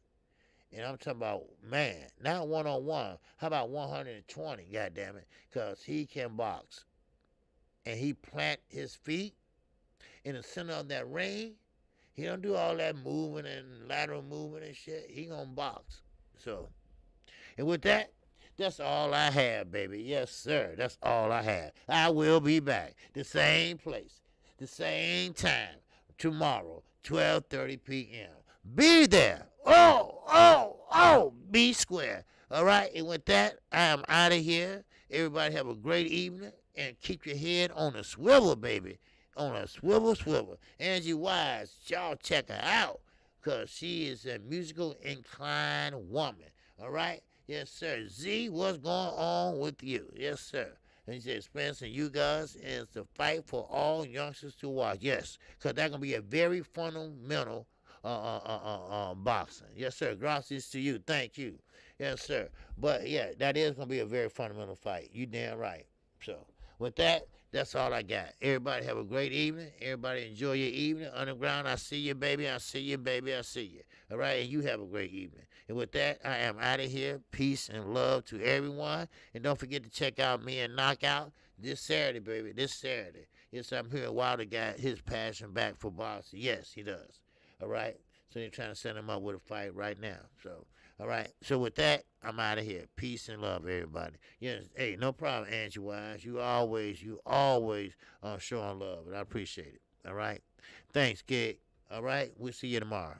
And I'm talking about, man, not one-on-one. How about 120, goddammit? Because he can box. And he plant his feet in the center of that ring. He don't do all that moving and lateral movement and shit. He gonna box. So, and with that, that's all I have, baby. Yes, sir. That's all I have. I will be back. The same place, the same time, tomorrow, 12:30 p.m. Be there. Be square. All right? And with that, I am out of here. Everybody have a great evening and keep your head on a swivel, baby. On a swivel. Angie Wise, y'all check her out because she is a musical inclined woman. All right? Yes, sir. Z, what's going on with you? Yes, sir. And he said, Spence and you guys is the fight for all youngsters to watch. Yes, because that's going to be a very fundamental boxing. Yes, sir. Gracias to you. Thank you. Yes, sir. But, yeah, that is going to be a very fundamental fight. You damn right. So, with that, that's all I got. Everybody have a great evening. Everybody enjoy your evening. Underground, I see you, baby. I see you, baby. I see you. All right? And you have a great evening. And with that, I am out of here. Peace and love to everyone. And don't forget to check out me and Knockout this Saturday, baby. This Saturday. Yes, I'm hearing Wilder got his passion back for boxing. Yes, he does. All right? So they're trying to set him up with a fight right now. So, all right. So with that, I'm out of here. Peace and love, everybody. Yes. Hey, no problem, Angie Wise. You always showing love, and I appreciate it. All right. Thanks, kid. All right. We'll see you tomorrow.